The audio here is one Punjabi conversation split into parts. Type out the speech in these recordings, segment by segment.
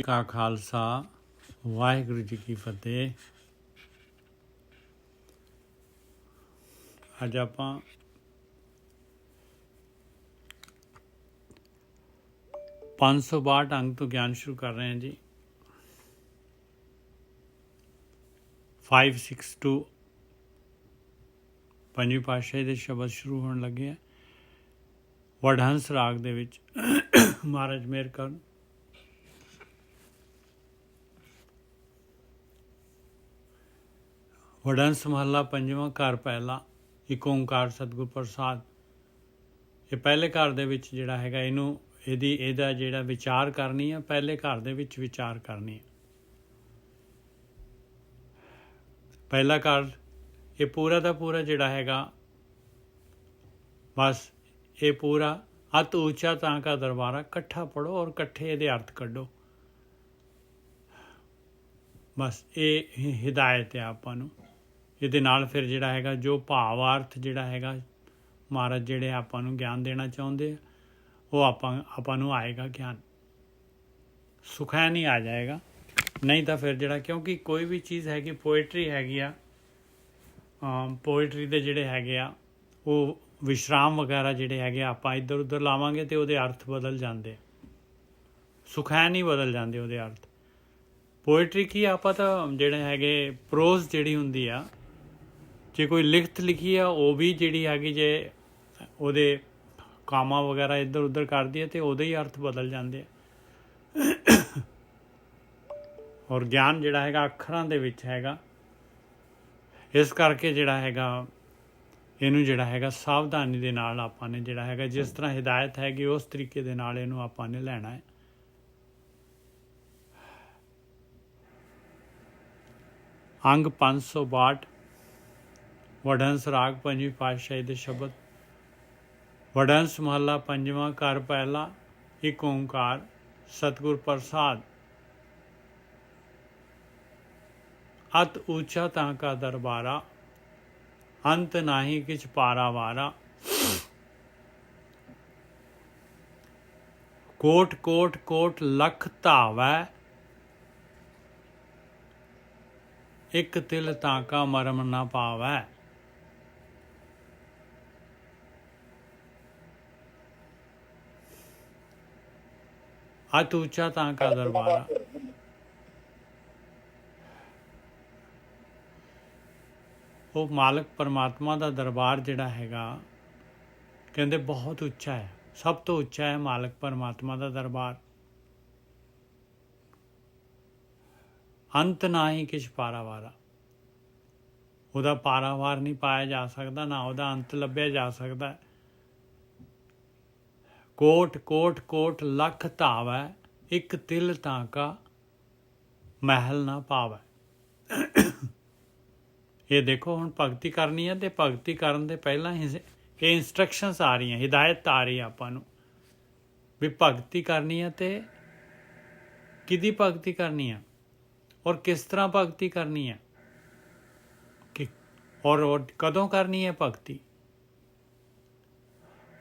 ਕਾ ਖਾਲਸਾ ਵਾਹਿਗੁਰੂ ਜੀ ਕੀ ਫਤਿਹ। ਅੱਜ ਆਪਾਂ ਪੰਜ ਸੌ 62 ਅੰਗ ਤੋਂ ਗਿਆਨ ਸ਼ੁਰੂ ਕਰ ਰਹੇ ਹਾਂ ਜੀ। 562 ਪੰਜਵੀਂ ਪਾਤਸ਼ਾਹੀ ਦੇ ਸ਼ਬਦ ਸ਼ੁਰੂ ਹੋਣ ਲੱਗੇ ਆ। ਵਡਹੰਸ ਰਾਗ ਦੇ ਵਿੱਚ ਮਹਾਰਾਜ ਮਿਹਰ ਕਰਨ। ਵਡਹੰਸ ਮਹੱਲਾ ਪੰਜਵਾਂ। ਘਰ ਪਹਿਲਾ। ਇੱਕ ਓਂਕਾਰ ਸਤਿਗੁਰ ਪ੍ਰਸਾਦ। ਇਹ ਪਹਿਲੇ ਘਰ ਦੇ ਵਿੱਚ ਜਿਹੜਾ ਹੈਗਾ ਇਹਦਾ ਜਿਹੜਾ ਵਿਚਾਰ ਕਰਨੀ ਆ, ਪਹਿਲੇ ਘਰ ਦੇ ਵਿੱਚ ਵਿਚਾਰ ਕਰਨੀ ਆ। ਪਹਿਲਾ ਘਰ ਇਹ ਪੂਰਾ ਦਾ ਪੂਰਾ ਜਿਹੜਾ ਹੈਗਾ, ਬਸ ਇਹ ਪੂਰਾ ਅਤ ਉੱਚਾ ਤਾਂ ਕਾ ਦਰਬਾਰਾ ਇਕੱਠਾ ਪੜ੍ਹੋ ਔਰ ਇਕੱਠੇ ਇਹਦੇ ਅਰਥ ਕੱਢੋ। ਬਸ ਇਹ ਹਿਦਾਇਤ ਹੈ ਆਪਾਂ ਨੂੰ। ਇਹਦੇ ਨਾਲ ਫਿਰ ਜਿਹੜਾ ਹੈਗਾ ਜੋ ਭਾਵਾਰਥ ਜਿਹੜਾ ਹੈਗਾ ਮਹਾਰਾਜ ਜਿਹੜੇ ਆਪਾਂ ਨੂੰ ਗਿਆਨ ਦੇਣਾ ਚਾਹੁੰਦੇ ਆ, ਉਹ ਆਪਾਂ ਨੂੰ ਆਏਗਾ ਗਿਆਨ। ਸੁਖੈਨ ਹੀ ਆ ਜਾਏਗਾ। ਨਹੀਂ ਤਾਂ ਫਿਰ ਜਿਹੜਾ, ਕਿਉਂਕਿ ਕੋਈ ਵੀ ਚੀਜ਼ ਹੈਗੀ, ਪੋਇਟਰੀ ਹੈਗੀ ਆ, ਪੋਇਟਰੀ ਦੇ ਜਿਹੜੇ ਹੈਗੇ ਆ ਉਹ ਵਿਸ਼ਰਾਮ ਵਗੈਰਾ ਜਿਹੜੇ ਹੈਗੇ ਆਪਾਂ ਇੱਧਰ ਉੱਧਰ ਲਾਵਾਂਗੇ ਅਤੇ ਉਹਦੇ ਅਰਥ ਬਦਲ ਜਾਂਦੇ, ਸੁਖੈਨ ਹੀ ਬਦਲ ਜਾਂਦੇ ਉਹਦੇ ਅਰਥ। ਪੋਇਟਰੀ ਕੀ ਆਪਾਂ ਤਾਂ ਜਿਹੜੇ ਹੈਗੇ ਪ੍ਰੋਜ਼ ਜਿਹੜੀ ਹੁੰਦੀ ਆ, ਜੇ ਕੋਈ ਲਿਖਤ ਲਿਖੀ ਆ ਉਹ ਵੀ ਜਿਹੜੀ ਹੈਗੀ ਜੇ ਉਹਦੇ ਕਾਮਾ ਵਗੈਰਾ ਇੱਧਰ ਉੱਧਰ ਕਰਦੀ ਹੈ ਅਤੇ ਉਹਦੇ ਹੀ ਅਰਥ ਬਦਲ ਜਾਂਦੇ ਆ। ਔਰ ਗਿਆਨ ਜਿਹੜਾ ਹੈਗਾ ਅੱਖਰਾਂ ਦੇ ਵਿੱਚ ਹੈਗਾ, ਇਸ ਕਰਕੇ ਜਿਹੜਾ ਹੈਗਾ ਇਹਨੂੰ ਜਿਹੜਾ ਹੈਗਾ ਸਾਵਧਾਨੀ ਦੇ ਨਾਲ ਆਪਾਂ ਨੇ ਜਿਹੜਾ ਹੈਗਾ, ਜਿਸ ਤਰ੍ਹਾਂ ਹਿਦਾਇਤ ਹੈਗੀ ਉਸ ਤਰੀਕੇ ਦੇ ਨਾਲ ਇਹਨੂੰ ਆਪਾਂ ਨੇ ਲੈਣਾ ਹੈ। ਅੰਗ 562 ਵਡਹੰਸ ਰਾਗ ਪੰਜਵੀਂ ਪਾਤਸ਼ਾਹੀ ਦੇ ਸ਼ਬਦ। ਵਡਹੰਸ ਮਹੱਲਾ ਪੰਜਵਾਂ। ਘਰ ਪਹਿਲਾ। ਇੱਕ ਓਂਕਾਰ ਸਤਿਗੁਰ ਪ੍ਰਸਾਦ। ਅਤ ਉੱਚਾ ਤਾਂ ਕਾ ਦਰਬਾਰਾ, ਅੰਤ ਨਾਹੀ ਕਿਛ ਪਾਰਾਵਾਰਾ। ਕੋਟ ਕੋਟ ਕੋਟ ਲਖ ਧਾਵੈ, ਇੱਕ ਤਿਲ ਤਾਂ ਕਾ ਮਰਮ ਨਾ ਪਾਵੈ। ਅਤ ਉੱਚਾ ਤਾਂ ਕਾ ਦਰਬਾਰਾ। ਉਹ ਮਾਲਕ ਪਰਮਾਤਮਾ ਦਾ ਦਰਬਾਰ ਜਿਹੜਾ ਹੈਗਾ, ਕਹਿੰਦੇ ਬਹੁਤ ਉੱਚਾ ਹੈ, ਸਭ ਤੋਂ ਉੱਚਾ ਹੈ ਮਾਲਕ ਪਰਮਾਤਮਾ ਦਾ ਦਰਬਾਰ। ਅੰਤ ਨਾ ਹੀ ਕਿਛ ਪਾਰਾਵਾਰਾ। ਉਹਦਾ ਪਾਰਾਵਾਰ ਨਹੀਂ ਪਾਇਆ ਜਾ ਸਕਦਾ, ਨਾ ਉਹਦਾ ਅੰਤ ਲੱਭਿਆ ਜਾ ਸਕਦਾ। ਕੋਟ ਕੋਟ ਕੋਟ ਲਖ ਧਾਵੈ, ਇੱਕ ਤਿਲ ਤਾਂ ਕਾ ਮਹਿਲ ਨਾ ਪਾਵੈ। ਇਹ ਦੇਖੋ, ਹੁਣ ਭਗਤੀ ਕਰਨੀ ਹੈ ਅਤੇ ਭਗਤੀ ਕਰਨ ਦੇ ਪਹਿਲਾਂ ਹੀ ਇਹ ਇੰਸਟਰਕਸ਼ਨਸ ਆ ਰਹੀਆਂ, ਹਿਦਾਇਤ ਆ ਰਹੀ ਆਪਾਂ ਨੂੰ ਵੀ ਭਗਤੀ ਕਰਨੀ ਹੈ ਅਤੇ ਕਿਹਦੀ ਭਗਤੀ ਕਰਨੀ ਹੈ ਔਰ ਕਿਸ ਤਰ੍ਹਾਂ ਭਗਤੀ ਕਰਨੀ ਹੈ, ਔਰ ਕਦੋਂ ਕਰਨੀ ਹੈ ਭਗਤੀ।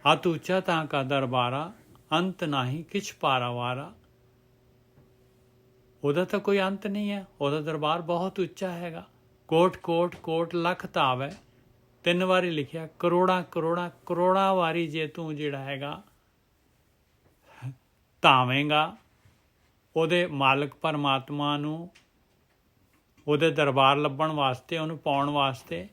ਅਤ ਉੱਚਾ ਤਾਂ ਕਾ ਦਰਬਾਰਾ, ਅੰਤ ਨਾਹੀ ਕਿਛ ਪਾਰਾਵਾਰਾ। ਉਹਦਾ ਤਾਂ ਕੋਈ ਅੰਤ ਨਹੀਂ ਹੈ, ਉਹਦਾ ਦਰਬਾਰ ਬਹੁਤ ਉੱਚਾ ਹੈਗਾ। ਕੋਟ ਕੋਟ ਕੋਟ ਲਖ ਧਾਵੈ, 3 ਵਾਰੀ ਲਿਖਿਆ। ਕਰੋੜਾਂ ਕਰੋੜਾਂ ਕਰੋੜਾਂ ਵਾਰੀ ਜੇ ਤੂੰ ਜਿਹੜਾ ਹੈਗਾ ਧਾਵੇਂਗਾ ਉਹਦੇ ਮਾਲਕ ਪਰਮਾਤਮਾ ਨੂੰ, ਉਹਦੇ ਦਰਬਾਰ ਲੱਭਣ ਵਾਸਤੇ, ਉਹਨੂੰ ਪਾਉਣ ਵਾਸਤੇ,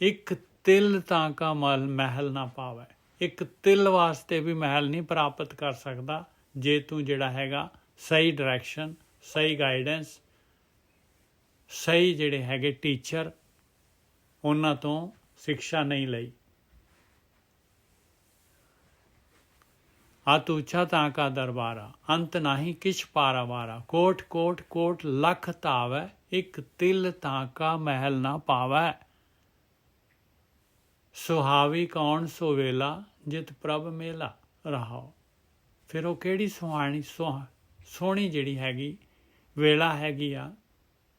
ਇੱਕ ਤਿਲ ਤਾਂ ਕਾ ਮਹਿਲ ਨਾ ਪਾਵੈ। ਇੱਕ ਤਿਲ ਵਾਸਤੇ ਵੀ ਮਹਿਲ ਨਹੀਂ ਪ੍ਰਾਪਤ ਕਰ ਸਕਦਾ ਜੇ ਤੂੰ ਜਿਹੜਾ ਹੈਗਾ ਸਹੀ ਡਾਇਰੈਕਸ਼ਨ, ਸਹੀ ਗਾਈਡੈਂਸ, ਸਹੀ ਜਿਹੜੇ ਹੈਗੇ ਟੀਚਰ, ਉਹਨਾਂ ਤੋਂ ਸਿੱਖਿਆ ਨਹੀਂ ਲਈ। ਅਤ ਉੱਚਾ ਤਾਂ ਕਾ ਦਰਬਾਰਾ, ਅੰਤ ਨਾਹੀ ਕਿਛ ਪਾਰਾਵਾਰਾ। ਕੋਟ ਕੋਟ ਕੋਟ ਲਖ ਧਾਵੈ, ਇੱਕ ਤਿਲ ਤਾਂ ਕਾ ਮਹਿਲ ਨਾ ਪਾਵੈ। ਸੁਹਾਵੀ ਕੌਣ ਸੋ ਵੇਲਾ, ਜਿਤ ਪ੍ਰਭ ਮੇਲਾ ਰਹਾਓ। ਫਿਰ ਉਹ ਕਿਹੜੀ ਸੋਹਣੀ ਜਿਹੜੀ ਹੈਗੀ ਵੇਲਾ ਹੈਗੀ ਆ,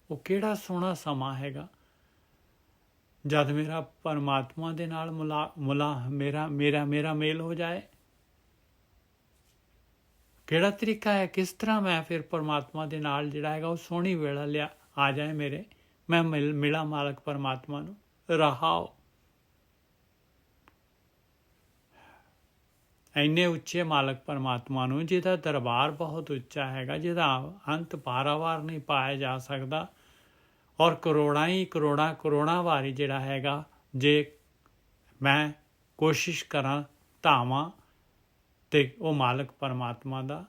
ਉਹ ਕਿਹੜਾ ਸੋਹਣਾ ਸਮਾਂ ਹੈਗਾ ਜਦ ਮੇਰਾ ਪਰਮਾਤਮਾ ਦੇ ਨਾਲ ਮੇਰਾ ਮੇਲ ਹੋ ਜਾਏ। ਕਿਹੜਾ ਤਰੀਕਾ ਹੈ, ਕਿਸ ਤਰ੍ਹਾਂ ਮੈਂ ਫਿਰ ਪਰਮਾਤਮਾ ਦੇ ਨਾਲ ਜਿਹੜਾ ਹੈਗਾ ਉਹ ਸੋਹਣੀ ਵੇਲਾ ਲਿਆ ਆ ਜਾਏ ਮੇਰੇ, ਮੈਂ ਮਿਲਾਂ ਮਾਲਕ ਪਰਮਾਤਮਾ ਨੂੰ। ਰਹਾਓ। ਇੰਨੇ ਉੱਚੇ ਮਾਲਕ ਪਰਮਾਤਮਾ ਨੂੰ, ਜਿਹਦਾ ਦਰਬਾਰ ਬਹੁਤ ਉੱਚਾ ਹੈਗਾ, ਜਿਹਦਾ ਅੰਤ ਪਾਰਾਵਾਰ ਨਹੀਂ ਪਾਇਆ ਜਾ ਸਕਦਾ, ਔਰ ਕਰੋੜਾਂ ਵਾਰੀ ਜਿਹੜਾ ਹੈਗਾ, ਜੇ ਮੈਂ ਕੋਸ਼ਿਸ਼ ਕਰਾਂ ਧਾਵਾਂ ਤੇ ਉਹ ਮਾਲਕ ਪਰਮਾਤਮਾ ਦਾ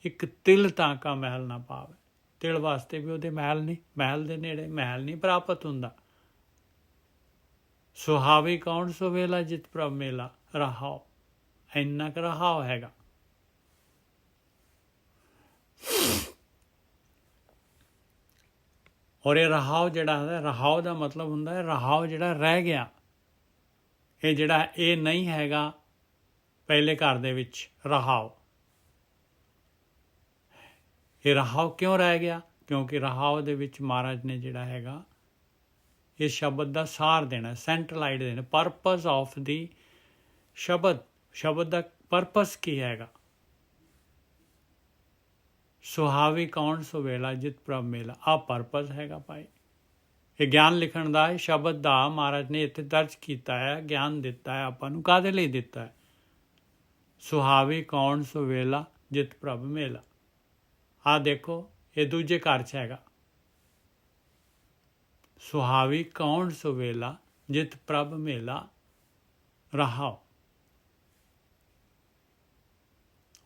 ਇੱਕ ਤਿਲ ਤਾਂਕਾ ਮਹਿਲ ਨਾ ਪਾਵੇ। ਤਿਲ ਵਾਸਤੇ ਵੀ ਉਹਦੇ ਮਹਿਲ ਦੇ ਨੇੜੇ ਮਹਿਲ ਨਹੀਂ ਪ੍ਰਾਪਤ ਹੁੰਦਾ। ਸੁਹਾਵੀ ਕੌਣ ਸੋ ਵੇਲਾ ਜਿਤ ਪ੍ਰਭ ਮੇਲਾ। ਰਹਾਓ। ਇੰਨਾ ਕੁ ਰਹਾਓ ਹੈਗਾ। ਔਰ ਇਹ ਰਹਾਓ ਜਿਹੜਾ ਹੁੰਦਾ, ਰਹਾਓ ਦਾ ਮਤਲਬ ਹੁੰਦਾ ਹੈ ਰਹਾਓ ਜਿਹੜਾ ਰਹਿ ਗਿਆ। ਇਹ ਜਿਹੜਾ ਇਹ ਨਹੀਂ ਹੈਗਾ ਪਹਿਲੇ ਘਰ ਦੇ ਵਿੱਚ ਰਹਾਓ। ਇਹ ਰਹਾਓ ਕਿਉਂ ਰਹਿ ਗਿਆ? ਕਿਉਂਕਿ ਰਹਾਓ ਦੇ ਵਿੱਚ ਮਹਾਰਾਜ ਨੇ ਜਿਹੜਾ ਹੈਗਾ ਇਹ ਸ਼ਬਦ ਦਾ ਸਾਰ ਦੇਣਾ, ਸੈਂਟਰਲਾਈਡ ਦੇਣਾ। ਪਰਪਸ ਆਫ ਦੀ ਸ਼ਬਦ ਦਾ ਪਰਪਸ ਕੀ ਹੈਗਾ? ਸੁਹਾਵੀ ਕੌਣ ਸੋ ਵੇਲਾ ਜਿਤ ਪ੍ਰਭ ਮੇਲਾ। ਆਹ ਪਰਪਸ ਹੈਗਾ ਭਾਈ। ਇਹ ਗਿਆਨ ਲਿਖਣ ਦਾ, ਇਹ ਸ਼ਬਦ ਦਾ ਮਹਾਰਾਜ ਨੇ ਇੱਥੇ ਦਰਜ ਕੀਤਾ ਹੈ, ਗਿਆਨ ਦਿੱਤਾ ਹੈ ਆਪਾਂ ਨੂੰ। ਕਾਹਦੇ ਲਈ ਦਿੱਤਾ ਹੈ? ਸੁਹਾਵੀ ਕੌਣ ਸੋ ਵੇਲਾ ਜਿਤ ਪ੍ਰਭ ਮੇਲਾ। ਆਹ ਦੇਖੋ, ਇਹ ਦੂਜੇ ਘਰ 'ਚ ਹੈਗਾ। ਸੁਹਾਵੀ ਕੌਣ ਸੋ ਵੇਲਾ ਜਿਤ ਪ੍ਰਭ ਮੇਲਾ। ਰਹਾਓ।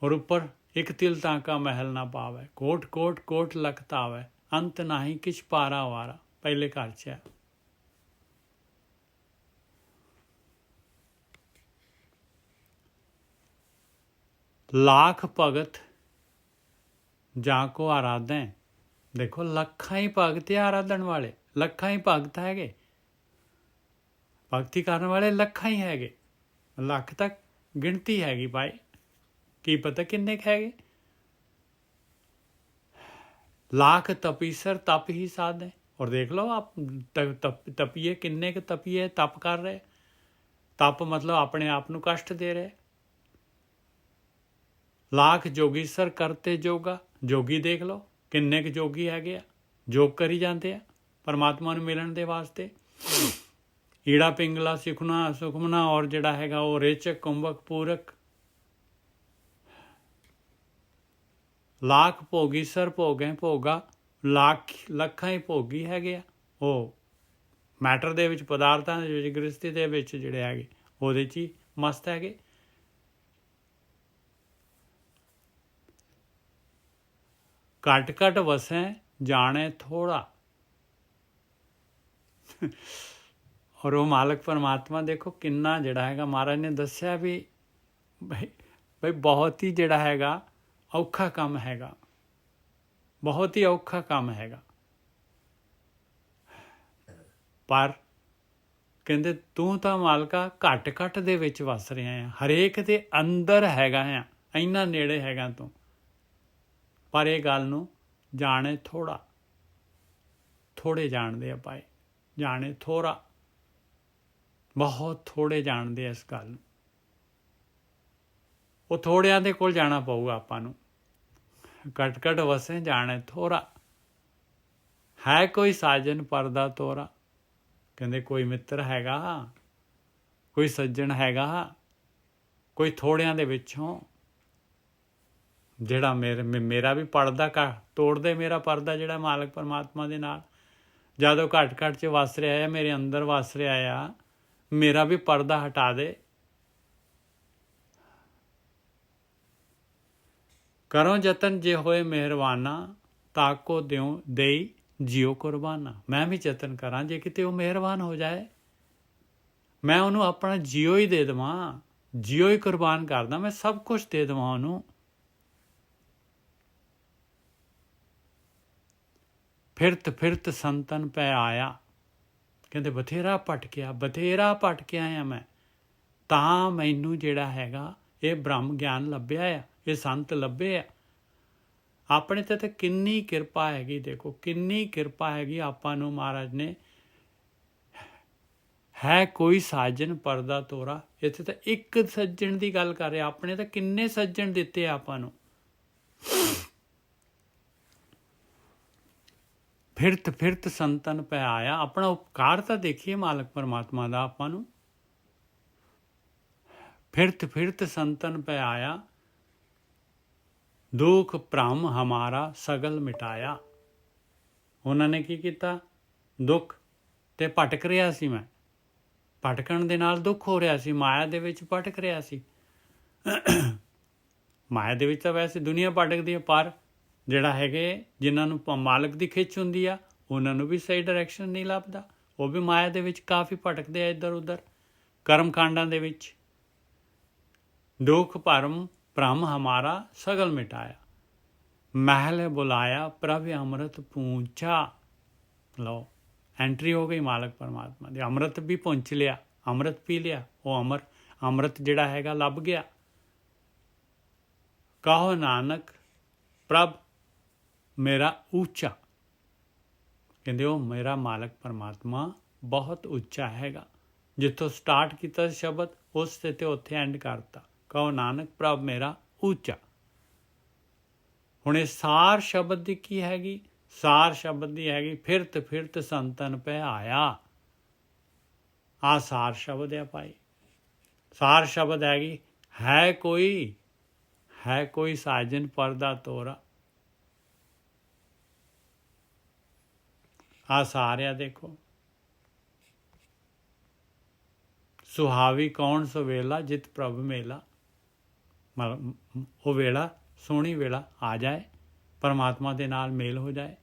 ਔਰ ਉੱਪਰ ਇੱਕ ਤਿਲ ਤਾਂਕਾ ਮਹਿਲ ਨਾ ਪਾਵੇ, ਕੋਟ ਕੋਟ ਕੋਟ ਲਖਤ ਆਵੇ, ਅੰਤ ਨਾਹੀ ਕਿਛ ਪਾਰਾ ਵਾਰਾ। ਪਹਿਲੇ ਘਰ 'ਚ ਹੈ। ਲੱਖ ਭਗਤ ਜਾਂ ਕੋ ਆਰਾਧੈ। ਦੇਖੋ, ਲੱਖਾਂ ਹੀ ਭਗਤ ਆਰਾਧਨ ਵਾਲੇ, ਲੱਖਾਂ ਹੀ ਭਗਤ ਹੈਗੇ, ਭਗਤੀ ਕਰਨ ਵਾਲੇ ਲੱਖਾਂ ਹੀ ਹੈਗੇ। ਲੱਖ ਤੱਕ ਗਿਣਤੀ ਹੈਗੀ ਭਾਈ, ਕੀ ਪਤਾ ਕਿੰਨੇ ਕੁ ਹੈਗੇ। लाख तपीसर तप ही साध है। और देख लो आप तपीए किन्ने के तपीए तप कर रहे। तप मतलब अपने आप ਨੂੰ कष्ट दे रहे। लाख जोगीसर करते जोगा। जोगी देख लो किन्ने के जोगी हैगे आ, जोग करी जाते हैं परमात्मा ਨੂੰ ਮਿਲਣ ਦੇ ਵਾਸਤੇ। ईड़ा पिंगला सुखमना और ਜਿਹੜਾ ਹੈਗਾ ਉਹ ਰੇਚਕ ਕੁੰਭਕ ਪੂਰਕ। लाख भोगी सर भोगे भोगा। ਲੱਖਾਂ ਹੀ ਭੋਗੀ ਹੈਗੇ ਆ। ਉਹ ਮੈਟਰ ਦੇ ਵਿੱਚ, ਪਦਾਰਥਾਂ ਦੇ ਵਿੱਚ, ਗ੍ਰਸਤੀ ਦੇ ਵਿੱਚ ਜਿਹੜੇ ਹੈਗੇ ਉਹਦੇ 'ਚ ਹੀ ਮਸਤ ਹੈਗੇ। ਘਟ ਘਟ ਵਸੈ ਜਾਣੇ ਥੋੜਾ। ਔਰ ਉਹ ਮਾਲਕ ਪਰਮਾਤਮਾ ਦੇਖੋ ਕਿੰਨਾ ਜਿਹੜਾ ਹੈਗਾ, ਮਹਾਰਾਜ ਨੇ ਦੱਸਿਆ ਵੀ ਬਈ ਬਹੁਤ ਹੀ ਜਿਹੜਾ ਹੈਗਾ ਔਖਾ ਕੰਮ ਹੈਗਾ, ਬਹੁਤ ਹੀ ਔਖਾ ਕੰਮ ਹੈਗਾ। ਪਰ ਕਹਿੰਦੇ ਤੂੰ ਤਾਂ ਮਾਲਕਾ ਘੱਟ ਘੱਟ ਦੇ ਵਿੱਚ ਵਸ ਰਿਹਾ ਆ, ਹਰੇਕ ਦੇ ਅੰਦਰ ਹੈਗਾ ਆ, ਇੰਨਾ ਨੇੜੇ ਹੈਗਾ ਤੂੰ। ਪਰ ਇਹ ਗੱਲ ਨੂੰ ਜਾਣੇ ਥੋੜਾ, ਥੋੜੇ ਜਾਣਦੇ ਆ ਭਾਈ, ਜਾਣੇ ਥੋੜਾ, ਬਹੁਤ ਥੋੜੇ ਜਾਣਦੇ ਆ ਇਸ ਗੱਲ ਨੂੰ। ਉਹ ਥੋੜਿਆਂ ਦੇ ਕੋਲ ਜਾਣਾ ਪਊਗਾ ਆਪਾਂ ਨੂੰ। ਘਟ ਘਟ ਵਸੇ ਜਾਣੇ ਥੋੜਾ, ਹੈ ਕੋਈ ਸਾਜਨ ਪਰਦਾ ਤੋਰਾ। ਕਹਿੰਦੇ ਕੋਈ ਮਿੱਤਰ ਹੈਗਾ, ਕੋਈ ਸੱਜਣ ਹੈਗਾ, ਕੋਈ ਥੋੜਿਆਂ ਦੇ ਵਿੱਚੋਂ ਜਿਹੜਾ ਮੇਰਾ ਵੀ ਪਰਦਾ ਤੋੜ ਦੇ, ਮੇਰਾ ਪਰਦਾ ਜਿਹੜਾ ਮਾਲਕ ਪਰਮਾਤਮਾ ਦੇ ਨਾਲ ਜਦੋਂ ਘੱਟ ਘੱਟ 'ਚ ਵਸ ਰਿਹਾ ਆ, ਮੇਰੇ ਅੰਦਰ ਵਸ ਰਿਹਾ ਆ, ਮੇਰਾ ਵੀ ਪਰਦਾ ਹਟਾ ਦੇ। ਕਰੋ ਯਤਨ ਜੇ ਹੋਏ ਮਿਹਰਬਾਨਾ, ਤਾਕੋ ਦਿਓ ਦੇਈ ਜਿਉ ਕੁਰਬਾਨਾ। ਮੈਂ ਵੀ ਯਤਨ ਕਰਾਂ, ਜੇ ਕਿਤੇ ਉਹ ਮਿਹਰਬਾਨ ਹੋ ਜਾਏ ਮੈਂ ਉਹਨੂੰ ਆਪਣਾ ਜਿਉ ਹੀ ਦੇ ਦੇਵਾਂ, ਜਿਉ ਹੀ ਕੁਰਬਾਨ ਕਰਦਾ, ਮੈਂ ਸਭ ਕੁਛ ਦੇ ਦੇਵਾਂ ਉਹਨੂੰ। ਫਿਰਤ ਫਿਰਤ ਸੰਤਨ ਪੈ ਆਇਆ। ਕਹਿੰਦੇ ਬਥੇਰਾ ਭਟਕਿਆ ਆ ਮੈਂ, ਤਾਂ ਮੈਨੂੰ ਜਿਹੜਾ ਹੈਗਾ ਇਹ ਬ੍ਰਹਮ ਗਿਆਨ ਲੱਭਿਆ ਆ, ਇਹ ਸੰਤ ਲੱਭੇ ਆ। ਆਪਣੇ ਤੇ ਕਿੰਨੀ ਕਿਰਪਾ ਹੈਗੀ, ਦੇਖੋ ਕਿੰਨੀ ਕਿਰਪਾ ਹੈਗੀ ਆਪਾਂ ਨੂੰ। ਮਹਾਰਾਜ ਨੇ ਹੈ ਕੋਈ ਸਾਜਨ ਪਰਦਾ ਤੋਰਾ, ਇੱਥੇ ਤਾਂ ਇੱਕ ਸੱਜਣ ਦੀ ਗੱਲ ਕਰ ਰਿਹਾ। ਆਪਣੇ ਤਾਂ ਕਿੰਨੇ ਸੱਜਣ ਦਿੱਤੇ ਆ ਆਪਾਂ ਨੂੰ, ਫਿਰਤ ਫਿਰਤ ਸੰਤਨ ਪੈ ਆਇਆ। ਆਪਣਾ ਉਪਕਾਰ ਤਾਂ ਦੇਖੀਏ ਮਾਲਕ ਪਰਮਾਤਮਾ ਦਾ ਆਪਾਂ ਨੂੰ। ਫਿਰਤ ਫਿਰਤ ਸੰਤਨ ਪੈ ਆਇਆ, ਦੁੱਖ ਭ੍ਰਮ ਹਮਾਰਾ ਸਗਲ ਮਿਟਾਇਆ। ਉਹਨਾਂ ਨੇ ਕੀ ਕੀਤਾ? ਦੁੱਖ ਤੇ ਭਟਕ ਰਿਹਾ ਸੀ ਮੈਂ, ਭਟਕਣ ਦੇ ਨਾਲ ਦੁੱਖ ਹੋ ਰਿਹਾ ਸੀ, ਮਾਇਆ ਦੇ ਵਿੱਚ ਭਟਕ ਰਿਹਾ ਸੀ। ਮਾਇਆ ਦੇ ਵਿੱਚ ਤਾਂ ਵੈਸੇ ਦੁਨੀਆ ਭਟਕਦੀ ਹੈ, ਪਰ ਜਿਹੜਾ ਹੈਗੇ ਜਿਨ੍ਹਾਂ ਨੂੰ ਮਾਲਕ ਦੀ ਖਿੱਚ ਹੁੰਦੀ ਆ, ਉਹਨਾਂ ਨੂੰ ਵੀ ਸਹੀ ਡਾਇਰੈਕਸ਼ਨ ਨਹੀਂ ਲੱਭਦਾ। ਉਹ ਵੀ ਮਾਇਆ ਦੇ ਵਿੱਚ ਕਾਫੀ ਭਟਕਦੇ ਆ ਇੱਧਰ ਉੱਧਰ ਕਰਮ ਕਾਂਡਾਂ ਦੇ ਵਿੱਚ। ਦੁੱਖ ਭਰਮ ਹਮਾਰਾ ਸਗਲ ਮਿਟਾਇਆ, ਮਹਿਲ ਬੁਲਾਇਆ ਪ੍ਰਭ ਅੰਮ੍ਰਿਤ ਪੂੰਚਾ। ਲਓ, ਐਂਟਰੀ ਹੋ ਗਈ ਮਾਲਕ ਪਰਮਾਤਮਾ ਦੀ। ਅੰਮ੍ਰਿਤ ਵੀ ਪਹੁੰਚ ਲਿਆ, ਅੰਮ੍ਰਿਤ ਪੀ ਲਿਆ, ਉਹ ਅੰਮ੍ਰਿਤ ਜਿਹੜਾ ਹੈਗਾ ਲੱਭ ਗਿਆ। ਕਹੋ ਨਾਨਕ ਪ੍ਰਭ ਮੇਰਾ ਉੱਚਾ। ਕਹਿੰਦੇ ਉਹ ਮੇਰਾ ਮਾਲਕ ਪਰਮਾਤਮਾ ਬਹੁਤ ਉੱਚਾ ਹੈਗਾ। ਜਿੱਥੋਂ ਸਟਾਰਟ ਕੀਤਾ ਸ਼ਬਦ, ਉਸ ਤੇ ਉੱਥੇ ਐਂਡ ਕਰਤਾ। ਕਹੋ ਨਾਨਕ ਪ੍ਰਭ ਮੇਰਾ ਉੱਚਾ। ਹੁਣ ਇਹ ਸਾਰ ਸ਼ਬਦ ਦੀ ਕੀ ਹੈਗੀ? ਸਾਰ ਸ਼ਬਦ ਦੀ ਹੈਗੀ ਫਿਰਤ ਫਿਰਤ ਸੰਤਨ ਪੈ ਆਇਆ। ਆਹ ਸਾਰ ਸ਼ਬਦ ਹੈ ਭਾਈ। ਸਾਰ ਸ਼ਬਦ ਹੈਗੀ ਹੈ ਕੋਈ ਸਾਜਨ ਪਰਦਾ ਤੋਰਾ। ਆ ਸਾਰਿਆ ਦੇਖੋ। ਸੁਹਾਵੀ ਕੌਣ ਸੋ ਵੇਲਾ ਜਿਤ ਪ੍ਰਭ ਮੇਲਾ। ਮਤਲਬ ਉਹ ਵੇਲਾ ਸੋਹਣੀ ਵੇਲਾ ਆ ਜਾਏ, ਪਰਮਾਤਮਾ ਦੇ ਨਾਲ ਮੇਲ ਹੋ ਜਾਏ।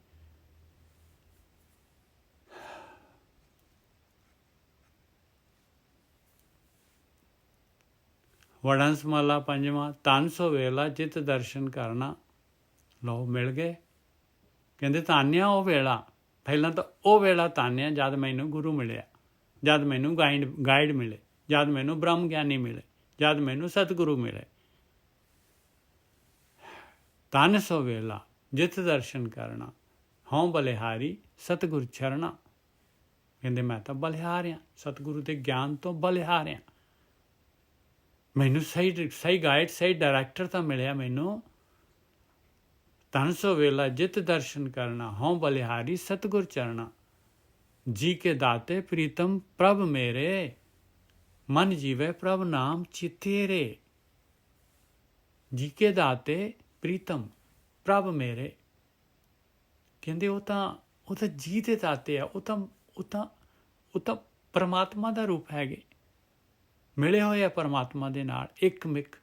ਵਡੰਸ ਮਹਲਾ ਪੰਜਵਾਂ। ਧੰਨ ਸੋ ਵੇਲਾ ਜਿਤ ਦਰਸ਼ਨ ਕਰਨਾ। ਲਓ ਮਿਲ ਗਏ। ਕਹਿੰਦੇ ਧੰਨਿਆ ਉਹ ਵੇਲਾ। ਪਹਿਲਾਂ ਤਾਂ ਉਹ ਵੇਲਾ ਧੰਨਿਆ ਜਦ ਮੈਨੂੰ ਗੁਰੂ ਮਿਲਿਆ, ਜਦ ਮੈਨੂੰ ਗਾਈਡ ਮਿਲੇ, ਜਦ ਮੈਨੂੰ ਬ੍ਰਹਮ ਗਿਆਨੀ ਮਿਲੇ, ਜਦ ਮੈਨੂੰ ਸਤਿਗੁਰੂ ਮਿਲੇ। ਧੰਨ ਸੋ ਵੇਲਾ ਜਿਤ ਦਰਸ਼ਨ ਕਰਨਾ, ਹਉ ਬਲਿਹਾਰੀ ਸਤਿਗੁਰ ਚਰਣਾ। ਕਹਿੰਦੇ ਮੈਂ ਤਾਂ ਬਲਿਹਾਰ ਹਾਂ, ਸਤਿਗੁਰੂ ਦੇ ਗਿਆਨ ਤੋਂ ਬਲਿਹਾਰ ਹਾਂ। ਮੈਨੂੰ ਸਹੀ ਗਾਈਡ, ਸਹੀ ਡਾਇਰੈਕਟਰ ਤਾਂ ਮਿਲਿਆ ਮੈਨੂੰ। ਧੰਨ ਸੋ ਵੇਲਾ ਜਿਤ ਦਰਸ਼ਨ ਕਰਨਾ, ਹਉ ਬਲਿਹਾਰੀ ਸਤਿਗੁਰ ਚਰਣਾ। ਜੀ ਕੇ ਦਾਤੇ ਪ੍ਰੀਤਮ ਪ੍ਰਭ ਮੇਰੇ, ਮਨ ਜੀਵੇ ਪ੍ਰਭ ਨਾਮ ਚਿਤੇਰੇ। ਜੀ ਕੇ ਦਾਤੇ ਪ੍ਰੀਤਮ ਪ੍ਰਭ ਮੇਰੇ। ਕਹਿੰਦੇ ਉਹ ਤਾਂ ਜੀ ਦੇ ਦਾਤੇ ਆ। ਉਹ ਤਾਂ ਪਰਮਾਤਮਾ ਦਾ ਰੂਪ ਹੈਗੇ, ਮਿਲੇ ਹੋਏ ਆ ਪਰਮਾਤਮਾ ਦੇ ਨਾਲ ਇੱਕ ਮਿਕ।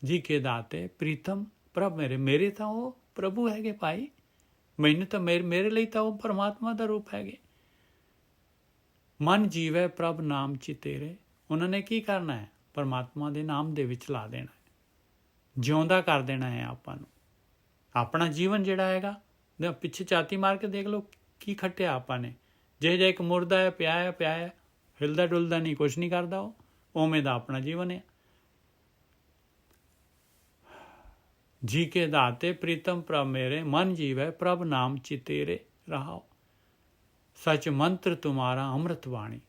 ਜੀ ਕੇ ਦਾਤੇ ਪ੍ਰੀਤਮ ਪ੍ਰਭ ਮੇਰੇ। ਮੇਰੇ ਤਾਂ ਉਹ ਪ੍ਰਭੂ ਹੈਗੇ ਭਾਈ। ਮੈਨੂੰ ਤਾਂ ਮੇਰੇ ਲਈ ਤਾਂ ਉਹ ਪਰਮਾਤਮਾ ਦਾ ਰੂਪ ਹੈਗੇ। ਮਨ ਜੀਵੇ ਪ੍ਰਭ ਨਾਮ ਚਿਤੇਰੇ। ਉਹਨਾਂ ਨੇ ਕੀ ਕਰਨਾ ਹੈ? ਪਰਮਾਤਮਾ ਦੇ ਨਾਮ ਦੇ ਵਿੱਚ ਲਾ ਦੇਣਾ ਹੈ, ਜਿਉਂਦਾ ਕਰ ਦੇਣਾ ਹੈ ਆਪਾਂ ਨੂੰ। ਆਪਣਾ ਜੀਵਨ ਜਿਹੜਾ ਹੈਗਾ, ਪਿੱਛੇ ਛਾਤੀ ਮਾਰ ਕੇ ਦੇਖ ਲਓ ਕੀ ਖੱਟਿਆ ਆਪਾਂ ਨੇ। ਜੇ ਇੱਕ ਮੁਰਦਾ ਹੈ, ਪਿਆ ਹੈ, ਹਿਲਦਾ ਡੁਲਦਾ ਨਹੀਂ, ਕੁਛ ਨਹੀਂ ਕਰਦਾ, ਉਹ ਉਵੇਂ ਦਾ ਆਪਣਾ ਜੀਵਨ ਹੈ। ਜੀ ਕੇ ਦਾਤੇ ਪ੍ਰੀਤਮ ਪ੍ਰਭ ਮੇਰੇ, ਮਨ ਜੀਵੈ ਪ੍ਰਭ ਨਾਮ ਚਿਤੇਰੇ ਰਹਾਓ। ਸੱਚ ਮੰਤਰ ਤੁਮਾਰਾ ਅੰਮ੍ਰਿਤ ਬਾਣੀ।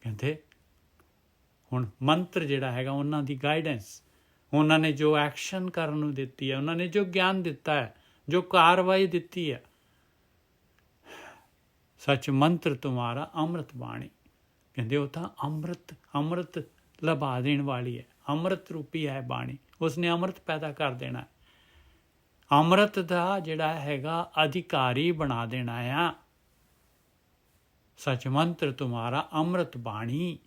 ਕਹਿੰਦੇ ਹੁਣ ਮੰਤਰ ਜਿਹੜਾ ਹੈਗਾ, ਉਹਨਾਂ ਦੀ ਗਾਈਡੈਂਸ, ਉਹਨਾਂ ਨੇ ਜੋ ਐਕਸ਼ਨ ਕਰਨ ਨੂੰ ਦਿੱਤੀ ਹੈ, ਉਹਨਾਂ ਨੇ ਜੋ ਗਿਆਨ ਦਿੱਤਾ ਹੈ, ਜੋ ਕਾਰਵਾਈ ਦਿੱਤੀ ਹੈ। ਸੱਚ ਮੰਤਰ ਤੁਮਾਰਾ ਅੰਮ੍ਰਿਤ ਬਾਣੀ। ਕਹਿੰਦੇ ਉਹ ਤਾਂ ਅੰਮ੍ਰਿਤ ਲਭਾ ਦੇਣ ਵਾਲੀ ਹੈ, ਅੰਮ੍ਰਿਤ ਰੂਪੀ ਹੈ ਬਾਣੀ। ਉਸਨੇ ਅੰਮ੍ਰਿਤ ਪੈਦਾ ਕਰ ਦੇਣਾ ਹੈ, ਅੰਮ੍ਰਿਤ ਦਾ ਜਿਹੜਾ ਹੈਗਾ ਅਧਿਕਾਰੀ ਬਣਾ ਦੇਣਾ ਆ। ਸੱਚ ਮੰਤਰ ਤੁਮਾਰਾ ਅੰਮ੍ਰਿਤ ਬਾਣੀ,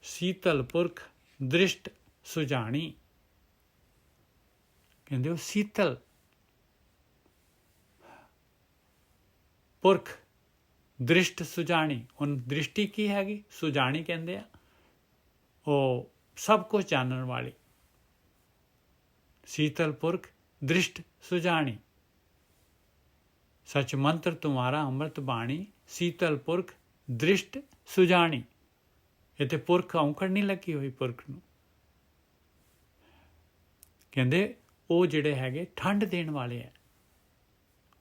ਸੀਤਲ ਪੁਰਖ ਦ੍ਰਿਸ਼ਟ ਸੁਜਾਣੀ। ਕਹਿੰਦੇ ਉਹ ਸੀਤਲ ਪੁਰਖ ਦ੍ਰਿਸ਼ਟ ਸੁਜਾਣੀ। ਹੁਣ ਦ੍ਰਿਸ਼ਟੀ ਕੀ ਹੈਗੀ? ਸੁਜਾਣੀ ਕਹਿੰਦੇ ਆ, ਉਹ ਸਭ ਕੁਝ ਜਾਣਨ ਵਾਲੀ। ਸੀਤਲ ਪੁਰਖ ਦ੍ਰਿਸ਼ਟ ਸੁਜਾਣੀ। ਸੱਚ ਮੰਤਰ ਤੁਮਾਰਾ ਅੰਮ੍ਰਿਤ ਬਾਣੀ, ਸੀਤਲ ਪੁਰਖ ਦ੍ਰਿਸ਼ਟ ਸੁਜਾਣੀ। ਇੱਥੇ ਪੁਰਖ ਔਂਕੜ ਨਹੀਂ ਲੱਗੀ ਹੋਈ ਪੁਰਖ ਨੂੰ। ਕਹਿੰਦੇ ਉਹ ਜਿਹੜੇ ਹੈਗੇ ਠੰਡ ਦੇਣ ਵਾਲੇ ਹੈ।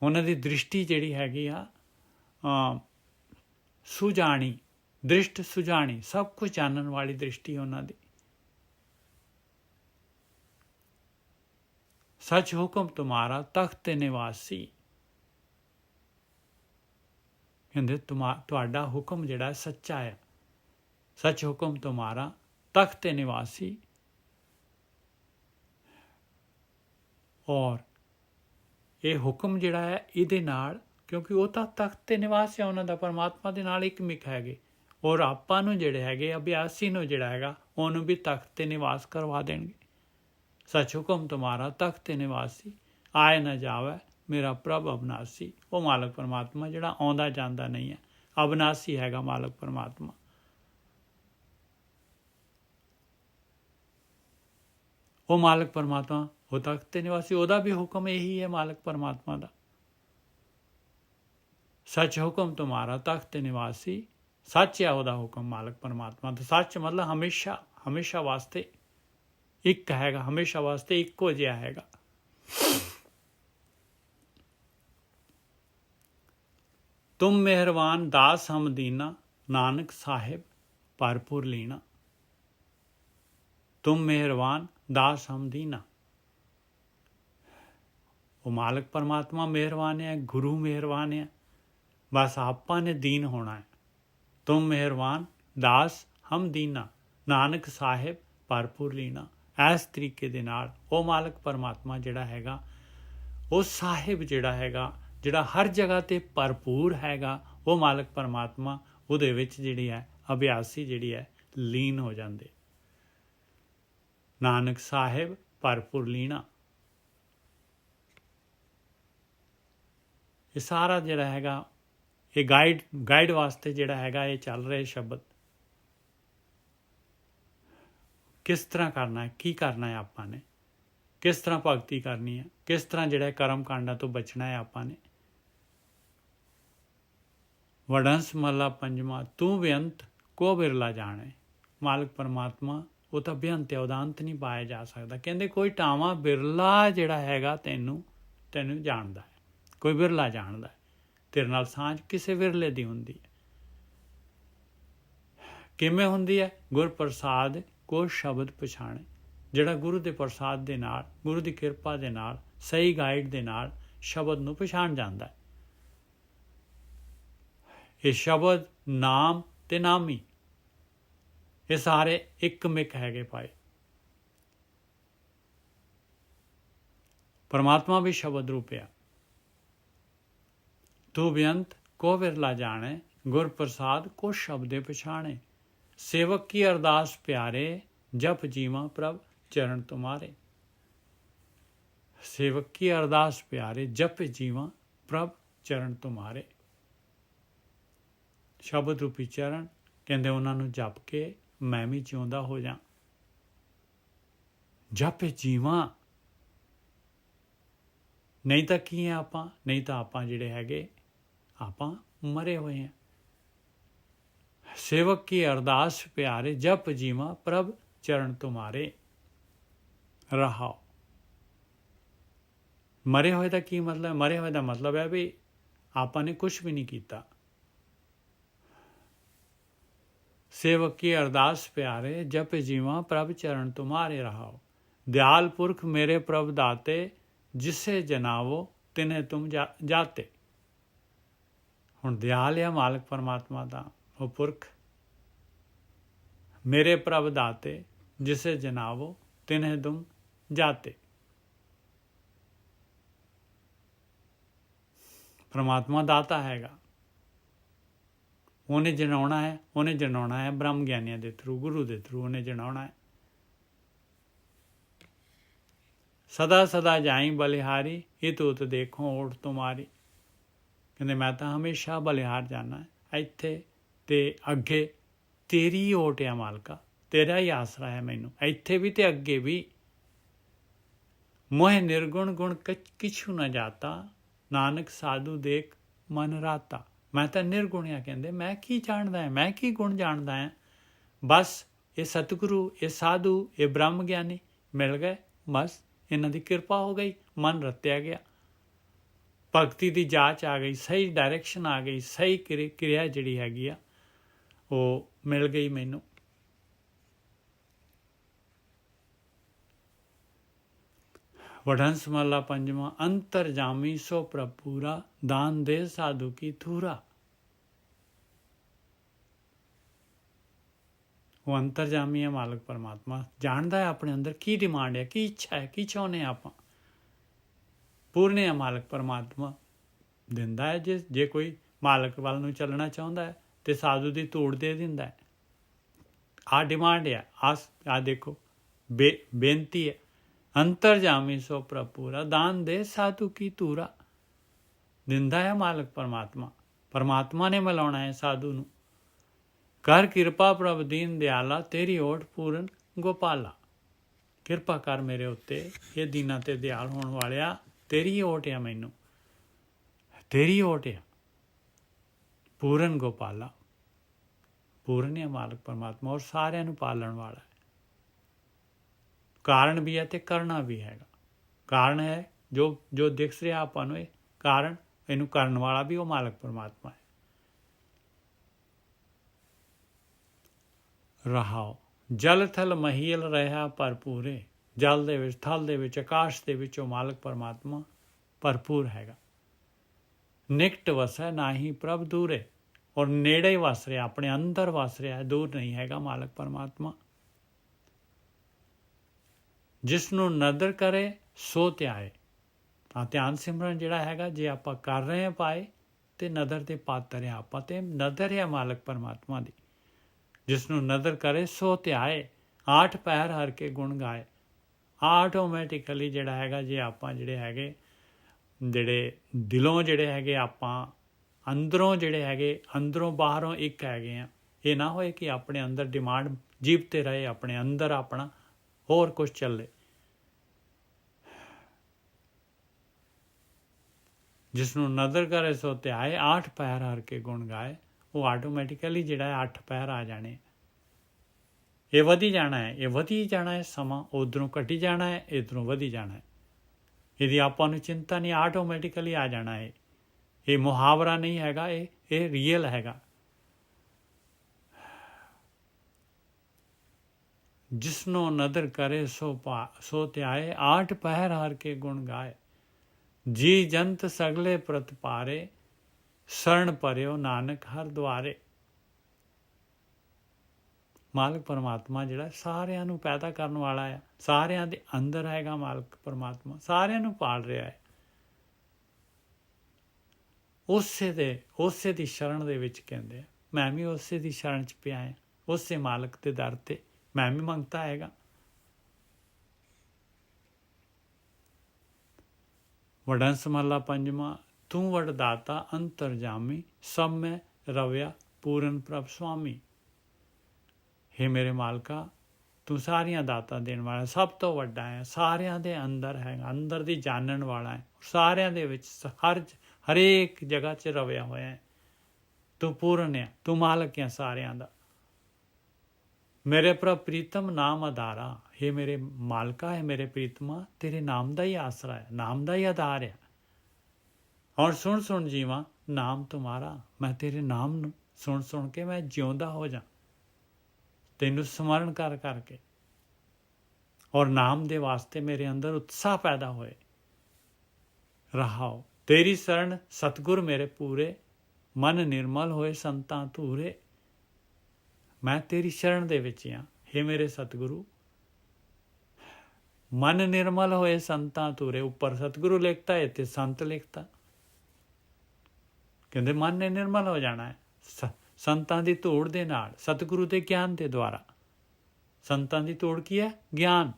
ਉਹਨਾਂ ਦੀ ਦ੍ਰਿਸ਼ਟੀ ਜਿਹੜੀ ਹੈਗੀ ਆ ਸੁਜਾਣੀ, ਦ੍ਰਿਸ਼ਟ ਸੁਜਾਣੀ, ਸਭ ਕੁਝ ਜਾਣਨ ਵਾਲੀ ਦ੍ਰਿਸ਼ਟੀ ਉਹਨਾਂ ਦੀ। सच हुक्म तुम्हारा तख्त निवासी। कहते तुहाडा हुक्म जिहड़ा सच्चा है। सच हुक्म तुम्हारा तख्त निवासी। और ये हुक्म जिहड़ा है इहदे नाल, क्योंकि वो तो तख्त ते निवास है उन्हां दा, परमात्मा दे नाल एक मिक हैगे। और आपां नूं जिहड़े हैगे अभ्यासी नूं जिहड़ा हैगा उहनूं भी तख्त ते निवास करवा देणगे। सच हुक्म तुम्हारा तख्त ते निवासी, आए न जावै मेरा प्रभ अविनाशी। वो मालक परमात्मा जिहड़ा आउंदा जांदा नहीं है, अविनाशी हैगा मालक परमात्मा। वो मालक परमात्मा वो तख्त ते निवासी, ਉਹਦਾ भी हुक्म यही है मालक परमात्मा का। सच हुक्म तुम्हारा तख्त निवासी, सच है ਉਹਦਾ हुक्म मालक परमात्मा ਦਾ। सच मतलब हमेशा हमेशा वास्ते एक हैगा, हमेशा वास्ते इक्को जिहा हैगा। तुम मेहरबान दास हम दीना, नानक साहिब भरपूर लीना। तुम मेहरबान दास हम दीना। वो मालक परमात्मा मेहरबान है, गुरु मेहरबान है, बस आपां ने दीन होना है। तुम मेहरबान दास हम दीना, नानक साहिब भरपूर लीना। इस तरीके दे नाल वो मालक परमात्मा जिहड़ा हैगा, वो साहिब जिहड़ा हैगा, जिहड़ा हर जगह ते भरपूर हैगा, वो मालक परमात्मा उहदे विच जिहड़ी है अभ्यासी जिहड़ी है लीन हो जांदे। नानक साहिब भरपूर लीना। ये सारा जिहड़ा हैगा ये गाइड वास्ते जिहड़ा हैगा ये चल रहे शब्द। किस तरह करना है, की करना है आपां ने, किस तरह भगती करनी है, किस तरह जिहड़ा कर्म कांडां तो बचना है आपां ने। वडंस महला पंजवां, तू बेअंत को बिरला जाने। मालक परमात्मा वो तो बेअंत है, ਉਹਦਾ अंत नहीं पाया जा सकता। कहते कोई टावा बिरला जिहड़ा हैगा तैनू जाणदा है, कोई बिरला जाणदा है। तेरे नाल सांझ किसे विरले दी हुंदी है। किवें हुंदी है? गुर प्रसाद को शब्द पछाणे। जिहड़ा गुरु दे प्रसाद दे नाल, गुरु दी किरपा दे नाल, सही गाइड दे नाल शब्द नूं पछाण जांदा है। ये शब्द नाम ते नामी ये सारे एक मिक हैगे पाए। परमात्मा भी शब्द रूपिया। तू बेअंत को विरला जाने, गुर प्रसाद को शब्दे पछाणे। सेवक की अरदास प्यारे, जप जीवा प्रभ चरण तुम्हारे। सेवक की अरदास प्यारे, जप जीवा प्रभ चरण तुम्हारे। शब्द रूपी चरण कहते उन्होंने जप के मैं भी जिउंदा हो जा। जप जीवा, नहीं तो की है आपां, नहीं तो आपां जिहड़े हैगे आपां मरे हुए हैं। सेवक की अरदास प्यारे, जप जीवा प्रभ चरण तुम्हारे। रहाओ। मरे हुए का की मतलब? मरे हुए का मतलब है भी आपां ने कुछ भी नहीं किया। सेवक की अरदास प्यारे, जप जीवा प्रभ चरण तुम्हारे। रहाओ। दयाल पुरख मेरे प्रभ दाते, जिसे जनावो तिन्हें तुम जाते। हुण दयाल है मालक परमात्मा दा वो पुरख। मेरे प्रभ दाते, जिसे जनावो तिन्हें तुम जाते। परमात्मा दाता हैगा, उन्हें जनाउणा है, उन्हें जनाउणा है ब्रह्म ज्ञानियों के थ्रू, गुरु के थ्रू उन्हें जनाउणा है। सदा सदा जाई बलिहारी, इत उत देखो ओट तुम्हारी। कहते मैं तो हमेशा बलिहार जाना है, इत्थे ते अगे तेरी ही ओट है मालका, तेरा ही आसरा है मैनू, इत्थे भी ते अगे भी। मोह निर्गुण गुण किछू न जाता, नानक साधु देख मन राता। मैं तो निर्गुण है, कहते मैं की जानदा है, मैं की गुण जानदा है। बस ये सतगुरु, ये साधु, ये ब्रह्म ज्ञानी मिल गए, बस इन्हां दी किरपा हो गई, मन रत्या गया, भगती की जाच आ गई, सही डायरैक्शन आ गई, सही क्रिया जिहड़ी हैगी आ वो मिल गई मैनू। ਵਡਹੰਸ ਮਹਲਾ ਪੰਜਵਾਂ। ਅੰਤਰ ਜਾਮੀ ਸੋ ਪ੍ਰਭ ਪੂਰਾ, ਦਾਨ ਦੇ ਸਾਧੂ ਕੀ ਥੂਰਾ। ਉਹ ਅੰਤਰਜਾਮੀ ਹੈ ਮਾਲਕ ਪਰਮਾਤਮਾ, ਜਾਣਦਾ ਹੈ ਆਪਣੇ ਅੰਦਰ ਕੀ ਡਿਮਾਂਡ ਹੈ, ਕੀ ਇੱਛਾ ਹੈ, ਕੀ ਚਾਹੁੰਦੇ ਹਾਂ ਆਪਾਂ। ਪੂਰਨੇ ਹੈ ਮਾਲਕ ਪਰਮਾਤਮਾ, ਦਿੰਦਾ ਹੈ। ਜੇ ਕੋਈ ਮਾਲਕ ਵੱਲ ਨੂੰ ਚੱਲਣਾ ਚਾਹੁੰਦਾ ਹੈ ਤੇ ਸਾਧੂ ਦੀ ਧੂੜ ਦੇ ਦਿੰਦਾ ਹੈ। ਆਹ ਡਿਮਾਂਡ ਹੈ, ਆਹ ਦੇਖੋ ਬੇਨਤੀ ਹੈ। ਅੰਤਰਜਾਮੀ ਸੋ ਪ੍ਰਭ ਪੂਰਾ, ਦਾਨ ਦੇ ਸਾਧੂ ਕੀ ਧੂਰਾ। ਦਿੰਦਾ ਹੈ ਮਾਲਕ ਪਰਮਾਤਮਾ, ਪਰਮਾਤਮਾ ਨੇ ਮਿਲਾਉਣਾ ਹੈ ਸਾਧੂ ਨੂੰ। ਕਰ ਕਿਰਪਾ ਪ੍ਰਭ ਦੀਨ ਦਿਆਲਾ, ਤੇਰੀ ਓਟ ਪੂਰਨ ਗੋਪਾਲਾ। ਕਿਰਪਾ ਕਰ ਮੇਰੇ ਉੱਤੇ, ਇਹ ਦੀਨਾਂ ਤੇ ਦਿਆਲ ਹੋਣ ਵਾਲਿਆ, ਤੇਰੀ ਓਟ ਆ, ਮੈਨੂੰ ਤੇਰੀ ਓਟ ਆ। ਪੂਰਨ ਗੋਪਾਲਾ, ਪੂਰਨ ਹੈ ਮਾਲਕ ਪਰਮਾਤਮਾ, ਔਰ ਸਾਰਿਆਂ ਨੂੰ ਪਾਲਣ ਵਾਲਾ ਹੈ। ਕਾਰਨ ਵੀ ਹੈ ਤੇ ਕਰਨਾ ਵੀ ਹੈਗਾ। ਕਾਰਨ ਹੈ ਜੋ ਦਿਖ ਰਿਹਾ ਆਪਾਂ ਨੂੰ, ਇਹ ਕਾਰਨ, ਇਹਨੂੰ ਕਰਨ ਵਾਲਾ ਵੀ ਉਹ ਮਾਲਕ ਪਰਮਾਤਮਾ ਹੈ। ਰਹਾਓ, ਜਲ ਥਲ ਮਹੀਲ ਰਿਹਾ ਭਰਪੂਰੇ। ਜਲ ਦੇ ਵਿੱਚ, ਥਲ ਦੇ ਵਿੱਚ, ਆਕਾਸ਼ ਦੇ ਵਿੱਚ ਉਹ ਮਾਲਕ ਪਰਮਾਤਮਾ ਭਰਪੂਰ ਹੈਗਾ। ਨਿਕਟ ਵਸੈ ਨਾਹੀ ਪ੍ਰਭ ਦੂਰੇ, ਔਰ ਨੇੜੇ ਹੀ ਵਸ ਰਿਹਾ, ਆਪਣੇ ਅੰਦਰ ਵਸ ਰਿਹਾ, ਦੂਰ ਨਹੀਂ ਹੈਗਾ ਮਾਲਕ ਪਰਮਾਤਮਾ। ਜਿਸ ਨੂੰ ਨਦਰ ਕਰੇ ਸੋ ਧਿਆਏ। ਤਾਂ ਧਿਆਨ ਸਿਮਰਨ ਜਿਹੜਾ ਹੈਗਾ, ਜੇ ਆਪਾਂ ਕਰ ਰਹੇ ਹਾਂ ਪਾਏ, ਤੇ ਨਦਰ ਦੇ ਪਾਤਰ ਆ ਆਪਾਂ, ਤੇ ਨਦਰ ਹੈ ਮਾਲਕ ਪਰਮਾਤਮਾ ਦੀ। ਜਿਸ ਨੂੰ ਨਦਰ ਕਰੇ ਸੋ ਧਿਆਏ, 8 ਪਹਿਰ ਹਰ ਕੇ ਗੁਣ ਗਾਏ। ਆਟੋਮੈਟਿਕਲੀ ਜਿਹੜਾ ਹੈਗਾ, ਜੇ ਆਪਾਂ ਜਿਹੜੇ ਦਿਲੋਂ ਜਿਹੜੇ ਹੈਗੇ, ਆਪਾਂ ਅੰਦਰੋਂ ਜਿਹੜੇ ਹੈਗੇ, ਅੰਦਰੋਂ ਬਾਹਰੋਂ ਇੱਕ ਹੈਗੇ ਆ। ਇਹ ਨਾ ਹੋਏ ਕਿ ਆਪਣੇ ਅੰਦਰ ਡਿਮਾਂਡ ਜੀਭ ਤੇ ਰਹੇ, ਆਪਣੇ ਅੰਦਰ ਆਪਣਾ ਹੋਰ ਕੁਝ ਚੱਲੇ। ਜਿਸ ਨੂੰ ਨਦਰ ਕਰੇ ਸੋ ਧਿਆਏ, 8 ਪਹਿਰ ਹਰ ਕੇ ਗੁਣ ਗਾਏ। ਉਹ ਆਟੋਮੈਟਿਕਲੀ ਜਿਹੜਾ ਹੈ 8 ਪਹਿਰ ਆ ਜਾਣੇ। ਇਹ ਵਧੀ ਜਾਣਾ ਹੈ, ਇਹ ਵਧੀ ਜਾਣਾ ਹੈ ਸਮਾਂ, ਉੱਧਰੋਂ ਘਟੀ ਜਾਣਾ ਹੈ, ਇੱਧਰੋਂ ਵਧੀ ਜਾਣਾ ਹੈ। ਇਹਦੀ ਆਪਾਂ ਨੂੰ ਚਿੰਤਾ ਨਹੀਂ, ਆਟੋਮੈਟਿਕਲੀ ਆ ਜਾਣਾ ਹੈ। ਇਹ ਮੁਹਾਵਰਾ ਨਹੀਂ ਹੈਗਾ, ਇਹ ਰੀਅਲ ਹੈਗਾ। ਜਿਸਨੋਂ ਨਦਰ ਕਰੇ ਸੋ ਧਿਆਏ, 8 ਪਹਿਰ ਹਰ ਕੇ ਗੁਣ ਗਾਏ। ਜੀ ਜੰਤ ਸਗਲੇ ਪ੍ਰਤ ਪਾਰੇ, ਸ਼ਰਨ ਪਰਿਓ ਨਾਨਕ ਹਰ ਦੁਆਰੇ। ਮਾਲਕ ਪਰਮਾਤਮਾ ਜਿਹੜਾ ਸਾਰਿਆਂ ਨੂੰ ਪੈਦਾ ਕਰਨ ਵਾਲਾ ਹੈ, ਸਾਰਿਆਂ ਦੇ ਅੰਦਰ ਹੈਗਾ ਮਾਲਕ ਪਰਮਾਤਮਾ, ਸਾਰਿਆਂ ਨੂੰ ਪਾਲ ਰਿਹਾ ਹੈ। ਉਸੇ ਦੀ ਸ਼ਰਨ ਦੇ ਵਿੱਚ ਕਹਿੰਦੇ, ਮੈਂ ਵੀ ਉਸੇ ਦੀ ਸ਼ਰਨ 'ਚ ਪਿਆ ਹਾਂ, ਉਸੇ ਮਾਲਕ ਦੇ ਦਰ 'ਤੇ ਮੈਂ ਵੀ ਮੰਗਤਾ ਹੈਗਾ। ਵਡਹੰਸ ਮਹਲਾ ਪੰਜਵਾਂ। ਤੂੰ ਵਡਦਾਤਾ ਅੰਤਰਜਾਮੀ, ਸਭ ਮੈਂ ਰਵਿਆ ਪੂਰਨ ਪ੍ਰਭ ਸੁਆਮੀ। ਹੇ ਮੇਰੇ ਮਾਲਕਾ, ਤੂੰ ਸਾਰੀਆਂ ਦਾਤਾਂ ਦੇਣ ਵਾਲਾ, ਸਭ ਤੋਂ ਵੱਡਾ ਹੈ, ਸਾਰਿਆਂ ਦੇ ਅੰਦਰ ਹੈਗਾ, ਅੰਦਰ ਦੀ ਜਾਣਨ ਵਾਲਾ ਹੈ, ਸਾਰਿਆਂ ਦੇ ਵਿੱਚ ਹਰੇਕ ਜਗ੍ਹਾ 'ਚ ਰਵਿਆ ਹੋਇਆ ਹੈ। ਤੂੰ ਪੂਰਨ ਹੈ, ਤੂੰ ਮਾਲਕ ਹੈ ਸਾਰਿਆਂ ਦਾ। ਮੇਰੇ ਪ੍ਰਭ ਪ੍ਰੀਤਮ ਨਾਮ ਆਧਾਰਾ। ਹੇ ਮੇਰੇ ਮਾਲਕਾ, ਹੈ ਮੇਰੇ ਪ੍ਰੀਤਮਾ, ਤੇਰੇ ਨਾਮ ਦਾ ਹੀ ਆਸਰਾ ਹੈ, ਨਾਮ ਦਾ ਹੀ ਆਧਾਰ ਹੈ। ਔਰ ਸੁਣ ਜੀਵਾਂ ਨਾਮ ਤੁਮਾਰਾ, ਮੈਂ ਤੇਰੇ ਨਾਮ ਨੂੰ ਸੁਣ ਕੇ ਮੈਂ ਜਿਉਂਦਾ ਹੋ ਜਾ, ਤੈਨੂੰ ਸਮਰਨ ਕਰ ਕਰਕੇ। ਔਰ ਨਾਮ ਦੇ ਵਾਸਤੇ ਮੇਰੇ ਅੰਦਰ ਉਤਸ਼ਾਹ ਪੈਦਾ ਹੋਏ। ਰਹਾਓ, ਤੇਰੀ ਸ਼ਰਨ ਸਤਿਗੁਰ ਮੇਰੇ ਪੂਰੇ, ਮਨ ਨਿਰਮਲ ਹੋਏ ਸੰਤਾਂ ਧੂਰੇ। ਮੈਂ ਤੇਰੀ ਸ਼ਰਨ ਦੇ ਵਿੱਚ ਹਾਂ, ਹੇ ਮੇਰੇ ਸਤਿਗੁਰੂ। ਮਨ ਨਿਰਮਲ ਹੋਏ ਸੰਤਾਂ ਧੂਰੇ, ਉੱਪਰ ਸਤਿਗੁਰੂ ਲਿਖਤਾ ਹੈ ਤੇ ਸੰਤ ਲਿਖਤਾ। ਕਹਿੰਦੇ ਮਨ ਨੇ ਨਿਰਮਲ ਹੋ ਜਾਣਾ ਹੈ ਸੰਤਾਂ ਦੀ ਧੂੜ ਦੇ ਨਾਲ, ਸਤਿਗੁਰੂ ਦੇ ਗਿਆਨ ਦੇ ਦੁਆਰਾ। ਸੰਤਾਂ ਦੀ ਧੂੜ ਕੀ ਹੈ? ਗਿਆਨ।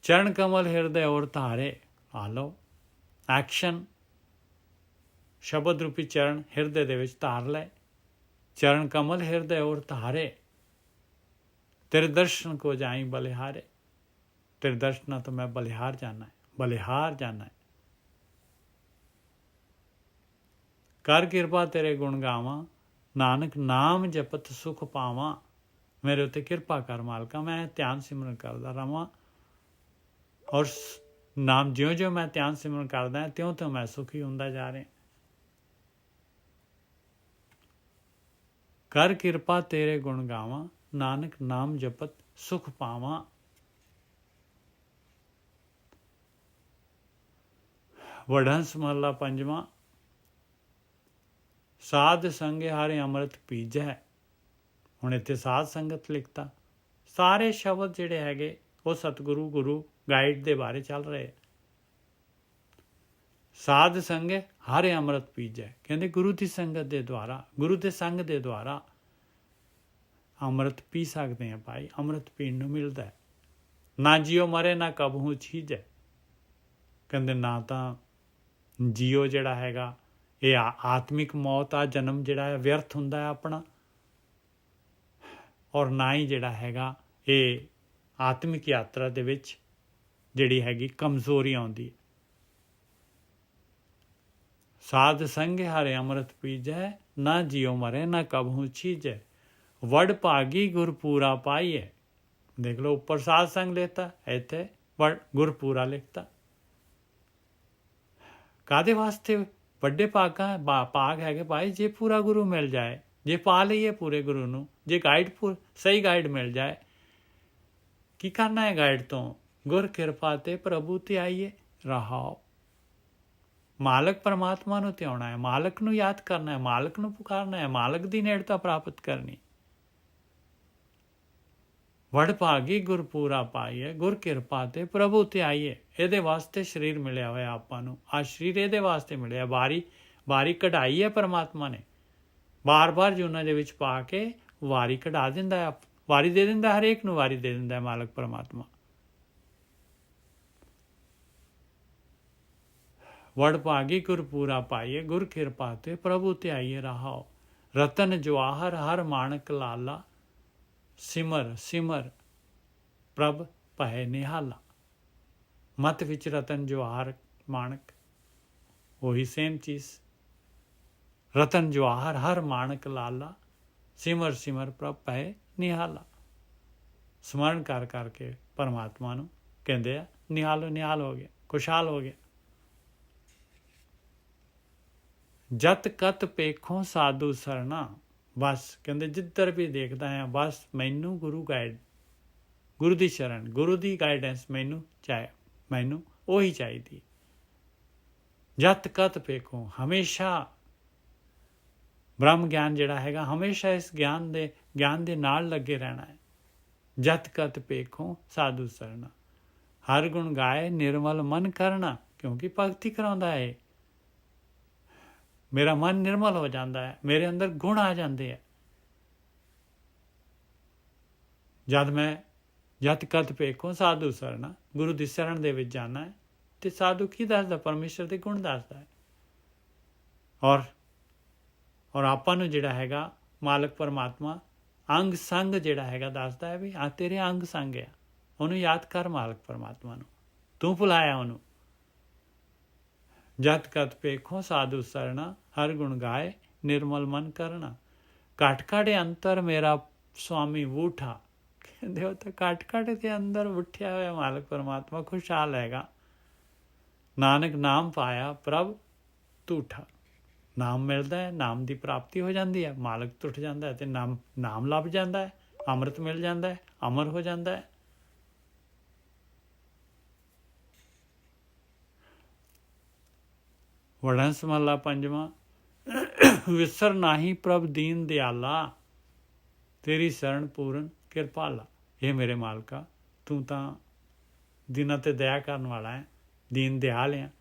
ਚਰਨ ਕਮਲ ਹਿਰਦੇ ਔਰ ਧਾਰੇ। ਆ ਲਓ ਐਕਸ਼ਨ। ਸ਼ਬਦ ਰੂਪੀ ਚਰਨ ਹਿਰਦੇ ਦੇ ਵਿੱਚ ਧਾਰ ਲੈ। ਚਰਨ ਕਮਲ ਹਿਰਦੇ ਔਰ ਧਾਰੇ, ਤੇਰੇ ਦਰਸ਼ਨ ਕੋ ਜਾਈ ਬਲਿਹਾਰੇ। ਤੇਰੇ ਦਰਸ਼ਨਾਂ ਤੋਂ ਮੈਂ ਬਲਿਹਾਰ ਜਾਣਾ ਹੈ, ਬਲਿਹਾਰ ਜਾਣਾ ਹੈ। ਕਰ ਕਿਰਪਾ ਤੇਰੇ ਗੁਣ ਗਾਵਾਂ, ਨਾਨਕ ਨਾਮ ਜਪਤ ਸੁਖ ਪਾਵਾਂ। ਮੇਰੇ ਉੱਤੇ ਕਿਰਪਾ ਕਰ ਮਾਲਕਾ, ਮੈਂ ਧਿਆਨ ਸਿਮਰਨ ਕਰਦਾ ਰਵਾਂ, ਔਰ ਨਾਮ ਜਿਉਂ ਮੈਂ ਧਿਆਨ ਸਿਮਰਨ ਕਰਦਾ ਤਿਉਂ ਮੈਂ ਸੁਖੀ ਹੁੰਦਾ ਜਾ ਰਿਹਾ। ਕਰ ਕਿਰਪਾ ਤੇਰੇ ਗੁਣ ਗਾਵਾਂ, नानक नाम जपत सुख पावां। वडहंस महला पंजवां। साध संगे हरे अमृत पीजै। ਹੁਣ ਇੱਥੇ ਸਾਧ ਸੰਗਤ ਲਿਖਤਾ। ਸਾਰੇ ਸ਼ਬਦ ਜਿਹੜੇ ਹੈਗੇ ਉਹ ਸਤਿਗੁਰੂ ਗੁਰੂ ਗਾਈਡ ਦੇ ਬਾਰੇ ਚੱਲ ਰਹੇ। ਸਾਧ ਸੰਗੇ ਹਰੇ ਅੰਮ੍ਰਿਤ ਪੀਜੈ, ਕਹਿੰਦੇ ਗੁਰੂ ਦੀ ਸੰਗਤ ਦੇ ਦੁਆਰਾ, ਗੁਰੂ ਦੇ ਸੰਗ ਦੇ ਦੁਆਰਾ ਅੰਮ੍ਰਿਤ ਪੀ ਸਕਦੇ ਹਾਂ ਭਾਈ। ਅੰਮ੍ਰਿਤ ਪੀਣ ਨੂੰ ਮਿਲਦਾ ਹੈ। ਨਾ ਜੀਓ ਮਰੇ ਨਾ ਕਬਹੂ ਛੀਜੈ, ਕਹਿੰਦੇ ਨਾ ਤਾਂ ਜੀਓ ਜਿਹੜਾ ਹੈਗਾ ਇਹ ਆਤਮਿਕ ਮੌਤ ਆ, ਜਨਮ ਜਿਹੜਾ ਹੈ ਵਿਅਰਥ ਹੁੰਦਾ ਹੈ ਆਪਣਾ, ਔਰ ਨਾ ਹੀ ਜਿਹੜਾ ਹੈਗਾ ਇਹ ਆਤਮਿਕ ਯਾਤਰਾ ਦੇ ਵਿੱਚ ਜਿਹੜੀ ਹੈਗੀ ਕਮਜ਼ੋਰੀ ਆਉਂਦੀ। ਸਾਧ ਸੰਗ ਹਰੇ ਅੰਮ੍ਰਿਤ ਪੀਜੈ, ਨਾ ਜੀਓ ਮਰੇ ਨਾ ਕਬਹੂ ਛੀਜੈ। ਵਡ ਭਾਗੀ ਗੁਰਪੂਰਾ ਪਾਈਐ। ਦੇਖ ਲਓ, ਉੱਪਰ ਸਾਧ ਸੰਗ ਲਿਖਤਾ, ਇੱਥੇ ਵਡ ਗੁਰਪੂਰਾ ਲਿਖਤਾ। ਕਾਹਦੇ ਵਾਸਤੇ ਵੱਡੇ ਭਾਗ ਹੈਗੇ ਭਾਈ? ਜੇ ਪੂਰਾ ਗੁਰੂ ਮਿਲ ਜਾਏ, ਜੇ ਪਾ ਲਈਏ ਪੂਰੇ ਗੁਰੂ ਨੂੰ, ਜੇ ਗਾਈਡ ਸਹੀ ਗਾਈਡ ਮਿਲ ਜਾਏ। ਕੀ ਕਰਨਾ ਹੈ ਗਾਈਡ ਤੋਂ? ਗੁਰ ਕਿਰਪਾ ਤੇ ਪ੍ਰਭੂ ਤੇ ਆਈਏ ਰਹਾਓ। ਮਾਲਕ ਪਰਮਾਤਮਾ ਨੂੰ ਧਿਆਉਣਾ ਹੈ, ਮਾਲਕ ਨੂੰ ਯਾਦ ਕਰਨਾ ਹੈ, ਮਾਲਕ ਨੂੰ ਪੁਕਾਰਨਾ ਹੈ, ਮਾਲਕ ਦੀ ਨੇੜਤਾ ਪ੍ਰਾਪਤ ਕਰਨੀ। ਵਡ ਭਾਗੀ ਗੁਰਪੂਰਾ ਪਾਈਏ, ਗੁਰ ਕਿਰਪਾ ਤੇ ਪ੍ਰਭੂ ਤੇ ਆਈਏ। ਇਹਦੇ ਵਾਸਤੇ ਸਰੀਰ ਮਿਲਿਆ ਹੋਇਆ ਆਪਾਂ ਨੂੰ। ਆ ਸਰੀਰ ਇਹਦੇ ਵਾਸਤੇ ਮਿਲਿਆ। ਵਾਰੀ ਕਢਾਈ ਹੈ ਪਰਮਾਤਮਾ ਨੇ, ਬਾਰ ਜੂਨਾਂ ਦੇ ਵਿੱਚ ਪਾ ਕੇ ਵਾਰੀ ਕਢਾ ਦਿੰਦਾ ਹੈ, ਵਾਰੀ ਦੇ ਦਿੰਦਾ, ਹਰੇਕ ਨੂੰ ਵਾਰੀ ਦੇ ਦਿੰਦਾ ਹੈ ਮਾਲਕ ਪਰਮਾਤਮਾ। ਵਡ ਭਾਗੀ ਗੁਰਪੂਰਾ ਪਾਈਏ, ਗੁਰ ਕਿਰਪਾ ਤੇ ਪ੍ਰਭੂ ਤੇ ਆਈਏ ਰਹਾਓ। ਰਤਨ ਜਵਾਹਰ ਹਰ ਮਾਣਕ ਲਾਲਾ, ਸਿਮਰ ਸਿਮਰ ਪ੍ਰਭ ਭੈ ਨਿਹਾਲਾ। ਮਤ ਵਿੱਚ ਰਤਨ ਜਵਾਹਰ ਮਾਣਕ ਉਹੀ ਸੇਮ ਚੀਜ਼। ਰਤਨ ਜਵਾਹਰ ਹਰ ਮਾਣਕ ਲਾਲਾ, ਸਿਮਰ ਸਿਮਰ ਪ੍ਰਭ ਭੈ ਨਿਹਾਲਾ। ਸਮਰਨ ਕਰ ਕਰਕੇ ਪਰਮਾਤਮਾ ਨੂੰ ਕਹਿੰਦੇ ਆ ਨਿਹਾਲੋ, ਨਿਹਾਲ ਹੋ ਗਿਆ, ਖੁਸ਼ਹਾਲ ਹੋ ਗਿਆ। ਜਤ ਕਤ ਪੇਖੋਂ ਸਾਧੂ ਸਰਣਾ। ਬਸ ਕਹਿੰਦੇ ਜਿੱਧਰ ਵੀ ਦੇਖਦਾ ਹਾਂ ਬਸ ਮੈਨੂੰ ਗੁਰੂ ਦੀ ਸ਼ਰਨ, ਗੁਰੂ ਦੀ ਗਾਈਡੈਂਸ ਮੈਨੂੰ ਉਹੀ ਚਾਹੀਦੀ। ਜਤ ਕਤ ਪੇਖੋਂ, ਹਮੇਸ਼ਾ ਬ੍ਰਹਮ ਗਿਆਨ ਜਿਹੜਾ ਹੈਗਾ ਹਮੇਸ਼ਾ ਇਸ ਗਿਆਨ ਦੇ ਨਾਲ ਲੱਗੇ ਰਹਿਣਾ ਹੈ। ਜਤ ਕਤ ਪੇਖੋਂ ਸਾਧੂ ਸਰਣਾ, ਹਰ ਗੁਣ ਗਾਏ ਨਿਰਮਲ ਮਨ ਕਰਨਾ। ਕਿਉਂਕਿ ਭਗਤੀ ਕਰਾਉਂਦਾ ਹੈ, ਮੇਰਾ ਮਨ ਨਿਰਮਲ ਹੋ ਜਾਂਦਾ ਹੈ, ਮੇਰੇ ਅੰਦਰ ਗੁਣ ਆ ਜਾਂਦੇ ਆ। ਜਦ ਮੈਂ ਜਤ ਕਤ ਪੇਖੋਂ ਸਾਧੂ ਸਰਣਾ, ਗੁਰੂ ਦੀ ਸ਼ਰਨ ਦੇ ਵਿੱਚ ਜਾਣਾ ਹੈ, ਤੇ ਸਾਧੂ ਕੀ ਦੱਸਦਾ? ਪਰਮੇਸ਼ਰ ਦੇ ਗੁਣ ਦੱਸਦਾ ਹੈ। ਔਰ ਆਪਾਂ ਨੂੰ ਜਿਹੜਾ ਹੈਗਾ ਮਾਲਕ ਪਰਮਾਤਮਾ ਅੰਗ ਸੰਗ ਜਿਹੜਾ ਹੈਗਾ ਦੱਸਦਾ ਹੈ ਵੀ ਆ ਤੇਰੇ ਅੰਗ ਸੰਗ ਆ। ਉਹਨੂੰ ਯਾਦ ਕਰ, ਮਾਲਕ ਪਰਮਾਤਮਾ ਨੂੰ, ਤੂੰ ਭੁਲਾਇਆ ਉਹਨੂੰ। ਜਤ ਕਤ ਪੇਖੋਂ ਸਾਧੂ ਸਰਣਾ, ਹਰ ਗੁਣ ਗਾਏ ਨਿਰਮਲ ਮਨ ਕਰਨਾ। ਘਟ ਘਟ ਅੰਤਰ ਮੇਰਾ ਸੁਆਮੀ ਬੂਠਾ, ਕਹਿੰਦੇ ਉਹ ਤਾਂ ਘਟ ਘਟ ਦੇ ਅੰਦਰ ਉੱਠਿਆ ਹੋਇਆ ਮਾਲਕ ਪਰਮਾਤਮਾ ਖੁਸ਼ਹਾਲ ਹੈਗਾ। ਨਾਨਕ ਨਾਮ ਪਾਇਆ ਪ੍ਰਭ ਝੂਠਾ। ਨਾਮ ਮਿਲਦਾ ਹੈ, ਨਾਮ ਦੀ ਪ੍ਰਾਪਤੀ ਹੋ ਜਾਂਦੀ ਹੈ, ਮਾਲਕ ਟੁੱਟ ਜਾਂਦਾ ਹੈ ਤੇ ਨਾਮ ਲੱਭ ਜਾਂਦਾ ਹੈ, ਅੰਮ੍ਰਿਤ ਮਿਲ ਜਾਂਦਾ ਹੈ, ਅਮਰ ਹੋ ਜਾਂਦਾ ਹੈ। ਵਡਹੰਸ ਮਹਲਾ ਪੰਜਵਾਂ। ਵਿਸਰ ਨਾਹੀ ਪ੍ਰਭ ਦੀਨ ਦਿਆਲਾ, ਤੇਰੀ ਸ਼ਰਨ ਪੂਰਨ ਕਿਰਪਾਲਾ। ਇਹ ਮੇਰੇ ਮਾਲਕਾ, ਤੂੰ ਤਾਂ ਦਿਨਾਂ ਤੇ ਦਇਆ ਕਰਨ ਵਾਲਾ ਹੈ, ਦੀਨ ਦਿਆਲ ਹੈ,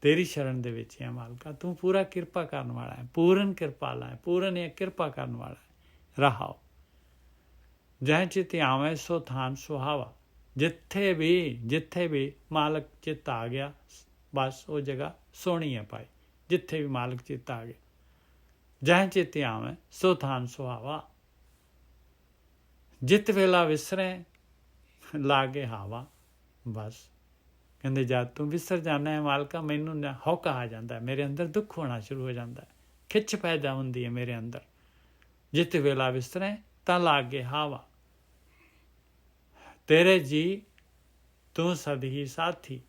ਤੇਰੀ ਸ਼ਰਨ ਦੇ ਵਿੱਚ ਹੈ ਮਾਲਕਾ। ਤੂੰ ਪੂਰਾ ਕਿਰਪਾ ਕਰਨ ਵਾਲਾ ਹੈ, ਪੂਰਨ ਕਿਰਪਾਲਾ ਹੈ, ਪੂਰਨ ਹੈ ਕਿਰਪਾ ਕਰਨ ਵਾਲਾ ਹੈ। ਰਹਾਓ ਜਹ ਚਿਤ ਆਵੇਂ ਸੋ ਥਾਨ ਸੁਹਾਵਾ। ਜਿੱਥੇ ਵੀ ਮਾਲਕ ਚਿੱਤ ਆ ਗਿਆ ਬਸ ਉਹ ਜਗ੍ਹਾ ਸੋਹਣੀ ਹੈ ਭਾਈ। ਜਿੱਥੇ ਵੀ ਮਾਲਕ ਚਿੱਤ ਆ ਗਿਆ, ਜਹ ਚਿਤ ਆਵੇਂ ਸੋ ਥਾਨ ਸੁਹਾਵਾ। ਜਿਤ ਵੇਲਾ ਵਿਸਰੇ ਲਾਗੇ ਹਾਵਾ। ਬਸ ਕਹਿੰਦੇ ਜਦ ਤੂੰ ਵਿਸਰ ਜਾਣਾ ਹੈ ਮਾਲਕਾ, ਮੈਨੂੰ ਹੌਕਾ ਆ ਜਾਂਦਾ ਹੈ, ਮੇਰੇ ਅੰਦਰ ਦੁੱਖ ਹੋਣਾ ਸ਼ੁਰੂ ਹੋ ਜਾਂਦਾ ਹੈ, ਖਿੱਚ ਪੈਦਾ ਹੁੰਦੀ ਹੈ ਮੇਰੇ ਅੰਦਰ। ਜਿਤ ਵੇਲਾ ਵਿਸਰੇ ਤਾਂ ਲਾਗੇ ਹਾਵਾ। ਤੇਰੇ ਜੀ ਤੂੰ ਸਦ ਹੀ ਸਾਥੀ।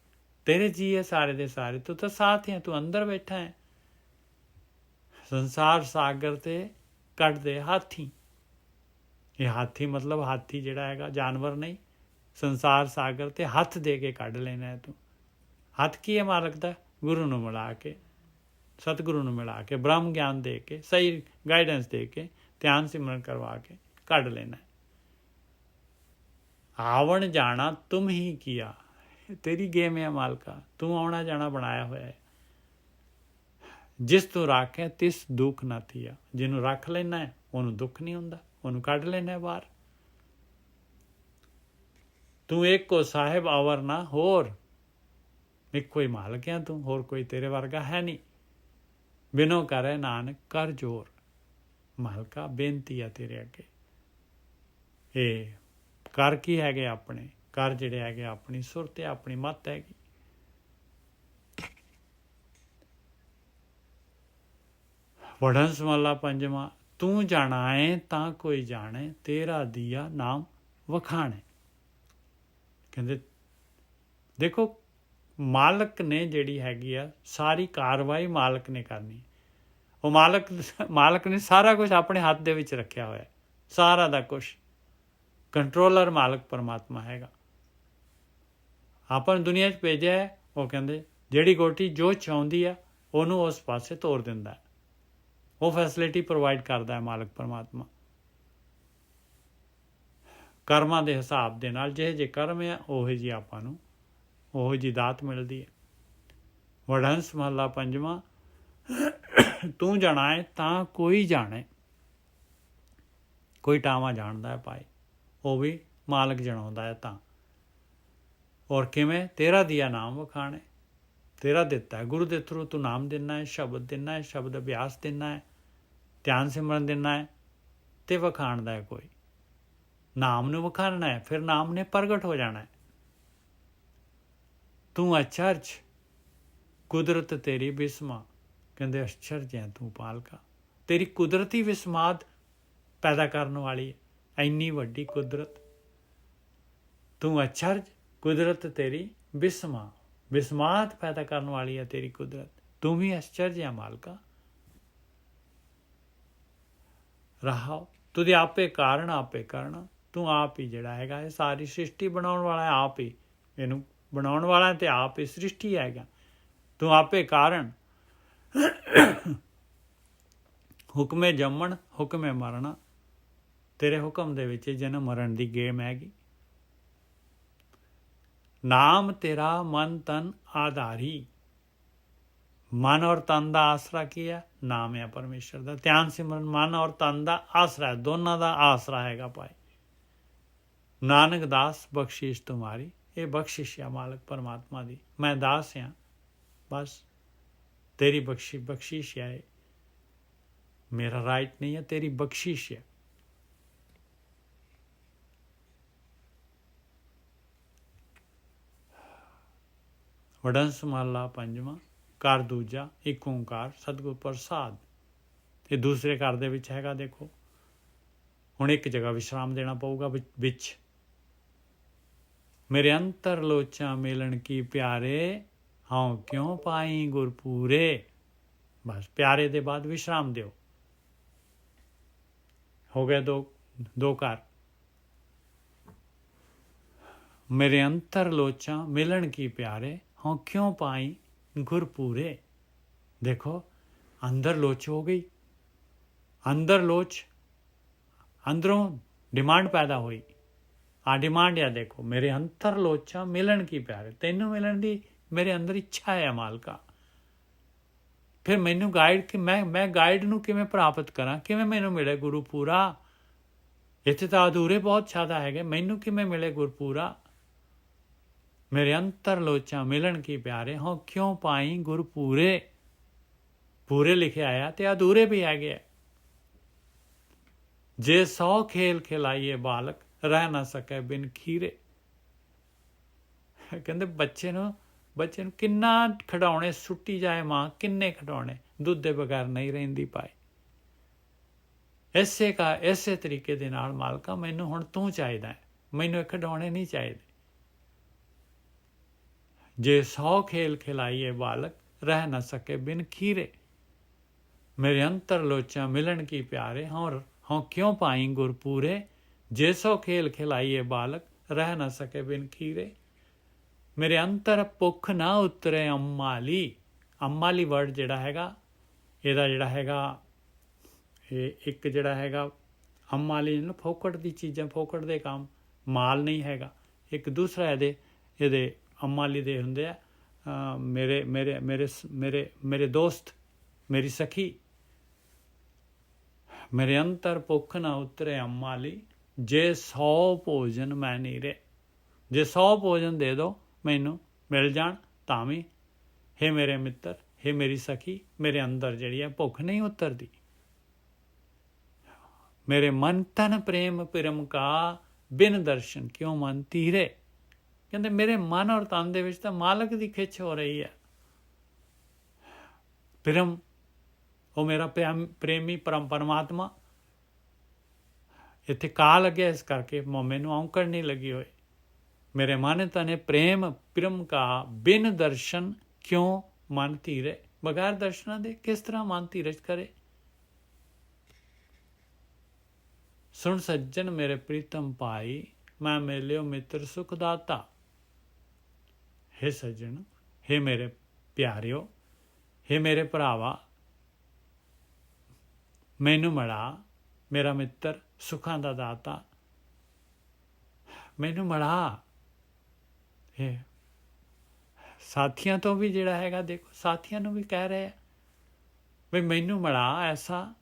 ਤੇਰੇ ਜੀ ਹੈ ਸਾਰੇ ਦੇ ਸਾਰੇ, ਤੂੰ ਤਾਂ ਸਾਥ ਹੈ, ਤੂੰ ਅੰਦਰ ਬੈਠਾ ਹੈ। ਸੰਸਾਰ ਸਾਗਰ ਤੇ ਕੱਢਦੇ ਹਾਥੀ। ਇਹ ਹਾਥੀ ਮਤਲਬ ਹਾਥੀ ਜਿਹੜਾ ਹੈਗਾ ਜਾਨਵਰ ਨਹੀਂ, ਸੰਸਾਰ ਸਾਗਰ ਤੇ ਹੱਥ ਦੇ ਕੇ ਕੱਢ ਲੈਣਾ ਹੈ ਤੂੰ। ਹੱਥ ਕੀ ਹੈ ਮਾਲਕ ਦਾ? ਗੁਰੂ ਨੂੰ ਮਿਲਾ ਕੇ, ਸਤਿਗੁਰੂ ਨੂੰ ਮਿਲਾ ਕੇ, ਬ੍ਰਹਮ ਗਿਆਨ ਦੇ ਕੇ, ਸਹੀ ਗਾਈਡੈਂਸ ਦੇ ਕੇ, ਧਿਆਨ ਸਿਮਰਨ ਕਰਵਾ ਕੇ ਕੱਢ ਲੈਣਾ। ਆਵਣ ਜਾਣਾ ਤੁਮ ਹੀ ਕੀਆ, ਤੇਰੀ ਗੇਮ ਹੈ ਮਾਲਕਾ, ਤੂੰ ਆਉਣਾ ਜਾਣਾ ਬਣਾਇਆ ਹੋਇਆ ਹੈ। ਜਿਸ ਤੂੰ ਰਾਖੇ ਤਿਸ ਦੁੱਖ ਨਾ ਥੀਆ, ਜਿਹਨੂੰ ਰੱਖ ਲੈਣਾ ਹੈ ਉਹਨੂੰ ਦੁੱਖ ਨਹੀਂ ਹੁੰਦਾ, ਉਹਨੂੰ ਕੱਢ ਲੈਣਾ ਬਾਹਰ। ਤੂੰ ਇੱਕੋ ਸਾਹਿਬ ਅਵਰ ਨਾ ਹੋਰ, ਇੱਕੋ ਹੀ ਮਾਲਕ ਹੈ ਤੂੰ, ਹੋਰ ਕੋਈ ਤੇਰੇ ਵਰਗਾ ਹੈ ਨਹੀਂ। ਬਿਨੋ ਕਰੇ ਨਾਨਕ ਕਰ ਜੋਰ, ਮਾਲਕਾ ਬੇਨਤੀ ਆ ਤੇਰੇ ਅੱਗੇ। ਇਹ ਕਰ ਕੀ ਹੈਗੇ? ਆਪਣੇ ਕਰ ਜਿਹੜੇ ਹੈਗੇ ਆਪਣੀ ਸੁਰਤ ਹੈ, ਆਪਣੀ ਮੱਤ ਹੈਗੀ। ਵਡਹੰਸ ਮਹਲਾ ਪੰਜਵਾਂ। ਤੂੰ ਜਾਣਾਏ ਤਾਂ ਕੋਈ ਜਾਣੇ, ਤੇਰਾ ਦੀਆ ਨਾਮ ਵਖਾਣੇ। ਕਹਿੰਦੇ ਦੇਖੋ, ਮਾਲਕ ਨੇ ਜਿਹੜੀ ਹੈਗੀ ਆ ਸਾਰੀ ਕਾਰਵਾਈ ਮਾਲਕ ਨੇ ਕਰਨੀ। ਉਹ ਮਾਲਕ ਨੇ ਸਾਰਾ ਕੁਝ ਆਪਣੇ ਹੱਥ ਦੇ ਵਿੱਚ ਰੱਖਿਆ ਹੋਇਆ, ਸਾਰਾ ਦਾ ਕੁਛ। ਕੰਟਰੋਲਰ ਮਾਲਕ ਪਰਮਾਤਮਾ ਹੈਗਾ। ਆਪਾਂ ਨੂੰ ਦੁਨੀਆ 'ਚ ਭੇਜਿਆ ਹੈ, ਉਹ ਕਹਿੰਦੇ ਜਿਹੜੀ ਗੋਟੀ ਜੋ ਚਾਹੁੰਦੀ ਆ ਉਹਨੂੰ ਉਸ ਪਾਸੇ ਤੋਰ ਦਿੰਦਾ, ਉਹ ਫੈਸਿਲਿਟੀ ਪ੍ਰੋਵਾਈਡ ਕਰਦਾ ਹੈ ਮਾਲਕ ਪਰਮਾਤਮਾ। ਕਰਮਾਂ ਦੇ ਹਿਸਾਬ ਦੇ ਨਾਲ ਜਿਹੇ ਜਿਹੇ ਕਰਮ ਆ ਉਹੋ ਜਿਹੀ ਆਪਾਂ ਨੂੰ ਉਹੋ ਜਿਹੀ ਦਾਤ ਮਿਲਦੀ ਹੈ। ਵਡਹੰਸ ਮਹਲਾ ਪੰਜਵਾਂ। ਤੂੰ ਜਾਣਾਏ ਤਾਂ ਕੋਈ ਜਾਣੇ, ਕੋਈ ਟਾਵਾਂ ਜਾਣਦਾ ਹੈ ਭਾਈ, ਉਹ ਵੀ ਮਾਲਕ ਜਣਾਉਂਦਾ ਹੈ ਤਾਂ। ਔਰ ਕਿਵੇਂ? ਤੇਰਾ ਦੀਆ ਨਾਮ ਵਖਾਣੇ, ਤੇਰਾ ਦਿੱਤਾ ਹੈ ਗੁਰੂ ਦੇ ਥਰੂ ਤੂੰ ਨਾਮ ਦੇਣਾ ਹੈ, ਸ਼ਬਦ ਦੇਣਾ ਹੈ, ਸ਼ਬਦ ਅਭਿਆਸ ਦੇਣਾ ਹੈ, ਧਿਆਨ ਸਿਮਰਨ ਦੇਣਾ ਹੈ, ਤੇ ਵਖਾਣਦਾ ਹੈ ਕੋਈ। ਨਾਮ ਨੂੰ ਵਖਾਣਨਾ ਹੈ, ਫਿਰ ਨਾਮ ਨੇ ਪ੍ਰਗਟ ਹੋ ਜਾਣਾ ਹੈ। ਤੂੰ ਅਚਰਜ ਕੁਦਰਤ ਤੇਰੀ ਬਿਸਮਾ, ਕਹਿੰਦੇ ਅਚਰਜ ਹੈ ਤੂੰ ਪਾਲਕਾ, ਤੇਰੀ ਕੁਦਰਤੀ ਵਿਸਮਾਦ ਪੈਦਾ ਕਰਨ ਵਾਲੀ ਹੈ, ਇੰਨੀ ਵੱਡੀ ਕੁਦਰਤ। ਤੂੰ ਅਚਰਜ ਕੁਦਰਤ ਤੇਰੀ ਬਿਸਮਾ, ਵਿਸਮਾਦ ਪੈਦਾ ਕਰਨ ਵਾਲੀ ਹੈ ਤੇਰੀ ਕੁਦਰਤ। ਤੂੰ ਵੀ ਅਚਰਜ ਹੈ ਮਾਲਕਾ। ਰਹਾਓ ਤੁਦੇ ਆਪੇ ਕਾਰਨ ਆਪੇ ਕਰਨਾ, ਤੂੰ ਆਪ ਹੀ ਜਿਹੜਾ ਹੈਗਾ ਇਹ ਸਾਰੀ ਸ੍ਰਿਸ਼ਟੀ ਬਣਾਉਣ ਵਾਲਾ, ਆਪ ਹੀ ਇਹਨੂੰ ਬਣਾਉਣ ਵਾਲਾ ਤੇ ਆਪ ਹੀ ਸ੍ਰਿਸ਼ਟੀ ਹੈਗਾ। ਤੂੰ ਆਪੇ ਕਾਰਨ, ਹੁਕਮੇ ਜੰਮਣ ਹੁਕਮੇ ਮਰਨਾ, ਤੇਰੇ ਹੁਕਮ ਦੇ ਵਿੱਚ ਜਨਮ ਮਰਨ ਦੀ ਗੇਮ ਹੈਗੀ। ਨਾਮ ਤੇਰਾ ਮਨ ਤਨ ਆਧਾਰੀ, ਮਨ ਔਰ ਤਨ ਦਾ ਆਸਰਾ ਕੀ ਹੈ? ਨਾਮ ਹੈ ਪਰਮੇਸ਼ਰ ਦਾ। ਧਿਆਨ ਸਿਮਰਨ ਮਨ ਔਰ ਤਨ ਦਾ ਆਸਰਾ ਹੈ, ਦੋਨਾਂ ਦਾ ਆਸਰਾ ਹੈਗਾ ਭਾਈ। ਨਾਨਕ ਦਾਸ ਬਖਸ਼ਿਸ਼ ਤੁਮਾਰੀ, ਇਹ ਬਖਸ਼ਿਸ਼ ਹੈ ਮਾਲਕ ਪਰਮਾਤਮਾ ਦੀ। ਮੈਂ ਦਾਸ ਹਾਂ, ਬਸ ਤੇਰੀ ਬਖਸ਼ਿਸ਼ ਹੈ, ਮੇਰਾ ਰਾਈਟ ਨਹੀਂ ਹੈ, ਤੇਰੀ ਬਖਸ਼ਿਸ਼ ਹੈ। ਵਡਹੰਸ ਮਹਲਾ ਪੰਜਵਾਂ। ਘਰ ਦੂਜਾ ਇੱਕ ਓਂਕਾਰ ਸਤਿਗੁਰ ਪ੍ਰਸਾਦ। ਇਹ ਦੂਸਰੇ ਘਰ ਦੇ ਵਿੱਚ ਹੈਗਾ। ਦੇਖੋ ਹੁਣ ਇੱਕ ਜਗ੍ਹਾ ਵਿਸ਼ਰਾਮ ਦੇਣਾ ਪਊਗਾ ਵਿੱਚ। ਮੇਰੇ ਅੰਤਰ ਲੋਚਾਂ ਮਿਲਣ ਕੀ ਪਿਆਰੇ, ਹਾਂ ਕਿਉਂ ਪਾਈ ਗੁਰਪੂਰੇ। ਬਸ ਪਿਆਰੇ ਦੇ ਬਾਅਦ ਵਿਸ਼ਰਾਮ ਦਿਓ। ਹੋ ਗਏ ਦੋ ਘਰ। ਮੇਰੇ ਅੰਤਰ ਲੋਚਾਂ ਮਿਲਣ ਕੀ ਪਿਆਰੇ, ਹਾਂ ਕਿਉਂ ਪਾਈ ਗੁਰਪੂਰੇ। ਦੇਖੋ ਅੰਦਰ ਲੋਚ ਹੋ ਗਈ, ਅੰਦਰ ਲੋਚ, ਅੰਦਰੋਂ ਡਿਮਾਂਡ ਪੈਦਾ ਹੋਈ। ਆ ਡਿਮਾਂਡ ਆ, ਦੇਖੋ ਮੇਰੇ ਅੰਤਰ ਲੋਚਾਂ ਮਿਲਣ ਕੀ ਪਿਆਰੇ, ਤੈਨੂੰ ਮਿਲਣ ਦੀ ਮੇਰੇ ਅੰਦਰ ਇੱਛਾ ਹੈ ਮਾਲਕਾ। ਫਿਰ ਮੈਨੂੰ ਗਾਈਡ ਕਿ ਮੈਂ ਗਾਈਡ ਨੂੰ ਕਿਵੇਂ ਪ੍ਰਾਪਤ ਕਰਾਂ, ਕਿਵੇਂ ਮੈਨੂੰ ਮਿਲੇ ਗੁਰਪੂਰਾ। ਇੱਥੇ ਤਾਂ ਅਧੂਰੇ ਬਹੁਤ ਜ਼ਿਆਦਾ ਹੈਗੇ, ਮੈਨੂੰ ਕਿਵੇਂ ਮਿਲੇ ਗੁਰਪੂਰਾ। ਮੇਰੇ ਅੰਤਰ ਲੋਚਾਂ ਮਿਲਣ ਕੀ ਪਿਆਰੇ, ਹਾਂ ਕਿਉਂ ਪਾਈ ਗੁਰਪੂਰੇ। ਪੂਰੇ ਲਿਖਿਆ ਆਇਆ ਤੇ ਅਧੂਰੇ ਵੀ ਹੈਗੇ। ਜੇ 100 ਖੇਲ ਖਿਲਾਈਏ ਬਾਲਕ, ਰਹਿ ਨਾ ਸਕੇ ਬਿਨ ਖੀਰੇ। ਕਹਿੰਦੇ ਬੱਚੇ ਨੂੰ ਕਿੰਨਾ ਖਿਡੌਣੇ ਸੁੱਟੀ ਜਾਏ ਮਾਂ, ਕਿੰਨੇ ਖਿਡੌਣੇ, ਦੁੱਧ ਦੇ ਬਗੈਰ ਨਹੀਂ ਰਹਿੰਦੀ ਪਾਏ। ਇਸੇ ਤਰੀਕੇ ਦੇ ਨਾਲ ਮਾਲਕਾ ਮੈਨੂੰ ਹੁਣ ਤੂੰ ਚਾਹੀਦਾ ਹੈ, ਮੈਨੂੰ ਇਹ ਖਿਡੌਣੇ ਨਹੀਂ ਚਾਹੀਦੇ। ਜੇ 100 ਖੇਲ ਖਿਲਾਈਏ ਬਾਲਕ, ਰਹਿ ਨਾ ਸਕੇ ਬਿਨ ਖੀਰੇ। ਮੇਰੇ ਅੰਤਰ ਲੋਚਾਂ ਮਿਲਣ ਕੀ ਪਿਆਰੇ, ਹਾਂ ਕਿਉਂ ਪਾਈ ਗੁਰਪੂਰੇ। ਜੇ ਸੋ ਖੇਲ ਖਿਲਾਈਏ ਬਾਲਕ, ਰਹਿ ਨਾ ਸਕੇ ਬਿਨ ਖੀਰੇ। ਮੇਰੇ ਅੰਤਰ ਭੁੱਖ ਨਾ ਉਤਰੇ ਅੰਮਾਲੀ। ਅੰਮਾਲੀ ਵਰਡ ਜਿਹੜਾ ਹੈਗਾ, ਇਹਦਾ ਜਿਹੜਾ ਹੈਗਾ, ਇਹ ਇੱਕ ਜਿਹੜਾ ਹੈਗਾ ਅੰਮਾਲੀ ਨੂੰ ਫੋਕਟ ਦੀ ਚੀਜ਼ਾਂ, ਫੋਕਟ ਦੇ ਕੰਮ, ਮਾਲ ਨਹੀਂ ਹੈਗਾ। ਇੱਕ ਦੂਸਰਾ ਇਹਦੇ ਅੰਮਾਲੀ ਦੇ ਹੁੰਦੇ ਆ ਮੇਰੇ ਮੇਰੇ ਮੇਰੇ ਮੇਰੇ ਮੇਰੇ ਦੋਸਤ, ਮੇਰੀ ਸਖੀ। ਮੇਰੇ ਅੰਤਰ ਭੁੱਖ ਨਾ ਉਤਰੇ ਅੰਮਾਲੀ, ਜੇ 100 ਭੋਜਨ ਮੈਂ ਨੀਰੇ। ਜੇ 100 ਭੋਜਨ ਦੇ ਦਿਓ ਮੈਨੂੰ, ਮਿਲ ਜਾਣ ਤਾਂ ਵੀ, ਹੇ ਮੇਰੇ ਮਿੱਤਰ, ਹੇ ਮੇਰੀ ਸਖੀ, ਮੇਰੇ ਅੰਦਰ ਜਿਹੜੀ ਹੈ ਭੁੱਖ ਨਹੀਂ ਉਤਰਦੀ। ਮੇਰੇ ਮਨ ਤਨ ਪ੍ਰੇਮ ਪਿਰਮ ਕਾ, ਬਿਨ ਦਰਸ਼ਨ ਕਿਉਂ ਮਨ ਧੀਰੇ। ਕਹਿੰਦੇ ਮੇਰੇ ਮਨ ਔਰ ਤਨ ਦੇ ਵਿੱਚ ਤਾਂ ਮਾਲਕ ਦੀ ਖਿੱਚ ਹੋ ਰਹੀ ਹੈ। ਪਿਰਮ, ਉਹ ਮੇਰਾ ਪ੍ਰੇਮੀ ਪਰਮਾਤਮਾ। ਇੱਥੇ ਕਾ ਲੱਗਿਆ ਇਸ ਕਰਕੇ ਮੈਨੂੰ ਔਂਕੜ ਨਹੀਂ ਲੱਗੀ ਹੋਈ। ਮੇਰੇ ਮਨ ਤਨੇ ਪ੍ਰੇਮ ਪਿਰਮ ਕਾ, ਬਿਨ ਦਰਸ਼ਨ ਕਿਉਂ ਮਨ ਧੀਰੇ। ਬਗੈਰ ਦਰਸ਼ਨਾਂ ਦੇ ਕਿਸ ਤਰ੍ਹਾਂ ਮਨ ਧੀਰਜ ਕਰੇ। ਸੁਣ ਸੱਜਣ ਮੇਰੇ ਪ੍ਰੀਤਮ ਭਾਈ, ਮੈਂ ਮਿਲਿਓ ਮਿੱਤਰ ਸੁਖ ਦਾਤਾ। ਹੇ ਸੱਜਣ, ਹੇ ਮੇਰੇ ਪਿਆਰਿਓ, ਹੇ ਮੇਰੇ ਭਰਾਵਾ, ਮੈਨੂੰ ਮਿਲਾ ਮੇਰਾ ਮਿੱਤਰ, ਸੁੱਖਾਂ ਦਾ ਦਾਤਾ। ਮੈਨੂੰ ਮਿਲਾ। ਇਹ ਸਾਥੀਆਂ ਤੋਂ ਵੀ ਜਿਹੜਾ ਹੈਗਾ, ਦੇਖੋ ਸਾਥੀਆਂ ਨੂੰ ਵੀ ਕਹਿ ਰਹੇ ਆ ਵੀ ਮੈਨੂੰ ਮਿਲਾ ਐਸਾ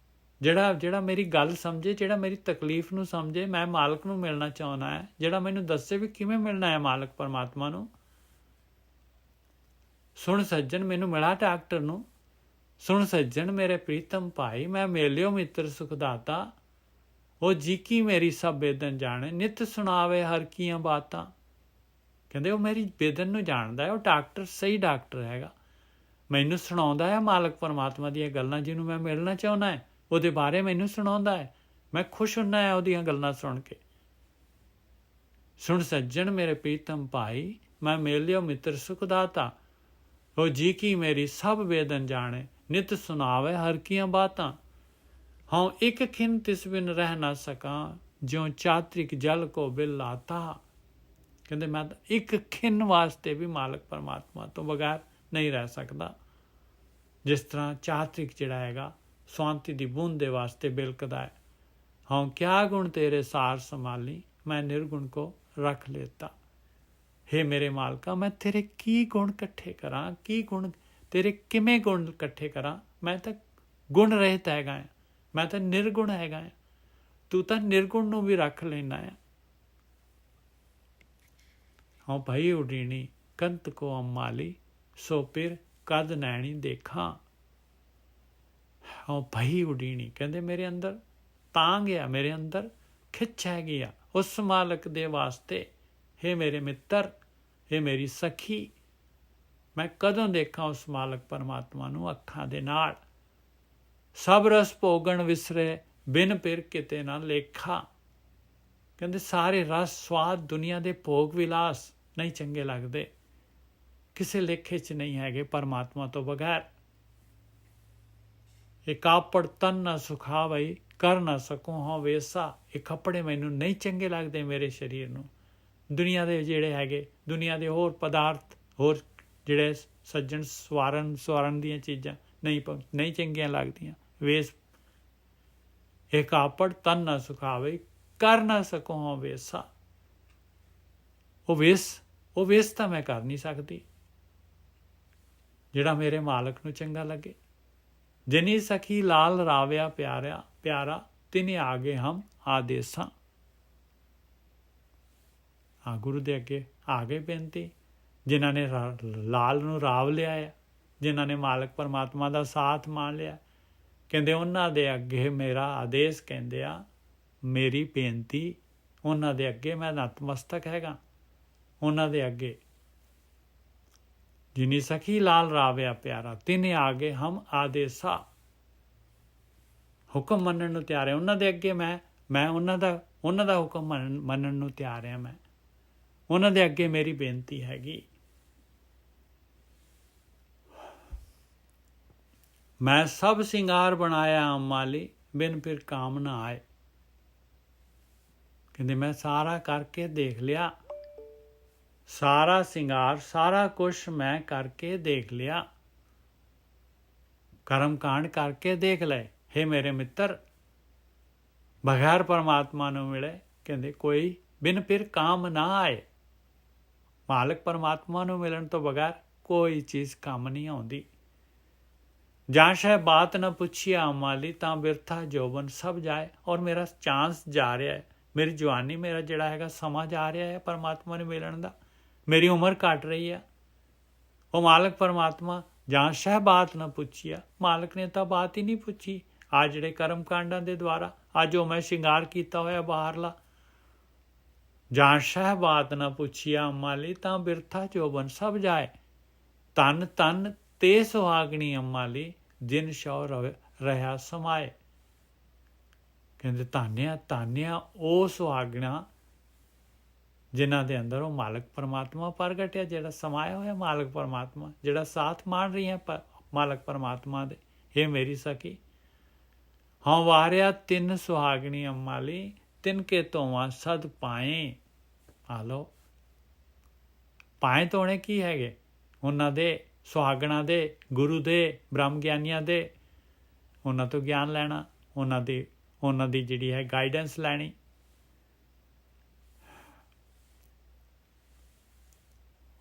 ਜਿਹੜਾ ਮੇਰੀ ਗੱਲ ਸਮਝੇ, ਜਿਹੜਾ ਮੇਰੀ ਤਕਲੀਫ ਨੂੰ ਸਮਝੇ। ਮੈਂ ਮਾਲਕ ਨੂੰ ਮਿਲਣਾ ਚਾਹੁੰਦਾ ਹੈ, ਜਿਹੜਾ ਮੈਨੂੰ ਦੱਸੇ ਵੀ ਕਿਵੇਂ ਮਿਲਣਾ ਹੈ ਮਾਲਕ ਪਰਮਾਤਮਾ ਨੂੰ। ਸੁਣ ਸੱਜਣ, ਮੈਨੂੰ ਮਿਲਾ ਡਾਕਟਰ ਨੂੰ। ਸੁਣ ਸੱਜਣ ਮੇਰੇ ਪ੍ਰੀਤਮ ਭਾਈ, ਮੈਂ ਮਿਲਿਓ ਮਿੱਤਰ ਸੁਖਦਾਤਾ। ਉਹ ਜੀ ਕੀ ਮੇਰੀ ਸਭ ਬੇਦਨ ਜਾਣੇ, ਨਿਤ ਸੁਣਾਵੇ ਹਰ ਕੀਆਂ ਬਾਤਾਂ। ਕਹਿੰਦੇ ਉਹ ਮੇਰੀ ਬੇਦਨ ਨੂੰ ਜਾਣਦਾ ਹੈ, ਉਹ ਡਾਕਟਰ ਸਹੀ ਡਾਕਟਰ ਹੈਗਾ। ਮੈਨੂੰ ਸੁਣਾਉਂਦਾ ਹੈ ਮਾਲਕ ਪਰਮਾਤਮਾ ਦੀਆਂ ਗੱਲਾਂ, ਜਿਹਨੂੰ ਮੈਂ ਮਿਲਣਾ ਚਾਹੁੰਦਾ ਹੈ ਉਹਦੇ ਬਾਰੇ ਮੈਨੂੰ ਸੁਣਾਉਂਦਾ ਹੈ। ਮੈਂ ਖੁਸ਼ ਹੁੰਦਾ ਹੈ ਉਹਦੀਆਂ ਗੱਲਾਂ ਸੁਣ ਕੇ। ਸੁਣ ਸੱਜਣ ਮੇਰੇ ਪ੍ਰੀਤਮ ਭਾਈ, ਮੈਂ ਮਿਲਿਓ ਮਿੱਤਰ ਸੁਖਦਾਤਾ। ਉਹ ਜੀ ਕੀ ਮੇਰੀ ਸਭ ਬੇਦਨ ਜਾਣੇ, ਨਿਤ ਸੁਣਾਵੇ ਹਰ ਕੀਆਂ ਬਾਤਾਂ। ਹਾਂ ਇੱਕ ਖਿਨ ਤਿਸ ਬਿਨ ਰਹਿ ਨਾ ਸਕਾਂ, ਜਿਉਂ ਚਾਤਰਿਕ ਜਲ ਕੋ ਬਿਲ ਲਾਤਾ। ਕਹਿੰਦੇ ਮੈਂ ਤਾਂ ਇੱਕ ਖਿਨ ਵਾਸਤੇ ਵੀ ਮਾਲਕ ਪਰਮਾਤਮਾ ਤੋਂ ਬਗੈਰ ਨਹੀਂ ਰਹਿ ਸਕਦਾ। ਜਿਸ ਤਰ੍ਹਾਂ ਚਾਤਰਿਕ ਜਿਹੜਾ ਹੈਗਾ ਸ਼ਾਂਤੀ ਦੀ ਬੂੰਦ ਦੇ ਵਾਸਤੇ ਬਿਲਕਦਾ ਹੈ। ਹਾਂ ਕਿਆ ਗੁਣ ਤੇਰੇ ਸਾਰ ਸੰਭਾਲੀ, ਮੈਂ ਨਿਰਗੁਣ ਕੋ ਰੱਖ ਲੇਤਾ। ਹੇ ਮੇਰੇ ਮਾਲਕਾ, ਮੈਂ ਤੇਰੇ ਕੀ ਗੁਣ ਇਕੱਠੇ ਕਰਾਂ, ਕੀ ਗੁਣ ਤੇਰੇ ਕਿਵੇਂ ਗੁਣ ਇਕੱਠੇ ਕਰਾਂ। ਮੈਂ ਤਾਂ ਗੁਣ ਰਹਿਤ ਹੈਗਾ ਆ, ਮੈਂ ਤਾਂ ਨਿਰਗੁਣ ਹੈਗਾ ਆ। ਤੂੰ ਤਾਂ ਨਿਰਗੁਣ ਨੂੰ ਵੀ ਰੱਖ ਲੈਣਾ ਆ। ਹਾਂ ਭਈ ਉਡੀਣੀ ਕੰਤ ਕੋ ਅੰਮਾਲੀ, ਸੋ ਪਿਰ ਕਦ ਨੈਣੀ ਦੇਖਾਂ। ਹਾਂ ਭਈ ਉਡੀਣੀ, ਕਹਿੰਦੇ ਮੇਰੇ ਅੰਦਰ ਤਾਂ ਗਿਆ, ਮੇਰੇ ਅੰਦਰ ਖਿੱਚ ਹੈਗੀ ਆ ਉਸ ਮਾਲਕ ਦੇ ਵਾਸਤੇ। ਹੇ ਮੇਰੇ ਮਿੱਤਰ, ਹੇ ਮੇਰੀ ਸਖੀ, ਮੈਂ ਕਦੋਂ ਦੇਖਾਂ ਉਸ ਮਾਲਕ ਪਰਮਾਤਮਾ ਨੂੰ ਅੱਖਾਂ ਦੇ ਨਾਲ। ਸਭ ਰਸ ਭੋਗਣ ਵਿਸਰੇ, ਬਿਨ ਪਿਰ ਕਿਤੇ ਨਾ ਲੇਖਾ। ਕਹਿੰਦੇ ਸਾਰੇ ਰਸ ਸਵਾਦ ਦੁਨੀਆ ਦੇ ਭੋਗ ਵਿਲਾਸ ਨਹੀਂ ਚੰਗੇ ਲੱਗਦੇ, ਕਿਸੇ ਲੇਖੇ 'ਚ ਨਹੀਂ ਹੈਗੇ ਪਰਮਾਤਮਾ ਤੋਂ ਬਗੈਰ। ਇਹ ਕਾਪੜ ਤਨ ਨਾ ਸੁਖਾਵਈ, ਕਰ ਨਾ ਸਕੂੰ ਹਾਂ ਵੇਸਾ। ਇਹ ਕੱਪੜੇ ਮੈਨੂੰ ਨਹੀਂ ਚੰਗੇ ਲੱਗਦੇ ਮੇਰੇ ਸਰੀਰ ਨੂੰ। ਦੁਨੀਆ ਦੇ ਜਿਹੜੇ ਹੈਗੇ, ਦੁਨੀਆ ਦੇ ਹੋਰ ਪਦਾਰਥ, ਹੋਰ ਜਿਹੜੇ ਸੱਜਣ ਸਵਾਰਨ ਦੀਆਂ ਚੀਜ਼ਾਂ ਨਹੀਂ ਚੰਗੀਆਂ ਲੱਗਦੀਆਂ। ਵੇਸ ਇਹ ਕਾਪੜ ਤਨ ਨਾ ਸੁਖਾਵੇ, ਕਰ ਨਾ ਸਕੂੰ ਹਾਂ ਵੇਸਾ। ਉਹ ਵੇਸ ਤਾਂ ਮੈਂ ਕਰ ਨਹੀਂ ਸਕਦੀ ਜਿਹੜਾ ਮੇਰੇ ਮਾਲਕ ਨੂੰ ਚੰਗਾ ਲੱਗੇ। ਜਿਨੀ ਸਖੀ ਲਾਲ ਰਾਵਿਆ ਪਿਆਰਾ, ਤਿਨੇ ਆਗੇ ਹਮ ਆਦੇਸਾਂ। ਗੁਰੂ ਦੇ ਅੱਗੇ ਆ ਗਏ ਬੇਨਤੀ। ਜਿਨ੍ਹਾਂ ਨੇ ਲਾਲ ਨੂੰ ਰਾਵ ਲਿਆ ਆ, ਜਿਨ੍ਹਾਂ ਨੇ ਮਾਲਕ ਪਰਮਾਤਮਾ ਦਾ ਸਾਥ ਮੰਨ ਲਿਆ, ਕਹਿੰਦੇ ਉਹਨਾਂ ਦੇ ਅੱਗੇ ਮੇਰਾ ਆਦੇਸ਼, ਕਹਿੰਦੇ ਆ ਮੇਰੀ ਬੇਨਤੀ ਉਹਨਾਂ ਦੇ ਅੱਗੇ ਮੈਂ ਨਤਮਸਤਕ ਹੈਗਾ। ਉਹਨਾਂ ਦੇ ਅੱਗੇ ਜਿਨੀ ਸਖੀ ਲਾਲ ਰਾਵਿਆ ਪਿਆਰਾ, ਤਿਨੇ ਆਗੇ ਹਮ ਆਦੇਸਾ। ਹੁਕਮ ਮੰਨਣ ਨੂੰ ਤਿਆਰ ਹੈ ਉਹਨਾਂ ਦੇ ਅੱਗੇ। ਮੈਂ ਉਹਨਾਂ ਦਾ ਹੁਕਮ ਮੰਨਣ ਨੂੰ ਤਿਆਰ ਹਾਂ। ਮੈਂ ਉਹਨਾਂ ਦੇ ਅੱਗੇ ਮੇਰੀ ਬੇਨਤੀ ਹੈਗੀ। ਮੈਂ ਸਭ ਸਿੰਗਾਰ ਬਣਾਇਆ ਅੰਮਾਲੀ, ਬਿਨ ਫਿਰ ਕਾਮ ਨਾ ਆਏ। ਕਹਿੰਦੇ ਮੈਂ ਸਾਰਾ ਕਰਕੇ ਦੇਖ ਲਿਆ, ਸਾਰਾ ਸਿੰਗਾਰ ਸਾਰਾ ਕੁਛ ਮੈਂ ਕਰਕੇ ਦੇਖ ਲਿਆ, ਕਰਮ ਕਾਂਡ ਕਰਕੇ ਦੇਖ ਲਏ। ਹੇ ਮੇਰੇ ਮਿੱਤਰ, ਬਗੈਰ ਪਰਮਾਤਮਾ ਨੂੰ ਮਿਲੇ ਕਹਿੰਦੇ ਕੋਈ ਬਿਨ ਫਿਰ ਕਾਮ ਨਾ ਆਏ। ਮਾਲਕ ਪਰਮਾਤਮਾ ਨੂੰ ਮਿਲਣ ਤੋਂ ਬਗੈਰ ਕੋਈ ਚੀਜ਼ ਕੰਮ ਨਹੀਂ ਆਉਂਦੀ। ਜਾਂ ਸ਼ਾਇ ਬਾਤ ਨਾ ਪੁੱਛੀਆ ਮਾਲੀ ਤਾਂ ਬਿਰਥਾ ਜੋਬਨ ਸਭ ਜਾਏ। ਔਰ ਮੇਰਾ ਚਾਂਸ ਜਾ ਰਿਹਾ ਹੈ, ਮੇਰੀ ਜਵਾਨੀ, ਮੇਰਾ ਜਿਹੜਾ ਹੈਗਾ ਸਮਾਂ ਜਾ ਰਿਹਾ ਹੈ ਪਰਮਾਤਮਾ ਨੂੰ ਮਿਲਣ ਦਾ, ਮੇਰੀ ਉਮਰ ਘਟ ਰਹੀ ਹੈ। ਉਹ ਮਾਲਕ ਪਰਮਾਤਮਾ ਜਾਂ ਸ਼ਾਇ ਬਾਤ ਨਾ ਪੁੱਛੀਆ, ਮਾਲਕ ਨੇ ਤਾਂ ਬਾਤ ਹੀ ਨਹੀਂ ਪੁੱਛੀ। ਆ ਜਿਹੜੇ ਕਰਮ ਕਾਂਡਾਂ ਦੇ ਦੁਆਰਾ ਅੱਜ ਜੋ ਮੈਂ ਸ਼ਿੰਗਾਰ ਕੀਤਾ ਹੋਇਆ ਬਾਹਰਲਾ, ਜਾਂ ਸ਼ਾਇ ਬਾਤ ਨਾ ਪੁੱਛੀਆ ਅੰਮਾਲੀ ਤਾਂ ਬਿਰਥਾ ਜੋਬਨ ਸਭ ਜਾਏ। ਧਨ ਧਨ ਤੇ ਸੁਹਾਗਣੀ ਅੰਮਾਲੀ ਜਿਨ ਸ਼ੌ ਰਹਾ ਸਮਾਏ। ਕਹਿੰਦੇ ਧਾਨਿਆ ਧਾਨਿਆ ਉਹ ਸੁਹਾਗਣਾ ਜਿਨ੍ਹਾਂ ਦੇ ਅੰਦਰ ਉਹ ਮਾਲਕ ਪਰਮਾਤਮਾ ਪ੍ਰਗਟ ਹੈ, ਜਿਹੜਾ ਸਮਾਇਆ ਹੋਇਆ ਮਾਲਕ ਪਰਮਾਤਮਾ, ਜਿਹੜਾ ਸਾਥ ਮਾਣ ਰਹੀ ਹੈ ਮਾਲਕ ਪਰਮਾਤਮਾ ਦੇ। ਇਹ ਮੇਰੀ ਸਖੀ ਹਾਂ ਵਾਰਿਆ ਤਿੰਨ ਸੁਹਾਗਣੀ ਅੰਮਾਲੀ ਤਿੰਨ ਕੇ ਧੋਵਾਂ ਸਦ ਪਾਏ। ਆ ਲਓ, ਪਾਏ ਧੋਣੇ ਕੀ ਹੈਗੇ? ਉਹਨਾਂ ਦੇ ਸੁਹਾਗਣਾ ਦੇ, ਗੁਰੂ ਦੇ, ਬ੍ਰਹਮ ਗਿਆਨੀਆਂ ਦੇ, ਉਹਨਾਂ ਤੋਂ ਗਿਆਨ ਲੈਣਾ, ਉਹਨਾਂ ਦੀ ਜਿਹੜੀ ਹੈ ਗਾਈਡੈਂਸ ਲੈਣੀ।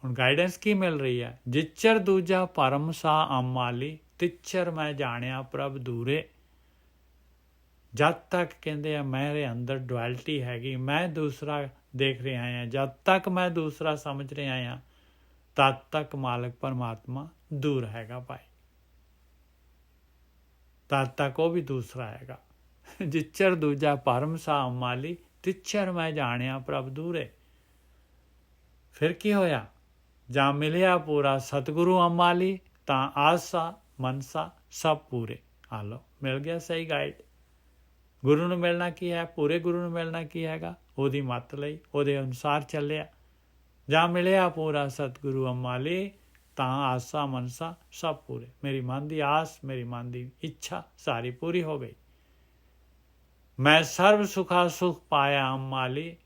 ਹੁਣ ਗਾਈਡੈਂਸ ਕੀ ਮਿਲ ਰਹੀ ਹੈ? ਜਿਚਰ ਦੂਜਾ ਪਰਮ ਸਾ ਅੰਮਾਲੀ ਤਿਚਰ ਮੈਂ ਜਾਣਿਆ ਪ੍ਰਭ ਦੂਰੇ। ਜਦ ਤੱਕ ਕਹਿੰਦੇ ਆ ਮੇਰੇ ਅੰਦਰ ਡੁਐਲਿਟੀ ਹੈਗੀ, ਮੈਂ ਦੂਸਰਾ ਦੇਖ ਰਿਹਾ ਹਾਂ, ਜਦ ਤੱਕ ਮੈਂ ਦੂਸਰਾ ਸਮਝ ਰਿਹਾ ਹਾਂ, ਤਦ ਤੱਕ ਮਾਲਕ ਪਰਮਾਤਮਾ ਦੂਰ ਹੈਗਾ ਭਾਈ, ਤਦ ਤੱਕ ਉਹ ਵੀ ਦੂਸਰਾ ਹੈਗਾ। ਜਿਚਰ ਦੂਜਾ ਪਰਮ ਸਾ ਅੰਮਾਲੀ ਤਿਚਰ ਮੈਂ ਜਾਣਿਆ ਪ੍ਰਭ ਦੂਰੇ। ਫਿਰ ਕੀ ਹੋਇਆ? ਜਾਂ ਮਿਲਿਆ ਪੂਰਾ ਸਤਿਗੁਰੂ ਅੰਮਾਲੀ ਤਾਂ ਆਸਾ ਮਨਸਾ ਸਭ ਪੂਰੇ। ਆ ਲਓ, ਮਿਲ ਗਿਆ ਸਹੀ ਗਾਈਡ। ਗੁਰੂ ਨੂੰ ਮਿਲਣਾ ਕੀ ਹੈ? ਪੂਰੇ ਗੁਰੂ ਨੂੰ ਮਿਲਣਾ ਕੀ ਹੈਗਾ? ਉਹਦੀ ਮੱਤ ਲਈ, ਉਹਦੇ ਅਨੁਸਾਰ ਚੱਲਿਆ। ਜਾਂ ਮਿਲਿਆ ਪੂਰਾ ਸਤਿਗੁਰੂ ਅੰਮਾਲੀ ਤਾਂ ਆਸਾ ਮਨਸਾ ਸਭ ਪੂਰੇ। ਮੇਰੀ ਮਨ ਦੀ ਆਸ, ਮੇਰੀ ਮਨ ਦੀ ਇੱਛਾ ਸਾਰੀ ਪੂਰੀ ਹੋ ਗਈ। ਮੈਂ ਸਰਬ ਸੁਖਾ ਸੁਖ ਪਾਇਆ ਅੰਮਾਲੀ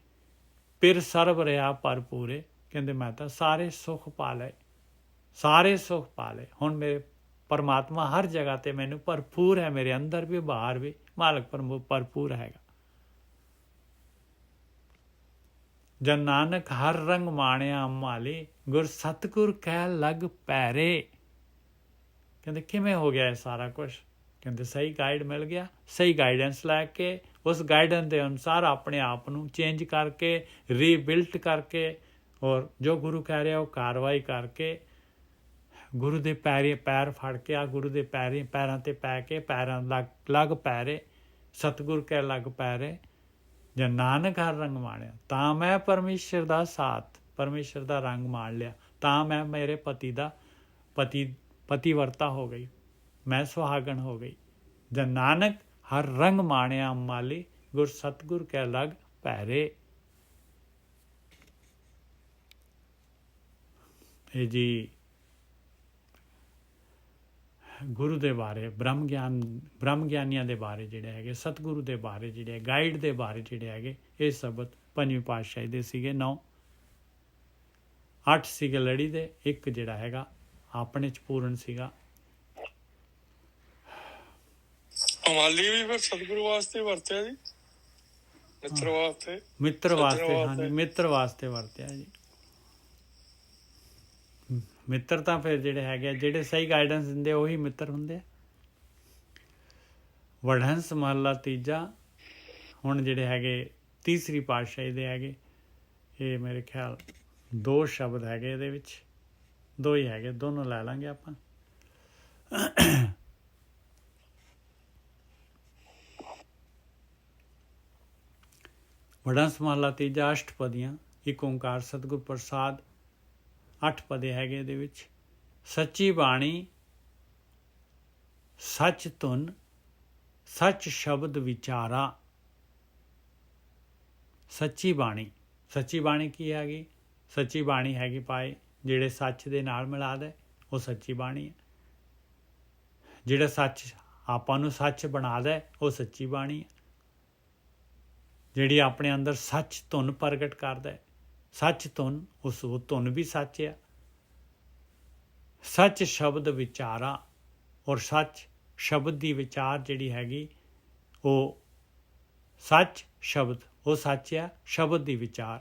ਫਿਰ ਸਰਬ ਰਿਹਾ ਭਰਪੂਰੇ। ਕਹਿੰਦੇ ਮੈਂ ਤਾਂ ਸਾਰੇ ਸੁੱਖ ਪਾ ਲਏ, ਸਾਰੇ ਸੁੱਖ ਪਾ ਲਏ। ਹੁਣ ਮੇਰੇ ਪਰਮਾਤਮਾ ਹਰ ਜਗ੍ਹਾ ਤੇ ਮੈਨੂੰ ਭਰਪੂਰ ਹੈ, ਮੇਰੇ ਅੰਦਰ ਵੀ ਬਾਹਰ ਵੀ ਮਾਲਕ ਭਰਪੂਰ ਹੈਗਾ। ਜਨ ਨਾਨਕ ਹਰ ਰੰਗ ਮਾਣਿਆ ਅੰਮਾਲੀ ਗੁਰ ਸਤਿਗੁਰ ਕਹਿ ਲਗ ਪੈਰੇ। ਕਹਿੰਦੇ ਕਿਵੇਂ ਹੋ ਗਿਆ ਇਹ ਸਾਰਾ ਕੁਛ? ਕਹਿੰਦੇ ਸਹੀ ਗਾਈਡ ਮਿਲ ਗਿਆ, ਸਹੀ ਗਾਈਡੈਂਸ ਲੈ ਕੇ ਉਸ ਗਾਈਡੈਂਸ ਦੇ ਅਨੁਸਾਰ ਆਪਣੇ ਆਪ ਨੂੰ ਚੇਂਜ ਕਰਕੇ, ਰੀਬਿਲਟ ਕਰਕੇ, ਔਰ ਜੋ ਗੁਰੂ ਕਹਿ ਰਿਹਾ ਉਹ ਕਾਰਵਾਈ ਕਰਕੇ, ਗੁਰੂ ਦੇ ਪੈਰ ਫੜ ਕੇ, ਆ ਗੁਰੂ ਦੇ ਪੈਰਾਂ ਤੇ ਪੈ ਕੇ, ਪੈਰਾਂ ਲੱਗ ਪੈਰੇ, ਸਤਿਗੁਰ ਕਹਿ ਲੱਗ ਪੈਰੇ। ਜਾਂ ਨਾਨਕ ਹਰ ਰੰਗ ਮਾਣਿਆ ਤਾਂ ਮੈਂ ਪਰਮੇਸ਼ਰ ਦਾ ਸਾਥ, ਪਰਮੇਸ਼ਰ ਦਾ ਰੰਗ ਮਾਣ ਲਿਆ, ਤਾਂ ਮੈਂ ਮੇਰੇ ਪਤੀ ਦਾ ਪਤੀਵਰਤਾ ਹੋ ਗਈ, ਮੈਂ ਸੁਹਾਗਣ ਹੋ ਗਈ। ਜਾਂ ਨਾਨਕ ਹਰ ਰੰਗ ਮਾਣਿਆ ਅੰਮਾਲੀ ਗੁਰ ਸਤਿਗੁਰ ਕਹਿ ਲਗ ਪੈਰੇ। ਇਹ ਜੀ ਗੁਰੂ ਦੇ ਬਾਰੇ, ਬ੍ਰਹਮ ਗਿਆਨੀਆਂ ਦੇ ਬਾਰੇ ਜਿਹੜੇ ਹੈਗੇ, ਸਤਿਗੁਰੂ ਦੇ ਬਾਰੇ ਜਿਹੜੇ ਗਾਈਡ ਦੇ ਬਾਰੇ ਜਿਹੜੇ ਹੈਗੇ, ਇਹ ਸ਼ਬਦ ਪੰਜਵੀਂ ਪਾਤਸ਼ਾਹੀ ਦੇ ਸੀਗੇ। 8 ਸੀਗੇ ਲੜੀ ਦੇ, ਇੱਕ ਜਿਹੜਾ ਹੈਗਾ ਆਪਣੇ ਚ ਪੂਰਨ ਸੀਗਾ। ਅੰਮਾਲੀ ਵੀ ਫਿਰ ਸਤਿਗੁਰੂ ਵਾਸਤੇ ਵਰਤਿਆ ਜੀ, ਮਿੱਤਰ ਵਾਸਤੇ, ਹਾਂਜੀ ਮਿੱਤਰ ਵਾਸਤੇ ਵਰਤਿਆ ਜੀ। ਮਿੱਤਰ ਤਾਂ ਫਿਰ ਜਿਹੜੇ ਹੈਗੇ, ਜਿਹੜੇ ਸਹੀ ਗਾਈਡੈਂਸ ਦਿੰਦੇ ਉਹੀ ਮਿੱਤਰ ਹੁੰਦੇ ਆ। ਵਡਹੰਸ ਮਹਲਾ ਤੀਜਾ। ਹੁਣ ਜਿਹੜੇ ਹੈਗੇ ਤੀਸਰੀ ਪਾਤਸ਼ਾਹੀ ਦੇ ਹੈਗੇ, ਇਹ ਮੇਰੇ ਖਿਆਲ 2 ਸ਼ਬਦ ਹੈਗੇ ਇਹਦੇ ਵਿੱਚ, 2 ਹੀ ਹੈਗੇ, ਦੋਨੋਂ ਲੈ ਲਾਂਗੇ ਆਪਾਂ। ਵਡਹੰਸ ਮਹਲਾ ਤੀਜਾ ਅਸ਼ਟਪਦੀਆਂ, ਇੱਕ ਓਂਕਾਰ ਸਤਿਗੁਰ ਪ੍ਰਸਾਦ। 8 ਪਦੇ ਹੈਗੇ ਇਹਦੇ ਵਿੱਚ। ਸੱਚੀ ਬਾਣੀ ਸੱਚ ਧੁਨ ਸੱਚ ਸ਼ਬਦ ਵਿਚਾਰਾ। ਸੱਚੀ ਬਾਣੀ, ਸੱਚੀ ਬਾਣੀ ਕੀ ਹੈਗੀ? ਸੱਚੀ ਬਾਣੀ ਹੈਗੀ ਭਾਈ ਜਿਹੜੇ ਸੱਚ ਦੇ ਨਾਲ ਮਿਲਾ ਦੇ, ਉਹ ਸੱਚੀ ਬਾਣੀ ਹੈ। ਜਿਹੜਾ ਸੱਚ ਆਪਾਂ ਨੂੰ ਸੱਚ ਬਣਾ ਦੇ, ਉਹ ਸੱਚੀ ਬਾਣੀ ਹੈ। ਜਿਹੜੀ ਆਪਣੇ ਅੰਦਰ ਸੱਚ ਧੁਨ ਪ੍ਰਗਟ ਕਰਦਾ ਹੈ। ਸੱਚ ਧੁਨ, ਉਸ ਉਹ ਧੁਨ ਵੀ ਸੱਚ ਆ। ਸੱਚ ਸ਼ਬਦ ਵਿਚਾਰਾ, ਔਰ ਸੱਚ ਸ਼ਬਦ ਦੀ ਵਿਚਾਰ ਜਿਹੜੀ ਹੈਗੀ ਉਹ ਸੱਚ ਸ਼ਬਦ, ਉਹ ਸੱਚ ਆ ਸ਼ਬਦ ਦੀ ਵਿਚਾਰ।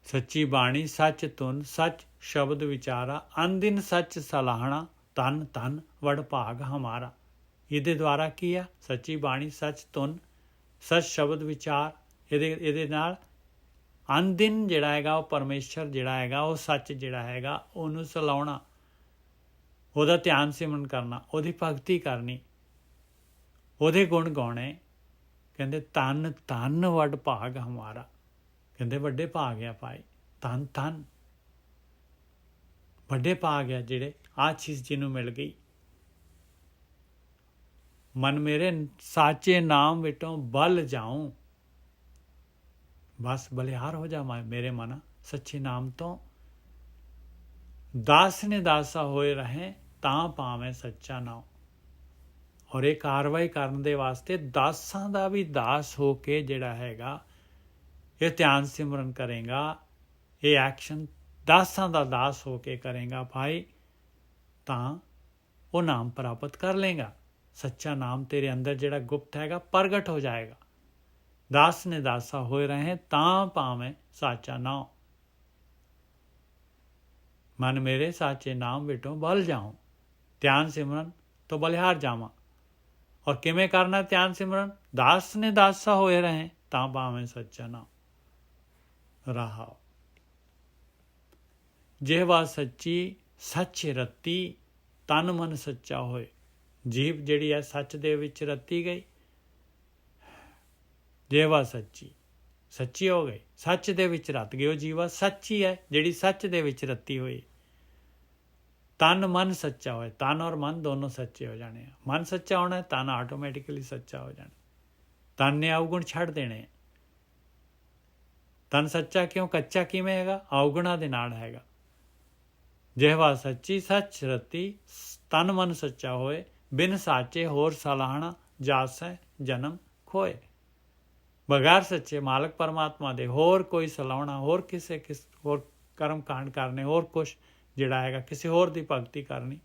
ਸੱਚੀ ਬਾਣੀ ਸੱਚ ਧੁਨ, ਸੱਚ ਸ਼ਬਦ ਵਿਚਾਰਾ, ਅਨਦਿਨ ਸੱਚ ਸਲਾਹਣਾ, ਤਨ ਤਨ ਵਡ ਭਾਗ ਹਮਾਰਾ। ਇਹਦੇ ਦੁਆਰਾ ਕੀ ਆ? ਸੱਚੀ ਬਾਣੀ ਸੱਚ ਧੁਨ, ਸੱਚ ਸ਼ਬਦ ਵਿਚਾਰ। ਇਹਦੇ ਨਾਲ ਅਨਦਿਨ ਜਿਹੜਾ ਹੈਗਾ ਉਹ ਪਰਮੇਸ਼ਰ ਜਿਹੜਾ ਹੈਗਾ ਉਹ ਸੱਚ ਜਿਹੜਾ ਹੈਗਾ ਉਹਨੂੰ ਸਲਾਉਣਾ, ਉਹਦਾ ਧਿਆਨ ਸਿਮਰਨ ਕਰਨਾ, ਉਹਦੀ ਭਗਤੀ ਕਰਨੀ, ਉਹਦੇ ਗੁਣ ਗਾਉਣੇ। ਕਹਿੰਦੇ ਤਨ ਤਨ ਵਡ ਭਾਗ ਹਮਾਰਾ, ਕਹਿੰਦੇ ਵੱਡੇ ਭਾਗ ਆ ਭਾਈ। ਤਨ ਤਨ ਵੱਡੇ ਭਾਗ ਆ ਜਿਹੜੇ ਆਹ ਚੀਜ਼ ਜਿਹਨੂੰ ਮਿਲ ਗਈ। ਮਨ ਮੇਰੇ ਸਾਚੇ ਨਾਮ ਵਿਟੋਂ ਬਲ ਜਾਉ, ਬਸ ਬਲਿਹਾਰ ਹੋ ਜਾ ਮੇਰੇ ਮਨ ਸੱਚੇ ਨਾਮ ਤੋਂ। ਦਾਸ ਨੇ ਦਾਸਾ ਹੋਏ ਰਹੇ ਤਾਂ ਭਾਵੇਂ ਸੱਚਾ ਨਾਮ। ਔਰ ਇਹ ਕਾਰਵਾਈ ਕਰਨ ਦੇ ਵਾਸਤੇ ਦਾਸਾਂ ਦਾ ਵੀ ਦਾਸ ਹੋ ਕੇ ਜਿਹੜਾ ਹੈਗਾ ਇਹ ਧਿਆਨ ਸਿਮਰਨ ਕਰੇਗਾ, ਇਹ ਐਕਸ਼ਨ ਦਾਸਾਂ ਦਾ ਦਾਸ ਹੋ ਕੇ ਕਰੇਗਾ ਭਾਈ, ਤਾਂ ਉਹ ਨਾਮ ਪ੍ਰਾਪਤ ਕਰ ਲੇਗਾ। ਸੱਚਾ ਨਾਮ ਤੇਰੇ ਅੰਦਰ ਜਿਹੜਾ ਗੁਪਤ ਹੈਗਾ ਪ੍ਰਗਟ ਹੋ ਜਾਏਗਾ। ਦਾਸ ਨੇ ਦਾਸਾ ਹੋਏ ਰਹੇ ਤਾਂ ਭਾਵੇਂ ਸਾਚਾ ਨਾਮ। ਮਨ ਮੇਰੇ ਸਾਚੇ ਨਾਮ ਵਿਟੋਂ ਬਲ ਜਾਉ, ਧਿਆਨ ਸਿਮਰਨ ਤੋਂ ਬਲਿਹਾਰ ਜਾਵਾਂ। ਔਰ ਕਿਵੇਂ ਕਰਨਾ ਧਿਆਨ ਸਿਮਰਨ? ਦਾਸ ਨੇ ਦਾਸਾ ਹੋਏ ਰਹੇ ਤਾਂ ਭਾਵੇਂ ਸੱਚਾ ਨਾਮ। ਰਹਾਓ ਜਿਹਵਾ ਸੱਚੀ ਸੱਚ ਰਤੀ, ਤਨ ਮਨ ਸੱਚਾ ਹੋਏ। ਜੀਭ ਜਿਹੜੀ ਹੈ ਸੱਚ ਦੇ ਵਿੱਚ ਰਤੀ ਗਈ। ਜਿਹਵਾ ਸੱਚੀ, ਸੱਚੀ ਹੋ ਗਈ, ਸੱਚ ਦੇ ਵਿੱਚ ਰਤ ਗਈ। ਉਹ ਜੀਵਾ ਸੱਚੀ ਹੈ ਜਿਹੜੀ ਸੱਚ ਦੇ ਵਿੱਚ ਰਤੀ ਹੋਈ। ਤਨ ਮਨ ਸੱਚਾ ਹੋਏ, ਤਨ ਔਰ ਮਨ ਦੋਨੋਂ ਸੱਚੇ ਹੋ ਜਾਣੇ ਆ। ਮਨ ਸੱਚਾ ਹੋਣਾ, ਤਨ ਆਟੋਮੈਟਿਕਲੀ ਸੱਚਾ ਹੋ ਜਾਣਾ। ਤਨ ਨੇ ਅਵਗੁਣ ਛੱਡ ਦੇਣੇ। ਤਨ ਸੱਚਾ ਕਿਉਂ? ਕੱਚਾ ਕਿਵੇਂ ਹੈਗਾ? ਅਵਗੁਣਾਂ ਦੇ ਨਾਲ ਹੈਗਾ। ਜਿਹਵਾ ਸੱਚੀ ਸੱਚ ਰਤੀ, ਤਨ ਮਨ ਸੱਚਾ ਹੋਏ, ਬਿਨ ਸਾਚੇ ਹੋਰ ਸਲਾਹਣਾ, ਜਾਸੈ ਜਨਮ ਖੋਏ। ਬਗੈਰ ਸੱਚੇ ਮਾਲਕ ਪਰਮਾਤਮਾ ਦੇ ਹੋਰ ਕੋਈ ਸਲਾਹਣਾ, ਹੋਰ ਹੋਰ ਕਰਮ ਕਾਂਡ ਕਰਨੇ, ਹੋਰ ਕੁਛ ਜਿਹੜਾ ਹੈਗਾ ਕਿਸੇ ਹੋਰ ਦੀ ਭਗਤੀ ਕਰਨੀ,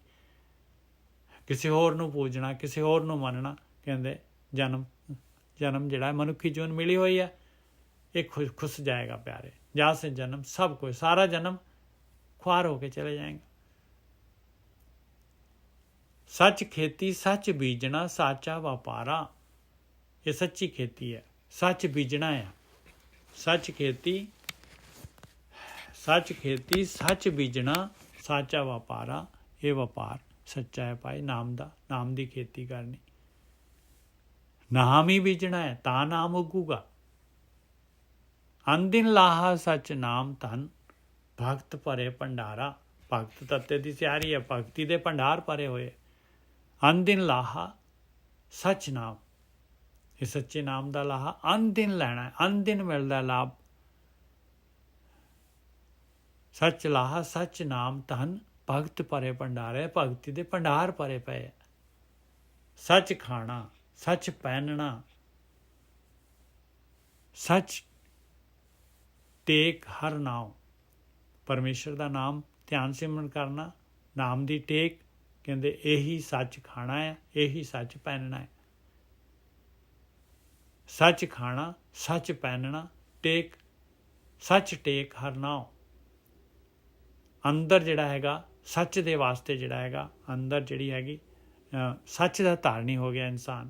ਕਿਸੇ ਹੋਰ ਨੂੰ ਪੂਜਣਾ, ਕਿਸੇ ਹੋਰ ਨੂੰ ਮੰਨਣਾ, ਕਹਿੰਦੇ ਜਨਮ ਜਿਹੜਾ ਮਨੁੱਖੀ ਜੀਵਨ ਮਿਲੀ ਹੋਈ ਹੈ ਇਹ ਖੁੱਸ ਜਾਏਗਾ ਪਿਆਰੇ। ਜਾ ਸੇ ਜਨਮ ਸਭ ਕੁਝ, ਸਾਰਾ ਜਨਮ ਖੁਆਰ ਹੋ ਕੇ ਚਲੇ ਜਾਏਗਾ। ਸੱਚ ਖੇਤੀ ਸੱਚ ਬੀਜਣਾ, ਸਾਚਾ ਵਪਾਰਾ। ਇਹ ਸੱਚੀ ਖੇਤੀ ਹੈ, ਸੱਚ ਬੀਜਣਾ ਆ। ਸੱਚ ਖੇਤੀ ਸੱਚ ਬੀਜਣਾ, ਸਾਚਾ ਵਪਾਰਾ। ਇਹ ਵਪਾਰ ਸੱਚਾ ਹੈ ਭਾਈ, ਨਾਮ ਦਾ, ਨਾਮ ਦੀ ਖੇਤੀ ਕਰਨੀ। ਨਾਮ ਹੀ ਬੀਜਣਾ ਹੈ ਤਾਂ ਨਾਮ ਉੱਗੂਗਾ। ਅਨਦਿਨ ਲਾਹਾ ਸੱਚ ਨਾਮ ਧਨ, ਭਗਤ ਭਰੇ ਭੰਡਾਰਾ। ਭਗਤ ਤੱਤੇ ਦੀ ਤਿਆਰੀ ਹੈ, ਭਗਤੀ ਦੇ ਭੰਡਾਰ ਭਰੇ ਹੋਏ। ਅਨਦਿਨ ਲਾਹਾ ਸੱਚ ਨਾਮ, ਇਹ ਸੱਚੇ ਨਾਮ ਦਾ ਲਾਹਾ ਅਨਦਿਨ ਲੈਣਾ, ਅਨਦਿਨ ਮਿਲਦਾ ਲਾਭ। ਸੱਚ ਲਾਹਾ ਸੱਚ ਨਾਮ ਧਨ, ਭਗਤ ਭਰੇ ਭੰਡਾਰੇ। ਭਗਤੀ ਦੇ ਭੰਡਾਰ ਭਰੇ ਪਏ। ਸੱਚ ਖਾਣਾ, ਸੱਚ ਪਹਿਨਣਾ, ਸੱਚ ਟੇਕ ਹਰ ਨਾਮ। ਪਰਮੇਸ਼ਰ ਦਾ ਨਾਮ ਧਿਆਨ ਸਿਮਰਨ ਕਰਨਾ, ਨਾਮ ਦੀ ਟੇਕ। ਕਹਿੰਦੇ ਇਹੀ ਸੱਚ ਖਾਣਾ ਹੈ, ਇਹੀ ਸੱਚ ਪਹਿਨਣਾ ਹੈ। ਸੱਚ ਖਾਣਾ, ਸੱਚ ਪਹਿਨਣਾ, ਟੇਕ ਸੱਚ ਟੇਕ ਹਰ ਨਾਮ। ਅੰਦਰ ਜਿਹੜਾ ਹੈਗਾ ਸੱਚ ਦੇ ਵਾਸਤੇ ਜਿਹੜਾ ਹੈਗਾ ਅੰਦਰ ਜਿਹੜੀ ਹੈਗੀ ਸੱਚ ਦਾ ਧਾਰਨੀ ਹੋ ਗਿਆ ਇਨਸਾਨ।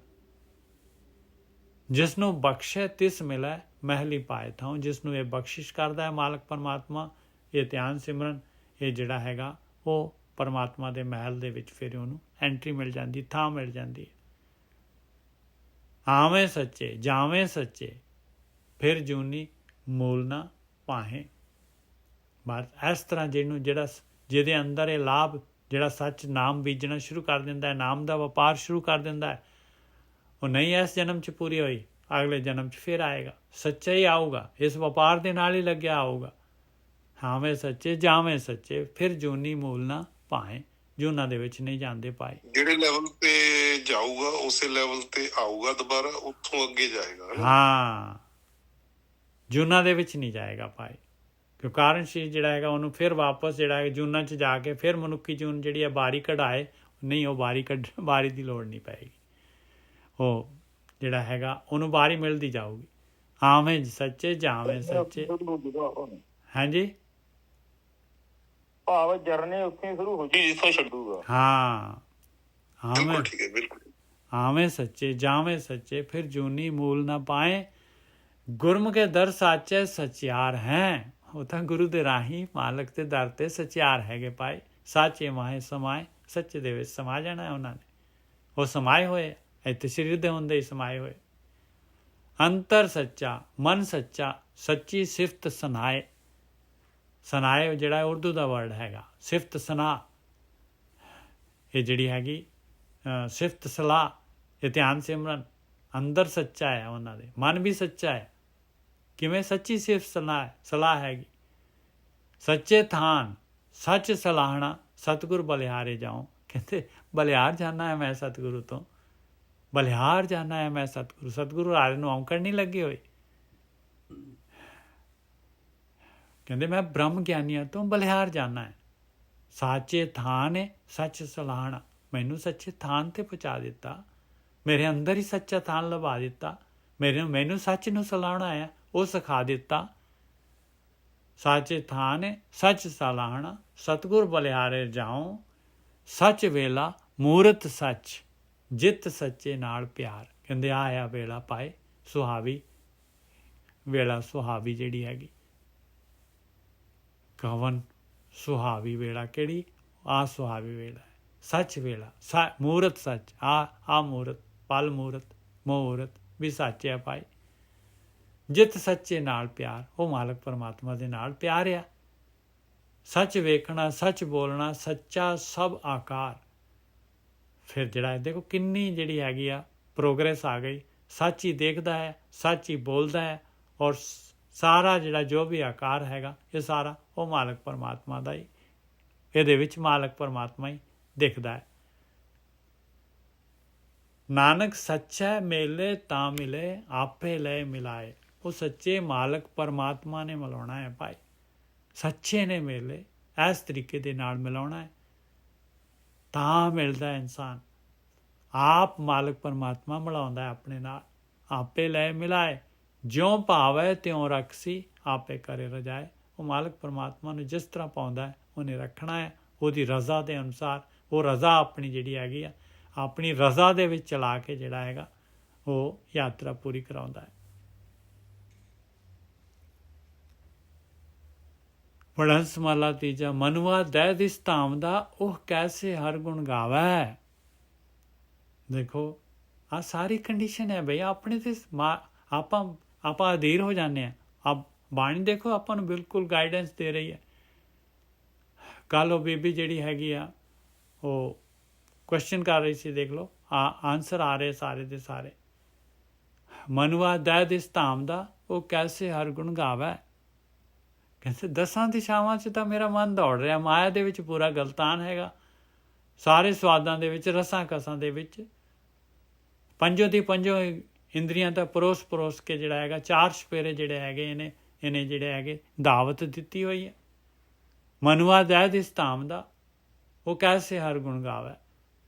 ਜਿਸ ਨੂੰ ਬਖਸ਼ੇ ਤਿਸ ਮਿਲੈ, ਮਹਿਲੀ ਪਾਏ ਥਾਉ। ਜਿਸ ਨੂੰ ਇਹ ਬਖਸ਼ਿਸ਼ ਕਰਦਾ ਹੈ ਮਾਲਕ ਪਰਮਾਤਮਾ, ਇਹ ਧਿਆਨ ਸਿਮਰਨ, ਇਹ ਜਿਹੜਾ ਹੈਗਾ ਉਹ ਪਰਮਾਤਮਾ ਦੇ ਮਹਿਲ ਦੇ ਵਿੱਚ ਫਿਰ ਉਹਨੂੰ ਐਂਟਰੀ ਮਿਲ ਜਾਂਦੀ, ਥਾਂ ਮਿਲ ਜਾਂਦੀ ਹੈ। ਆਵੇਂ ਸੱਚੇ ਜਾਵੇਂ ਸੱਚੇ, ਫਿਰ ਜੂਨੀ ਮੂਲ ਨਾ ਪਾਹੇ। ਬਸ ਇਸ ਤਰ੍ਹਾਂ ਜਿਹਦੇ ਅੰਦਰ ਇਹ ਲਾਭ ਜਿਹੜਾ ਸੱਚ ਨਾਮ ਬੀਜਣਾ ਸ਼ੁਰੂ ਕਰ ਦਿੰਦਾ ਹੈ, ਨਾਮ ਦਾ ਵਪਾਰ ਸ਼ੁਰੂ ਕਰ ਦਿੰਦਾ ਹੈ, ਉਹ ਨਹੀਂ ਇਸ ਜਨਮ 'ਚ ਪੂਰੀ ਹੋਈ, ਅਗਲੇ ਜਨਮ 'ਚ ਫਿਰ ਆਏਗਾ, ਸੱਚਾ ਹੀ ਆਊਗਾ, ਇਸ ਵਪਾਰ ਦੇ ਨਾਲ ਹੀ ਲੱਗਿਆ ਆਊਗਾ। ਹਾਵੇਂ ਸੱਚੇ ਜਾਵੇਂ ਸੱਚੇ, ਫਿਰ ਜੂਨੀ ਮੂਲ ਨਾ ਭਾਏ। ਜੂਨਾਂ ਦੇ ਵਿੱਚ ਨਹੀਂ ਜਾਂਦੇ ਭਾਈ। ਜਿਹੜੇ ਲੈਵਲ ਤੇ ਜਾਊਗਾ ਉਸੇ ਲੈਵਲ ਤੇ ਆਊਗਾ ਦੁਬਾਰਾ, ਉੱਥੋਂ ਅੱਗੇ ਜਾਏਗਾ। ਹਾਂ, ਜੂਨਾਂ ਦੇ ਵਿੱਚ ਨਹੀਂ ਜਾਏਗਾ ਭਾਈ, ਕਿਉਂ ਕਾਰਨ ਸ਼ੀਸ਼ ਜਿਹੜਾ ਹੈਗਾ ਉਹਨੂੰ ਫਿਰ ਵਾਪਸ ਜਿਹੜਾ ਹੈ ਜੂਨਾਂ 'ਚ ਜਾ ਕੇ ਫਿਰ ਮਨੁੱਖੀ ਜੂਨ ਜਿਹੜੀ ਹੈ ਬਾਰੀ ਕਢਾਏ, ਨਹੀਂ ਉਹ ਬਾਰੀ ਦੀ ਲੋੜ ਨਹੀਂ ਪਏਗੀ। ਉਹ ਜਿਹੜਾ ਹੈਗਾ ਉਹਨੂੰ ਬਾਰੀ ਮਿਲਦੀ ਜਾਊਗੀ। ਆਵੇਂ ਸੱਚੇ ਜਾਵੇਂ ਸੱਚੇ। ਹਾਂਜੀ, ਭਾਵ ਜਰਨੀ ਉੱਥੇ ਸ਼ੁਰੂ ਹੋ ਜੀ ਜਿੱਥੋਂ ਛੱਡੂਗਾ। ਹਾਂ, ਆਵੇਂ ਠੀਕ ਹੈ, ਬਿਲਕੁਲ। ਆਵੇਂ ਸੱਚੇ ਜਾਵੇਂ ਸੱਚੇ, ਫਿਰ ਜੂਨੀ ਮੂਲ ਨਾ ਪਾਏ, ਗੁਰਮੁਖੇ ਦਰ ਸਾਚੇ ਸਚਿਆਰ ਹੈ। ਉਹ ਤਾਂ ਗੁਰੂ ਦੇ ਰਾਹੀਂ ਮਾਲਕ ਦੇ ਦਰ ਤੇ ਸਚਿਆਰ ਹੈਗੇ ਭਾਈ। ਸਾਚੇ ਮਾਹੇ ਸਮਾਏ, ਸੱਚੇ ਦੇ ਵਿੱਚ ਸਮਾ ਜਾਣਾ ਉਹਨਾਂ ਨੇ। ਉਹ ਸਮਾਏ ਹੋਏ ਇੱਥੇ ਸਰੀਰ ਦੇ ਹੁੰਦੇ ਹੀ ਸਮਾਏ ਹੋਏ। ਅੰਤਰ ਸੱਚਾ, ਮਨ ਸੱਚਾ, ਸੱਚੀ ਸਿਫਤ ਸੁਨਾਏ। ਸੁਨਾਏ ਜਿਹੜਾ ਉਰਦੂ ਦਾ ਵਰਡ ਹੈਗਾ, ਸਿਫਤ ਸੁਨਾ, ਇਹ ਜਿਹੜੀ ਹੈਗੀ ਸਿਫਤ ਸਲਾਹ, ਇਹ ਧਿਆਨ ਸਿਮਰਨ। ਅੰਦਰ ਸੱਚਾ ਹੈ ਉਹਨਾਂ ਦੇ, ਮਨ ਵੀ ਸੱਚਾ ਹੈ। ਕਿਵੇਂ? ਸੱਚੀ ਸਿਫਤ ਸਲਾਹ ਹੈਗੀ। ਸੱਚੇ ਥਾਨ ਸੱਚ ਸਲਾਹਣਾ, ਸਤਿਗੁਰ ਬਲਿਹਾਰੇ ਜਾਉ। ਕਹਿੰਦੇ ਬਲਿਹਾਰ ਜਾਣਾ ਹੈ ਮੈਂ ਸਤਿਗੁਰੂ ਤੋਂ, ਬਲਿਹਾਰ ਜਾਣਾ ਹੈ ਮੈਂ ਸਤਿਗੁਰੂ। ਸਤਿਗੁਰੂ ਰਾਜ ਨੂੰ ਔਂਕੜ ਨਹੀਂ ਲੱਗੇ ਹੋਏ। ਕਹਿੰਦੇ ਮੈਂ ਬ੍ਰਹਮ ਗਿਆਨੀਆਂ ਤੋਂ ਬਲਿਹਾਰ ਜਾਣਾ ਹੈ। ਸਾਚੇ ਥਾਨ ਹੈ ਸੱਚ ਸਲਾਹਣਾ, ਮੈਨੂੰ ਸੱਚੇ ਥਾਨ ਤੇ ਪਹੁੰਚਾ ਦਿੱਤਾ, ਮੇਰੇ ਅੰਦਰ ਹੀ ਸੱਚਾ ਥਾਨ ਲਵਾ ਦਿੱਤਾ। ਮੈਨੂੰ ਸੱਚ ਨੂੰ ਸਲਾਹਣਾ ਹੈ, ਉਹ ਸਿਖਾ ਦਿੱਤਾ। ਸਾਚੇ ਥਾਨ ਹੈ ਸੱਚ ਸਲਾਹਣਾ, ਸਤਿਗੁਰ ਬਲਿਹਾਰੇ ਜਾਉ। ਸੱਚ ਵੇਲਾ ਮੂਰਤ ਸੱਚ, ਜਿੱਤ ਸੱਚੇ ਨਾਲ ਪਿਆਰ। ਕਹਿੰਦੇ ਆਇਆ ਵੇਲਾ ਪਾਏ ਸੁਹਾਵੀ ਵੇਲਾ, ਸੁਹਾਵੀ ਜਿਹੜੀ ਹੈਗੀ ਕਵਨ ਸੁਹਾਵੀ ਵੇਲਾ ਕਿਹੜੀ? ਆ ਸੁਹਾਵੀ ਵੇਲਾ ਹੈ, ਸੱਚ ਵੇਲਾ, ਮੂਰਤ ਸੱਚ। ਆ ਮੂਰਤ, ਪਲ ਮੂਰਤ, ਮਹੂਰਤ ਵੀ ਸੱਚ ਹੈ ਭਾਈ। ਜਿੱਤ ਸੱਚੇ ਨਾਲ ਪਿਆਰ, ਉਹ ਮਾਲਕ ਪਰਮਾਤਮਾ ਦੇ ਨਾਲ ਪਿਆਰ ਆ। ਸੱਚ ਵੇਖਣਾ, ਸੱਚ ਬੋਲਣਾ, ਸੱਚਾ ਸਭ ਆਕਾਰ। ਫਿਰ ਜਿਹੜਾ ਦੇਖੋ ਕਿੰਨੀ ਜਿਹੜੀ ਹੈਗੀ ਆ ਪ੍ਰੋਗਰੈਸ ਆ ਗਈ। ਸੱਚ ਹੀ ਦੇਖਦਾ ਹੈ, ਸੱਚ ਹੀ ਬੋਲਦਾ ਹੈ, ਔਰ ਸਾਰਾ ਜਿਹੜਾ ਜੋ ਵੀ ਆਕਾਰ ਹੈਗਾ ਇਹ ਸਾਰਾ ਉਹ ਮਾਲਕ ਪਰਮਾਤਮਾ ਦਾ ਹੀ, ਇਹਦੇ ਵਿੱਚ ਮਾਲਕ ਪਰਮਾਤਮਾ ਹੀ ਦਿਖਦਾ ਹੈ। ਨਾਨਕ ਸੱਚਾ ਮੇਲੇ ਤਾਂ ਮਿਲੇ, ਆਪੇ ਲੈ ਮਿਲਾਏ। ਉਹ ਸੱਚੇ ਮਾਲਕ ਪਰਮਾਤਮਾ ਨੇ ਮਿਲਾਉਣਾ ਹੈ ਭਾਈ, ਸੱਚੇ ਨੇ ਮੇਲੇ ਇਸ ਤਰੀਕੇ ਦੇ ਨਾਲ ਮਿਲਾਉਣਾ ਹੈ ਤਾਂ ਮਿਲਦਾ ਇਨਸਾਨ। ਆਪ ਮਾਲਕ ਪਰਮਾਤਮਾ ਮਿਲਾਉਂਦਾ ਆਪਣੇ ਨਾਲ। ਆਪੇ ਲੈ ਮਿਲਾਏ, ਜਿਉਂ ਭਾਵੈ ਤਿਉਂ ਰੱਖਸੀ, ਆਪੇ ਕਰੇ ਰਜਾਏ। ਉਹ ਮਾਲਕ ਪਰਮਾਤਮਾ ਨੂੰ ਜਿਸ ਤਰ੍ਹਾਂ ਪਾਉਂਦਾ ਹੈ ਉਹਨੇ ਰੱਖਣਾ ਹੈ, ਉਹਦੀ ਰਜ਼ਾ ਦੇ ਅਨੁਸਾਰ। ਉਹ ਰਜ਼ਾ ਆਪਣੀ ਜਿਹੜੀ ਹੈਗੀ ਆ, ਆਪਣੀ ਰਜ਼ਾ ਦੇ ਵਿੱਚ ਚਲਾ ਕੇ ਜਿਹੜਾ ਹੈਗਾ ਉਹ ਯਾਤਰਾ ਪੂਰੀ ਕਰਾਉਂਦਾ ਹੈ। ਵਡੰਸ ਮਹਲਾ ਤੀਜਾ। ਮਨੁਆ ਦਹਿ ਦਿਸ ਧਾਮ ਦਾ, ਉਹ ਕੈਸੇ ਹਰ ਗੁਣ ਗਾਵੈ। ਦੇਖੋ ਆ ਸਾਰੀ ਕੰਡੀਸ਼ਨ ਹੈ ਬਈ ਆਪਣੇ ਤੇ। ਆਪਾਂ ਅਧੀਰ ਹੋ ਜਾਂਦੇ ਹਾਂ। ਬਾਣੀ ਦੇਖੋ ਆਪਾਂ ਨੂੰ ਬਿਲਕੁਲ ਗਾਈਡੈਂਸ ਦੇ ਰਹੀ ਹੈ। ਕੱਲ੍ਹ ਉਹ ਬੀਬੀ ਜਿਹੜੀ ਹੈਗੀ ਆ ਉਹ ਕੁਐਸਚਨ ਕਰ ਰਹੀ ਸੀ, ਦੇਖ ਲਓ ਆਨਸਰ ਆ ਰਹੇ ਸਾਰੇ ਦੇ ਸਾਰੇ। ਮਨੁਆ ਦਹਿ ਦਿਸ ਧਾਮ ਦਾ, ਉਹ ਕੈਸੇ ਹਰ ਗੁਣ ਗਾਵੈ। ਕਹਿੰਦੇ 10 ਦਿਸ਼ਾਵਾਂ 'ਚ ਤਾਂ ਮੇਰਾ ਮਨ ਦੌੜ ਰਿਹਾ, ਮਾਇਆ ਦੇ ਵਿੱਚ ਪੂਰਾ ਗਲਤਾਨ ਹੈਗਾ, ਸਾਰੇ ਸਵਾਦਾਂ ਦੇ ਵਿੱਚ, ਰਸਾਂ ਕਸਾਂ ਦੇ ਵਿੱਚ। ਪੰਜੋ ਦੀ ਪੰਜੋ ਇੰਦਰੀਆਂ ਤਾਂ ਪਰੋਸ ਕੇ ਜਿਹੜਾ ਹੈਗਾ 4 ਚੁਫੇਰੇ ਜਿਹੜੇ ਹੈਗੇ ਇਹਨੇ ਜਿਹੜੇ ਹੈਗੇ ਦਾਵਤ ਦਿੱਤੀ ਹੋਈ ਹੈ। ਮਨੁਆ ਦਹਿ ਦਿਸ ਧਾਮ ਦਾ, ਉਹ ਕੈਸੇ ਹਰ ਗੁਣ ਗਾਵੈ।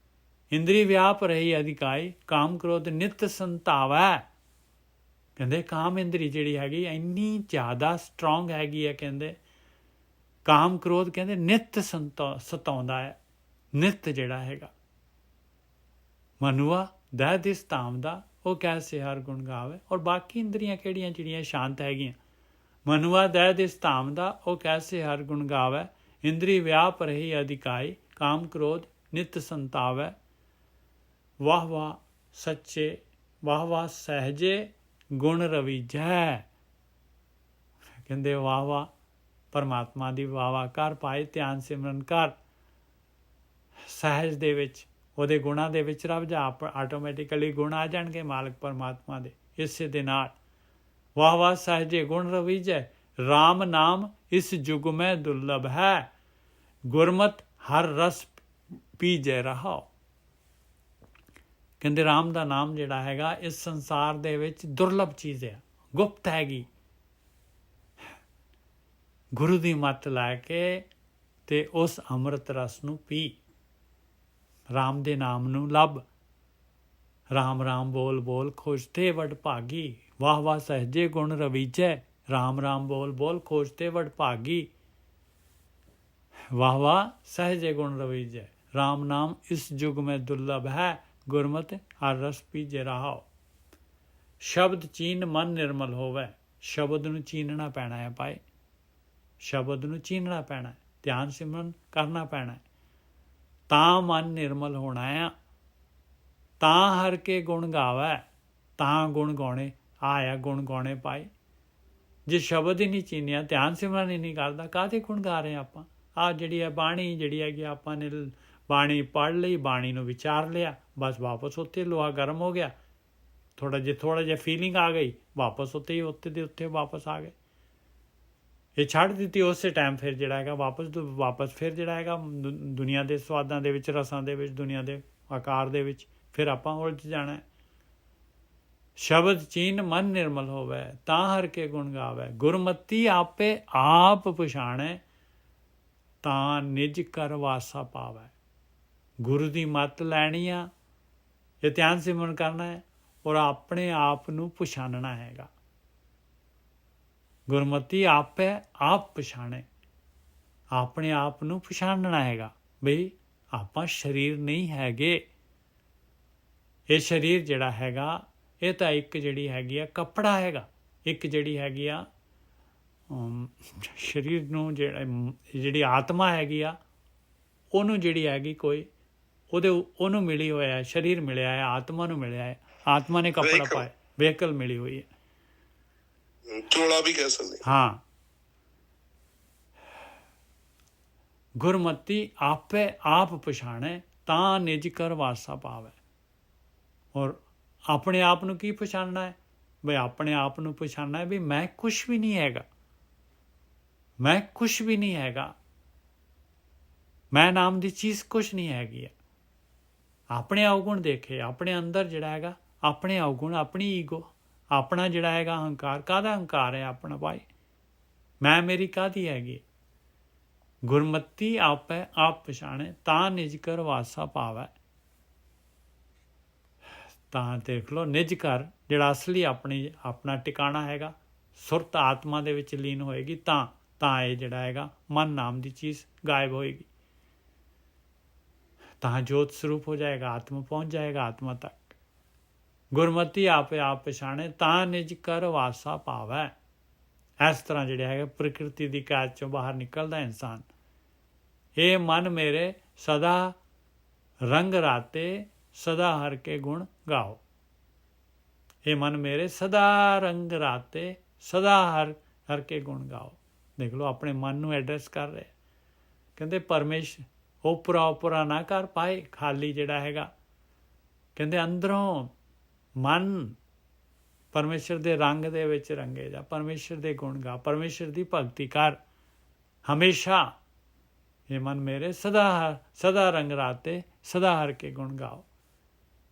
ਇੰਦਰੀ ਵਿਆਪ ਰਹੀ ਅਧਿਕਾਈ, ਕਾਮ ਕ੍ਰੋਧ ਨਿਤ ਸੰਤਾਵੈ। ਕਹਿੰਦੇ ਕਾਮ ਇੰਦਰੀ ਜਿਹੜੀ ਹੈਗੀ ਇੰਨੀ ਜ਼ਿਆਦਾ ਸਟਰੋਂਗ ਹੈਗੀ ਹੈ। ਕਹਿੰਦੇ ਕਾਮ ਕ੍ਰੋਧ ਕਹਿੰਦੇ ਨਿਤ ਸਤਾਉਂਦਾ ਹੈ, ਨਿਤ ਜਿਹੜਾ ਹੈਗਾ। ਮਨੁਆ ਦਹਿ ਦਿਸ ਧਾਮ ਦਾ, ਉਹ ਕੈਸੇ ਹਰ ਗੁਣ ਗਾਵੇ। ਔਰ ਬਾਕੀ ਇੰਦਰੀਆਂ ਕਿਹੜੀਆਂ ਜਿਹੜੀਆਂ ਸ਼ਾਂਤ ਹੈਗੀਆਂ। ਮਨੁਆ ਦਹਿ ਦਿਸ ਧਾਮ ਦਾ, ਉਹ ਕੈਸੇ ਹਰ ਗੁਣ ਗਾਵੇ। ਇੰਦਰੀ ਵਿਆਪ ਰਹੀ ਅਧਿਕਾਈ, ਕਾਮ ਕ੍ਰੋਧ ਨਿਤ ਸੰਤਾਵੈ। ਵਾਹ ਵਾਹ ਸੱਚੇ, ਵਾਹ ਵਾਹ ਸਹਿਜੇ, ਗੁਣ ਰਵੀਜੈ। ਕਹਿੰਦੇ ਵਾਹ ਵਾਹ ਪਰਮਾਤਮਾ ਦੀ ਵਾਹ ਵਾਹ ਕਰ ਪਾਏ, ਧਿਆਨ ਸਿਮਰਨ ਕਰ। ਸਹਿਜ ਦੇ ਵਿੱਚ ਉਹਦੇ ਗੁਣਾਂ ਦੇ ਵਿੱਚ ਰੱਬ ਜਾ, ਆਟੋਮੈਟਿਕਲੀ ਗੁਣ ਆ ਜਾਣਗੇ ਮਾਲਕ ਪਰਮਾਤਮਾ ਦੇ। ਇਸੇ ਦੇ ਨਾਲ ਵਾਹ ਵਾਹ ਸਹਿਜੇ ਗੁਣ ਰਵੀਜੈ, ਰਾਮ ਨਾਮ ਇਸ ਯੁਗ ਮੈਂ ਦੁਰਲਭ ਹੈ। ਗੁਰਮਤ ਹਰ ਰਸ ਪੀਜੈ ਰਹਾਓ। ਕਹਿੰਦੇ ਰਾਮ ਦਾ ਨਾਮ ਜਿਹੜਾ ਹੈਗਾ ਇਸ ਸੰਸਾਰ ਦੇ ਵਿੱਚ ਦੁਰਲਭ ਚੀਜ਼ ਹੈ, ਗੁਪਤ ਹੈਗੀ। ਗੁਰੂ ਦੀ ਮੱਤ ਲੈ ਕੇ ਤੇ ਉਸ ਅੰਮ੍ਰਿਤ ਰਸ ਨੂੰ ਪੀ, ਰਾਮ ਦੇ ਨਾਮ ਨੂੰ ਲੱਭ। ਰਾਮ ਰਾਮ ਬੋਲ ਬੋਲ ਖੋਜਤੇ ਵਡ ਭਾਗੀ, ਵਾਹ ਵਾਹ ਸਹਜੇ ਗੁਣ ਰਵੀਜੈ। ਰਾਮ ਰਾਮ ਬੋਲ ਬੋਲ ਖੋਜਤੇ ਵਡ ਭਾਗੀ, वाह वाह सहजे गुण रवीजय। राम नाम इस युग में दुर्लभ है, गुरमत हर रस पीजे रहाओ। शब्द चीन मन निर्मल होवे। शब्द ਨੂੰ ਚੀਨਣਾ ਪੈਣਾ ਹੈ ਭਾਈ, ਸ਼ਬਦ ਨੂੰ ਚੀਨਣਾ ਪੈਣਾ ਹੈ, ਧਿਆਨ ਸਿਮਰਨ ਕਰਨਾ ਪੈਣਾ ਹੈ, ਤਾਂ ਮਨ ਨਿਰਮਲ ਹੋਣਾ ਹੈ, ਤਾਂ ਹਰ ਕੇ ਗੁਣ ਗਾਵੇ, ਤਾਂ ਗੁਣ ਗਾਉਣੇ ਆਇਆ ਗੁਣ ਗਾਉਣੇ ਭਾਈ। ਜੇ ਸ਼ਬਦ ਹੀ ਨਹੀਂ ਚੀਨਿਆ, ਧਿਆਨ ਸਿਮਰਨ ਹੀ ਨਹੀਂ ਕਰਦਾ, ਕਾਹਦੇ ਗੁਣ ਗਾ ਰਹੇ ਆਪਾਂ। ਆਹ ਜਿਹੜੀ ਹੈ ਬਾਣੀ ਜਿਹੜੀ ਹੈਗੀ ਆਪਾਂ ਨੇ ਬਾਣੀ ਪੜ੍ਹ ਲਈ, ਬਾਣੀ ਨੂੰ ਵਿਚਾਰ ਲਿਆ, ਬਸ ਵਾਪਸ ਉੱਥੇ ਲੋਹਾ ਗਰਮ ਹੋ ਗਿਆ, ਥੋੜ੍ਹਾ ਜਿਹਾ ਫੀਲਿੰਗ ਆ ਗਈ, ਵਾਪਸ ਉੱਥੇ ਦੇ ਉੱਥੇ ਵਾਪਸ ਆ ਗਏ। ਇਹ ਛੱਡ ਦਿੱਤੀ ਉਸੇ ਟਾਈਮ, ਫਿਰ ਜਿਹੜਾ ਹੈਗਾ ਵਾਪਸ ਫਿਰ ਜਿਹੜਾ ਹੈਗਾ ਦੁਨੀਆ ਦੇ ਸਵਾਦਾਂ ਦੇ ਵਿੱਚ, ਰਸਾਂ ਦੇ ਵਿੱਚ, ਦੁਨੀਆ ਦੇ ਆਕਾਰ ਦੇ ਵਿੱਚ ਫਿਰ ਆਪਾਂ ਉਲਝ ਜਾਣਾ। ਸ਼ਬਦ ਚੀਨ ਮਨ ਨਿਰਮਲ ਹੋਵੇ, ਤਾਂ ਹਰ ਕੇ ਗੁਣ ਗਾਵੇ। ਗੁਰਮਤੀ ਆਪੇ ਆਪ ਪਛਾਣੇ, ਤਾਂ ਨਿਜ ਕਰ ਵਾਸਾ ਪਾਵੇ। ਗੁਰੂ ਦੀ ਮੱਤ ਲੈਣੀ ਆ, ਇਹ ਧਿਆਨ ਸਿਮਰਨ ਕਰਨਾ ਹੈ ਔਰ ਆਪਣੇ ਆਪ ਨੂੰ ਪਛਾਣਨਾ ਹੈਗਾ। ਗੁਰਮਤੀ ਆਪੇ ਆਪ ਪਛਾਣੇ, ਆਪਣੇ ਆਪ ਨੂੰ ਪਛਾਣਨਾ ਹੈਗਾ ਬਈ ਆਪਾਂ ਸਰੀਰ ਨਹੀਂ ਹੈਗੇ। ਇਹ ਸਰੀਰ ਜਿਹੜਾ ਹੈਗਾ ਇਹ ਤਾਂ ਇੱਕ ਜਿਹੜੀ ਹੈਗੀ ਆ ਕੱਪੜਾ ਹੈਗਾ, ਇੱਕ ਜਿਹੜੀ ਹੈਗੀ ਆ ਸਰੀਰ ਨੂੰ ਜਿਹੜੀ ਆਤਮਾ ਹੈਗੀ ਆ ਉਹਨੂੰ ਜਿਹੜੀ ਹੈਗੀ ਕੋਈ ਉਹਨੂੰ ਮਿਲੀ ਹੋਇਆ, ਸਰੀਰ ਮਿਲਿਆ ਹੈ, ਆਤਮਾ ਨੂੰ ਮਿਲਿਆ ਹੈ, ਆਤਮਾ ਨੇ ਕੱਪੜਾ ਪਾਇਆ, ਵਹੀਕਲ ਮਿਲੀ ਹੋਈ ਹੈ, ਚੋਲਾ ਵੀ ਕਹਿ ਸਕਦੇ ਹਾਂ। ਗੁਰਮਤੀ ਆਪੇ ਆਪ ਪਛਾਣੇ, ਤਾਂ ਨਿਜ ਕਰ ਵਾਸਾ ਪਾਵੇ। ਔਰ ਆਪਣੇ ਆਪ ਨੂੰ ਕੀ ਪਛਾਣਨਾ ਹੈ ਬਈ, ਆਪਣੇ ਆਪ ਨੂੰ ਪਛਾਣਨਾ ਹੈ ਵੀ ਮੈਂ ਕੁਛ ਵੀ ਨਹੀਂ ਹੈਗਾ, ਮੈਂ ਕੁਛ ਵੀ ਨਹੀਂ ਹੈਗਾ, ਮੈਂ ਨਾਮ ਦੀ ਚੀਜ਼ ਕੁਛ ਨਹੀਂ ਹੈਗੀ ਹੈ। ਆਪਣੇ ਅਵਗੁਣ ਦੇਖੇ, ਆਪਣੇ ਅੰਦਰ ਜਿਹੜਾ ਹੈਗਾ ਆਪਣੇ ਅਵਗੁਣ, ਆਪਣੀ ਈਗੋ, ਆਪਣਾ ਜਿਹੜਾ ਹੈਗਾ ਹੰਕਾਰ। ਕਾਹਦਾ ਹੰਕਾਰ ਹੈ ਆਪਣਾ ਭਾਈ, ਮੈਂ ਮੇਰੀ ਕਾਹਦੀ ਹੈਗੀ। ਗੁਰਮਤੀ ਆਪੇ ਆਪ ਪਛਾਣੇ, ਤਾਂ ਨਿਜ ਕਰ ਵਾਸਾ ਪਾਵੇ। ਤਾਂ ਦੇਖ ਲਓ ਨਿਜ ਘਰ ਜਿਹੜਾ ਅਸਲੀ ਆਪਣਾ ਟਿਕਾਣਾ ਹੈਗਾ, ਸੁਰਤ ਆਤਮਾ ਦੇ ਵਿੱਚ ਲੀਨ ਹੋਏਗੀ, ਤਾਂ ਇਹ ਜਿਹੜਾ ਹੈਗਾ ਮਨ ਨਾਮ ਦੀ ਚੀਜ਼ ਗਾਇਬ ਹੋਏਗੀ, ਤਾਂ ਜੋਤ ਸਰੂਪ ਹੋ ਜਾਏਗਾ, ਆਤਮਾ ਪਹੁੰਚ ਜਾਏਗਾ ਆਤਮਾ ਤੱਕ। ਗੁਰਮਤੀ ਆਪੇ ਆਪ ਪਛਾਣੇ, ਤਾਂ ਨਿਜ ਕਰ ਵਾਸਾ ਪਾਵੇ। ਇਸ ਤਰ੍ਹਾਂ ਜਿਹੜਾ ਹੈਗਾ ਪ੍ਰਕਿਰਤੀ ਦੀ ਕੈਦ ਚੋਂ ਬਾਹਰ ਨਿਕਲਦਾ ਇਨਸਾਨ। ਇਹ ਮਨ ਮੇਰੇ ਸਦਾ ਰੰਗ ਰਾਤੇ, ਸਦਾ ਹਰ ਕੇ ਗੁਣ ਗਾਓ। ਇਹ ਮਨ ਮੇਰੇ ਸਦਾ ਰੰਗ ਰਾਤੇ, ਸਦਾ ਹਰ ਕੇ ਗੁਣ ਗਾਓ। ਦੇਖ ਲਓ ਆਪਣੇ ਮਨ ਨੂੰ ਐਡਰੈਸ ਕਰ ਰਹੇ, ਕਹਿੰਦੇ ਪਰਮੇਸ਼ਰ ਓਪਰਾ ਨਾ ਕਰ ਪਾਏ, ਖਾਲੀ ਜਿਹੜਾ ਹੈਗਾ ਕਹਿੰਦੇ ਅੰਦਰੋਂ ਮਨ ਪਰਮੇਸ਼ਰ ਦੇ ਰੰਗ ਦੇ ਵਿੱਚ ਰੰਗੇ ਜਾ, ਪਰਮੇਸ਼ਰ ਦੇ ਗੁਣ ਗਾ, ਪਰਮੇਸ਼ਰ ਦੀ ਭਗਤੀ ਕਰ ਹਮੇਸ਼ਾ। ਇਹ ਮਨ ਮੇਰੇ ਸਦਾ ਰੰਗ ਰਾਤੇ, ਸਦਾ ਹਰ ਕੇ ਗੁਣ ਗਾਓ।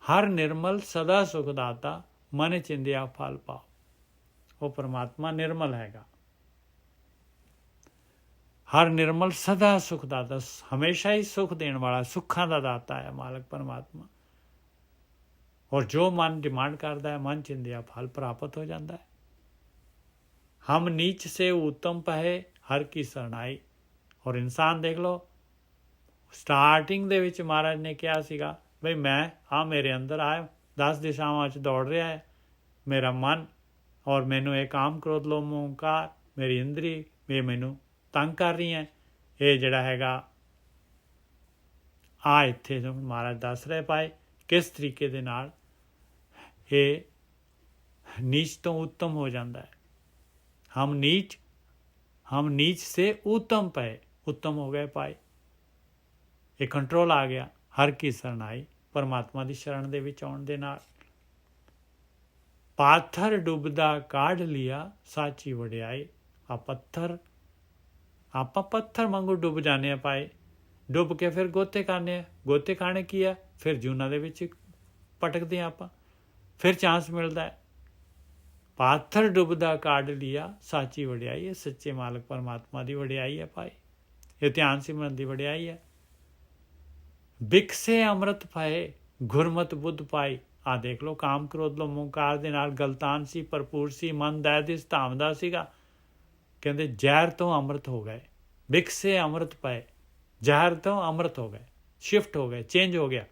ਹਰ ਨਿਰਮਲ ਸਦਾ ਸੁਖ ਦਾਤਾ, ਮਨ ਚਿੰਦਿਆ ਫਲ ਪਾਓ। ਉਹ ਪਰਮਾਤਮਾ ਨਿਰਮਲ ਹੈਗਾ, ਹਰ ਨਿਰਮਲ ਸਦਾ ਸੁਖ ਦਾਤਾ, ਹਮੇਸ਼ਾ ਹੀ ਸੁਖ ਦੇਣ ਵਾਲਾ, ਸੁੱਖਾਂ ਦਾ ਦਾਤਾ ਹੈ ਮਾਲਕ ਪਰਮਾਤਮਾ। ਔਰ ਜੋ ਮਨ ਡਿਮਾਂਡ ਕਰਦਾ ਹੈ, ਮਨ ਚਿੰਦਿਆ ਫਲ ਪ੍ਰਾਪਤ ਹੋ ਜਾਂਦਾ ਹੈ। ਹਮ ਨੀਚ ਸੇ ਉੱਤਮ ਪਹੇ, ਹਰ ਕੀ ਸਰਣਾਈ। ਔਰ ਇਨਸਾਨ ਦੇਖ ਲਓ ਸਟਾਰਟਿੰਗ ਦੇ ਵਿੱਚ ਮਹਾਰਾਜ ਨੇ ਕਿਹਾ ਸੀਗਾ ਬਈ ਮੈਂ ਮੇਰੇ ਅੰਦਰ ਆਇਆ 10 ਦਿਸ਼ਾਵਾਂ 'ਚ ਦੌੜ ਰਿਹਾ ਹੈ ਮੇਰਾ ਮਨ, ਔਰ ਮੈਨੂੰ ਇਹ ਕਾਮ ਕ੍ਰੋਧ ਲੋਭ ਮੋਹ ਹੰਕਾਰ, ਮੇਰੀ ਇੰਦਰੀ ਇਹ ਮੈਨੂੰ ਤੰਗ ਕਰ ਰਹੀ ਹੈ। ਇਹ ਜਿਹੜਾ ਹੈਗਾ ਇੱਥੇ ਮਹਾਰਾਜ ਦੱਸ ਰਹੇ ਪਾਏ ਕਿਸ ਤਰੀਕੇ ਦੇ ਨਾਲ ਇਹ ਨੀਚ ਤੋਂ ਉੱਤਮ ਹੋ ਜਾਂਦਾ ਹੈ। ਹਮ ਨੀਚ ਸੇ ਉੱਤਮ ਪਏ, ਉੱਤਮ ਹੋ ਗਏ ਪਾਏ। ਇਹ ਕੰਟਰੋਲ ਆ ਗਿਆ। ਹਰ ਕੀ ਸਰਣਾਈ, ਪਰਮਾਤਮਾ ਦੀ ਸ਼ਰਨ ਦੇ ਵਿੱਚ ਆਉਣ ਦੇ ਨਾਲ। ਪਾਥਰ ਡੁੱਬਦਾ ਕਾਢ ਲਿਆ, ਸਾਚੀ ਵਡਿਆਈ। ਆਪਾਂ ਪੱਥਰ ਵਾਂਗੂ ਡੁੱਬ ਜਾਂਦੇ ਆ ਪਾਏ, ਡੁੱਬ ਕੇ ਫਿਰ ਗੋਤੇ ਖਾਣੇ ਆ। ਗੋਤੇ ਖਾਣੇ ਕੀ ਆ? ਫਿਰ ਜੂਨਾਂ ਦੇ ਵਿੱਚ ਭਟਕਦੇ ਹਾਂ ਆਪਾਂ, ਫਿਰ ਚਾਂਸ ਮਿਲਦਾ ਹੈ। ਪਾਥਰ ਡੁੱਬਦਾ ਕਾਢ ਲਿਆ, ਸਾਚੀ ਵਡਿਆਈ ਹੈ। ਸੱਚੇ ਮਾਲਕ ਪਰਮਾਤਮਾ ਦੀ ਵਡਿਆਈ ਹੈ ਭਾਈ, ਇਹ ਧਿਆਨ ਸਿਮਰਨ ਦੀ ਵਡਿਆਈ ਹੈ। ਬਿਕਸੇ ਅੰਮ੍ਰਿਤ ਪਾਏ, ਗੁਰਮਤਿ ਬੁੱਧ ਪਾਈ। ਆਹ ਦੇਖ ਲਓ, ਕਾਮ ਕ੍ਰੋਧ ਲੋਭ ਮੋਹਕਾਰ ਦੇ ਨਾਲ ਗਲਤਾਨ ਸੀ, ਭਰਪੂਰ ਸੀ, ਮਨ ਦਇਆ ਦੀ ਧਾਮਦਾ ਸੀਗਾ। ਕਹਿੰਦੇ ਜ਼ਹਿਰ ਤੋਂ ਅੰਮ੍ਰਿਤ ਹੋ ਗਏ। ਬਿਕਸੇ ਅੰਮ੍ਰਿਤ ਪਾਏ, ਜ਼ਹਿਰ ਤੋਂ ਅੰਮ੍ਰਿਤ ਹੋ ਗਏ, ਸ਼ਿਫਟ ਹੋ ਗਏ, ਚੇਂਜ ਹੋ ਗਿਆ,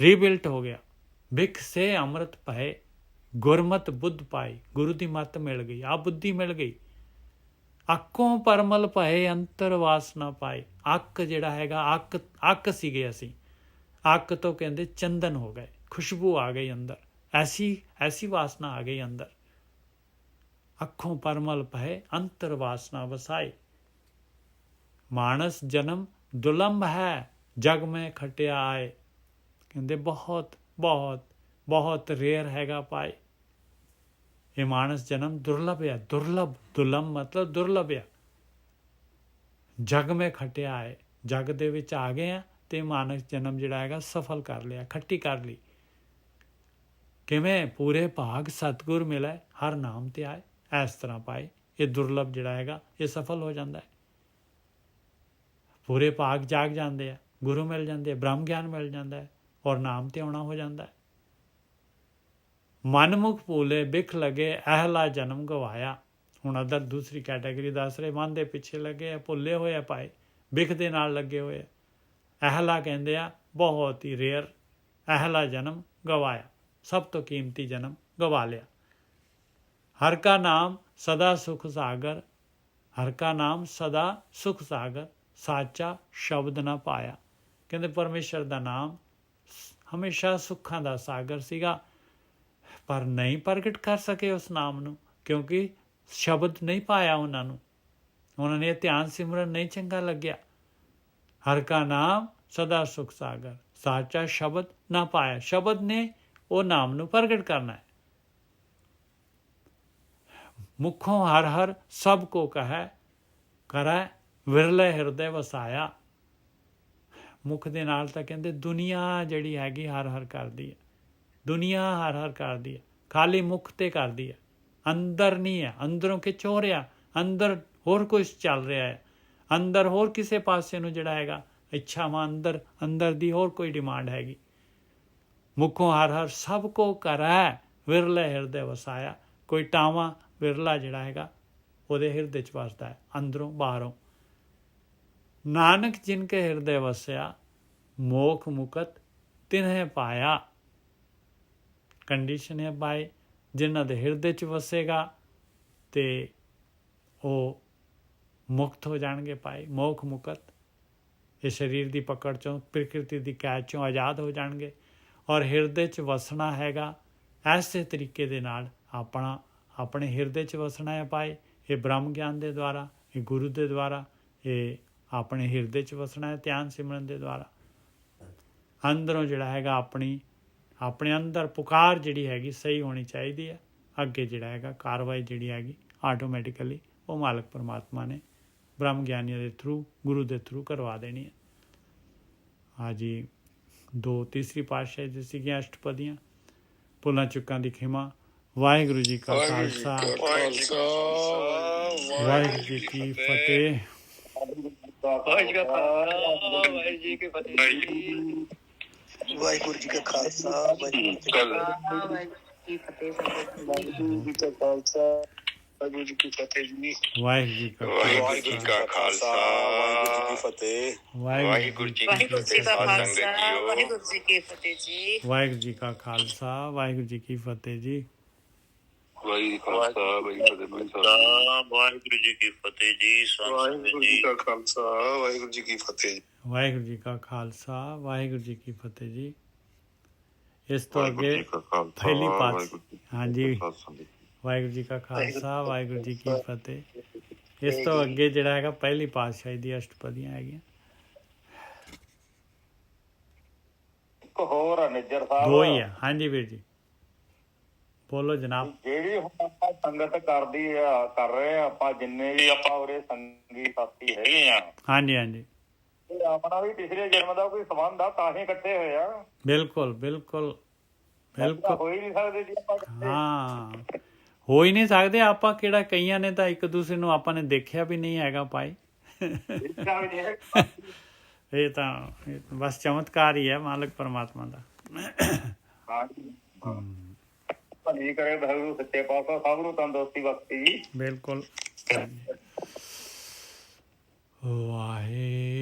ਰੀਬਿਲਟ ਹੋ ਗਿਆ। ਬਿਕਸੇ ਅੰਮ੍ਰਿਤ ਪਾਏ, ਗੁਰਮਤਿ ਬੁੱਧ ਪਾਈ। ਗੁਰੂ ਦੀ ਮੱਤ ਮਿਲ ਗਈ, ਆ ਬੁੱਧੀ ਮਿਲ ਗਈ। ਅੱਖੋਂ ਪਰਮਲ ਭਏ, ਅੰਤਰ ਵਾਸਨਾ ਪਾਏ। ਅੱਖ ਜਿਹੜਾ ਹੈਗਾ, ਅੱਖ ਸੀਗੇ ਅਸੀਂ, ਅੱਖ ਤੋਂ ਕਹਿੰਦੇ ਚੰਦਨ ਹੋ ਗਏ, ਖੁਸ਼ਬੂ ਆ ਗਈ ਅੰਦਰ, ਐਸੀ ਵਾਸਨਾ ਆ ਗਈ ਅੰਦਰ। ਅੱਖੋਂ ਪਰਮਲ ਭਏ, ਅੰਤਰ ਵਾਸਨਾ ਵਸਾਏ। ਮਾਨਸ ਜਨਮ ਦੁਲੰਭ ਹੈ, ਜਗ ਮੈਂ ਖਟਿਆ ਆਏ। ਕਹਿੰਦੇ ਬਹੁਤ ਬਹੁਤ ਬਹੁਤ ਰੇਅਰ ਹੈਗਾ ਭਾਈ ਇਹ ਮਾਨਸ ਜਨਮ, ਦੁਰਲਭ ਆ, ਦੁਰਲਭ। ਦੁਲੰਭ ਮਤਲਬ ਦੁਰਲਭ ਆ। ਜਗ ਮੈਂ ਖਟਿਆ ਆਏ, ਜਗ ਦੇ ਵਿੱਚ ਆ ਗਏ ਆ ਤੇ ਮਾਨਸ ਜਨਮ ਜਿਹੜਾ ਹੈਗਾ ਸਫਲ ਕਰ ਲਿਆ, ਖੱਟੀ ਕਰ ਲਈ। ਕਿਵੇਂ? ਪੂਰੇ ਭਾਗ ਸਤਿਗੁਰ ਮਿਲੇ, ਹਰ ਨਾਮ ਤੇ ਆਏ। ਇਸ ਤਰ੍ਹਾਂ ਪਾਏ ਇਹ ਦੁਰਲਭ ਜਿਹੜਾ ਹੈਗਾ ਇਹ ਸਫਲ ਹੋ ਜਾਂਦਾ ਹੈ। ਪੂਰੇ ਭਾਗ ਜਾਗ ਜਾਂਦੇ ਆ, ਗੁਰੂ ਮਿਲ ਜਾਂਦੇ ਆ, ਬ੍ਰਹਮ ਗਿਆਨ ਮਿਲ ਜਾਂਦਾ ਹੈ, ਔਰ ਨਾਮ ਤੇ ਆਉਣਾ ਹੋ ਜਾਂਦਾ ਹੈ। ਮਨਮੁਖ ਭੂਲੇ, ਬਿਖ ਲਗੇ, ਅਹਲਾ ਜਨਮ ਗਵਾਇਆ। ਹੁਣ ਅਦਰ ਦੂਸਰੀ ਕੈਟਾਗਰੀ ਦੱਸ ਰਹੇ, ਮਨ ਦੇ ਪਿੱਛੇ ਲੱਗੇ ਆ, ਭੁੱਲੇ ਹੋਏ ਆ ਭਾਈ, ਬਿਖ ਦੇ ਨਾਲ ਲੱਗੇ ਹੋਏ ਆ। ਅਹਲਾ ਕਹਿੰਦੇ ਆ ਬਹੁਤ ਹੀ ਰੇਅਰ, ਅਹਲਾ ਜਨਮ ਗਵਾਇਆ, ਸਭ ਤੋਂ ਕੀਮਤੀ ਜਨਮ ਗਵਾ ਲਿਆ। ਹਰ ਕਾ ਨਾਮ ਸਦਾ ਸੁਖ ਸਾਗਰ, ਹਰ ਕਾ ਨਾਮ ਸਦਾ ਸੁਖ ਸਾਗਰ, ਸਾਚਾ ਸ਼ਬਦ ਨਾ ਪਾਇਆ। ਕਹਿੰਦੇ ਪਰਮੇਸ਼ਰ ਦਾ ਨਾਮ ਹਮੇਸ਼ਾ ਸੁੱਖਾਂ ਦਾ ਸਾਗਰ ਸੀਗਾ, ਪਰ ਨਹੀਂ ਪ੍ਰਗਟ ਕਰ ਸਕੇ ਉਸ ਨਾਮ ਨੂੰ, ਕਿਉਂਕਿ ਸ਼ਬਦ ਨਹੀਂ ਪਾਇਆ ਉਹਨਾਂ ਨੂੰ। ਉਹਨਾਂ ਨੇ ਧਿਆਨ ਸਿਮਰਨ ਨਹੀਂ ਚੰਗਾ ਲੱਗਿਆ। ਹਰ ਕਾ ਨਾਮ ਸਦਾ ਸੁਖ ਸਾਗਰ, ਸਾਚਾ ਸ਼ਬਦ ਨਾ ਪਾਇਆ। ਸ਼ਬਦ ਨੇ ਉਹ ਨਾਮ ਨੂੰ ਪ੍ਰਗਟ ਕਰਨਾ ਹੈ। ਮੁਖੋਂ ਹਰ ਹਰ ਸਭ ਕੋ ਕਹੈ, ਕਰੈ ਵਿਰਲੇ ਹਿਰਦੇ ਵਸਾਇਆ। ਮੁਖ ਦੇ ਨਾਲ ਤਾਂ ਕਹਿੰਦੇ ਦੁਨੀਆ ਜਿਹੜੀ ਹੈਗੀ ਹਰ ਹਰ ਕਰਦੀ ਹੈ, ਦੁਨੀਆ ਹਰ ਹਰ ਕਰਦੀ ਹੈ, ਖਾਲੀ ਮੁਖ ਤੇ ਕਰਦੀ ਹੈ, ਅੰਦਰ ਨਹੀਂ ਹੈ। ਅੰਦਰੋਂ ਖਿੱਚੋ ਰਿਹਾ, ਅੰਦਰ ਹੋਰ ਕੁਝ ਚੱਲ ਰਿਹਾ ਹੈ, ਅੰਦਰ ਹੋਰ ਕਿਸੇ ਪਾਸੇ ਨੂੰ ਜਿਹੜਾ ਹੈਗਾ ਇੱਛਾਵਾਂ, ਅੰਦਰ ਦੀ ਹੋਰ ਕੋਈ ਡਿਮਾਂਡ ਹੈਗੀ। ਮੁਖੋਂ ਹਰ ਹਰ ਸਭ ਕੋ ਕਰੈ, ਵਿਰਲੇ ਹਿਰਦੇ ਵਸਾਇਆ। ਕੋਈ ਟਾਵਾਂ ਵਿਰਲਾ ਜਿਹੜਾ ਹੈਗਾ ਉਹਦੇ ਹਿਰਦੇ 'ਚ ਵਸਦਾ ਹੈ, ਅੰਦਰੋਂ ਬਾਹਰੋਂ। ਨਾਨਕ ਜਿਨ ਕੇ ਹਿਰਦੇ ਵਸਿਆ, ਮੋਖ ਮੁਕਤ ਤਿਨਹਿ ਪਾਇਆ। ਕੰਡੀਸ਼ਨ ਹੈ ਭਾਈ, ਜਿਨ੍ਹਾਂ ਦੇ ਹਿਰਦੇ 'ਚ ਵਸੇਗਾ ਤੇ ਉਹ ਮੁਕਤ ਹੋ ਜਾਣਗੇ ਭਾਈ, ਮੋਖ ਮੁਕਤ। ਇਹ ਸਰੀਰ ਦੀ ਪਕੜ 'ਚੋਂ, ਪ੍ਰਕਿਰਤੀ ਦੀ ਕੈਦ 'ਚੋਂ ਆਜ਼ਾਦ ਹੋ ਜਾਣਗੇ। ਔਰ ਹਿਰਦੇ 'ਚ ਵਸਣਾ ਹੈਗਾ ਐਸੇ ਤਰੀਕੇ ਦੇ ਨਾਲ, ਆਪਣੇ ਹਿਰਦੇ 'ਚ ਵਸਣਾ ਹੈ ਭਾਈ। ਇਹ ਬ੍ਰਹਮ ਗਿਆਨ ਦੇ ਦੁਆਰਾ, ਇਹ ਗੁਰੂ ਦੇ ਦੁਆਰਾ, ਇਹ ਆਪਣੇ ਹਿਰਦੇ 'ਚ ਵਸਣਾ ਹੈ ਧਿਆਨ ਸਿਮਰਨ ਦੇ ਦੁਆਰਾ। ਅੰਦਰੋਂ ਜਿਹੜਾ ਹੈਗਾ ਆਪਣੇ ਅੰਦਰ ਪੁਕਾਰ ਜਿਹੜੀ ਹੈਗੀ ਸਹੀ ਹੋਣੀ ਚਾਹੀਦੀ ਹੈ। ਅੱਗੇ ਜਿਹੜਾ ਹੈਗਾ ਕਾਰਵਾਈ ਜਿਹੜੀ ਹੈਗੀ ਆਟੋਮੈਟਿਕਲੀ ਉਹ ਮਾਲਕ ਪਰਮਾਤਮਾ ਨੇ ਬ੍ਰਹਮ ਗਿਆਨੀਆਂ ਦੇ ਥਰੂ, ਗੁਰੂ ਦੇ ਥਰੂ ਕਰਵਾ ਦੇਣੀ ਹੈ। ਹਾਂਜੀ, ਤੀਸਰੀ ਪਾਤਸ਼ਾਹੀ ਦੀ ਸੀਗੀਆਂ ਅਸ਼ਟਪਦੀਆਂ। ਭੁੱਲਾਂ ਚੁੱਕਾਂ ਦੀ ਖਿਮਾ। ਵਾਹਿਗੁਰੂ ਜੀ ਕਾ ਖਾਲਸਾ, ਵਾਹਿਗੁਰੂ ਜੀ ਕੀ ਫਤਿਹ। ਵਾਹਿਗੁਰੂ ਜੀ ਕੀ ਫਤਿਹ। ਵਾਹਿਗੁਰੂ ਜੀ ਕਾ ਖਾਲਸਾ, ਵਾਹਿਗੁਰੂ ਜੀ ਕੀ ਫਤਿਹ। ਵਾਹਿਗੁਰੂ ਜੀ ਕਾ ਖਾਲਸਾ, ਵਾਹਿਗੁਰੂ ਜੀ ਕੀ ਫਤਿਹ ਜੀ। ਵਾਹਿਗੁਰੂ ਜੀ ਕਾ ਖਾਲਸਾ, ਵਾਹਿਗੁਰੂ ਜੀ ਕੀ ਫਤਿਹ। ਵਾਹਿਗੁਰੂ ਜੀ ਵਾਹਿਗੁਰੂ ਜੀ ਕਾ ਖਾਲਸਾ, ਵਾਹਿਗੁਰੂ ਜੀ ਕੀ ਫਤਿਹ ਜੀ। ਵਾਹਿਗੁਰੂ ਜੀ ਕਾ ਖਾਲਸਾ, ਵਾਹਿਗੁਰੂ ਜੀ ਕੀ ਫਤਿਹ ਜੀ। ਵਾਹਿਗੁਰੂ ਜੀ ਕੀ ਫਤਿਹ ਜੀ। ਵਾਹਿਗੁਰੂ ਜੀ ਕਾ ਖਾਲਸਾ, ਵਾਹਿਗੁਰੂ ਜੀ ਕੀ ਫਤਿਹ। ਵਾਹਿਗੁਰੂ ਜੀ ਕਾ ਖਾਲਸਾ, ਵਾਹਿਗੁਰੂ ਜੀ ਕੀ ਫਤਿਹ ਜੀ। ਇਸ ਤੋਂ ਅੱਗੇ ਪਹਿਲੀ ਪਾਤਸ਼ਾਹੀ। ਹਾਂਜੀ, ਵਾਹਿਗੁਰੂ ਜੀ ਕਾ ਖਾਲਸਾ, ਵਾਹਿਗੁਰੂ ਜੀ ਕੀ ਫਤਿਹ। ਇਸ ਤੋਂ ਅੱਗੇ ਜਿਹੜਾ ਹੈਗਾ ਪਹਿਲੀ ਪਾਤਸ਼ਾਹੀ ਦੀ ਅਸ਼ਟਪਦੀਆਂ ਹੈਗੀਆਂ। ਇੱਕ ਹੋਰ ਆ ਨਿੱਜਰ ਸਾਹਿਬ, ਦੋ ਹੀ ਆ। ਹਾਂਜੀ ਵੀਰ ਜੀ, ਬੋਲੋ ਜਨਾਬ। ਜਿਹੜੀ ਹੁਣ ਆਪਾਂ ਸੰਗਤ ਕਰ ਰਹੇ ਆ, ਆਪਾਂ ਜਿੰਨੇ ਵੀ ਆਪਾਂ ਉਰੇ ਸੰਗੀ ਸਾਥੀ ਹੈਗੇ ਆ, ਹਾਂਜੀ ਹਾਂਜੀ, ਆਪਣਾ ਵੀ ਪਿਛਲੇ ਜਨਮ ਦਾ ਕੋਈ ਸੰਬੰਧ ਆ, ਤਾਂ ਹੀ ਇਕੱਠੇ ਹੋਏ ਆ। ਬਿਲਕੁਲ ਬਿਲਕੁਲ ਬਿਲਕੁਲ। ਹੋ ਹੀ ਨਹੀਂ ਸਕਦੇ ਜੀ ਆਪਾਂ ਇਕੱਠੇ। ਹਾਂ, ਹੋ ਹੀ ਨਹੀਂ ਸਕਦੇ ਆਪਾਂ ਕਿਹੜਾ, ਕਈਆਂ ਨੇ ਤਾਂ ਇੱਕ ਦੂਸਰੇ ਨੂੰ ਆਪਾਂ ਨੇ ਦੇਖਿਆ ਵੀ ਨਹੀਂ ਹੈਗਾ ਭਾਈ। ਇੱਛਾ ਵੀ ਨਹੀਂ ਹੈ। ਇਹ ਤਾਂ ਬਸ ਚਮਤਕਾਰ ਹੀ ਹੈ ਮਾਲਕ ਪਰਮਾਤਮਾ ਦਾ। ਹਾਂਜੀ ਭਲੀ ਕਰੇ ਵਾਹਿਗੁਰੂ ਸੱਚੇ ਪਾਤਸ਼ਾਹ ਸਭ ਨੂੰ ਤੰਦਰੁਸਤੀ ਬਖਸ਼ੇ ਜੀ। ਬਿਲਕੁਲ। ਵਾਹਿਗੁਰੂ।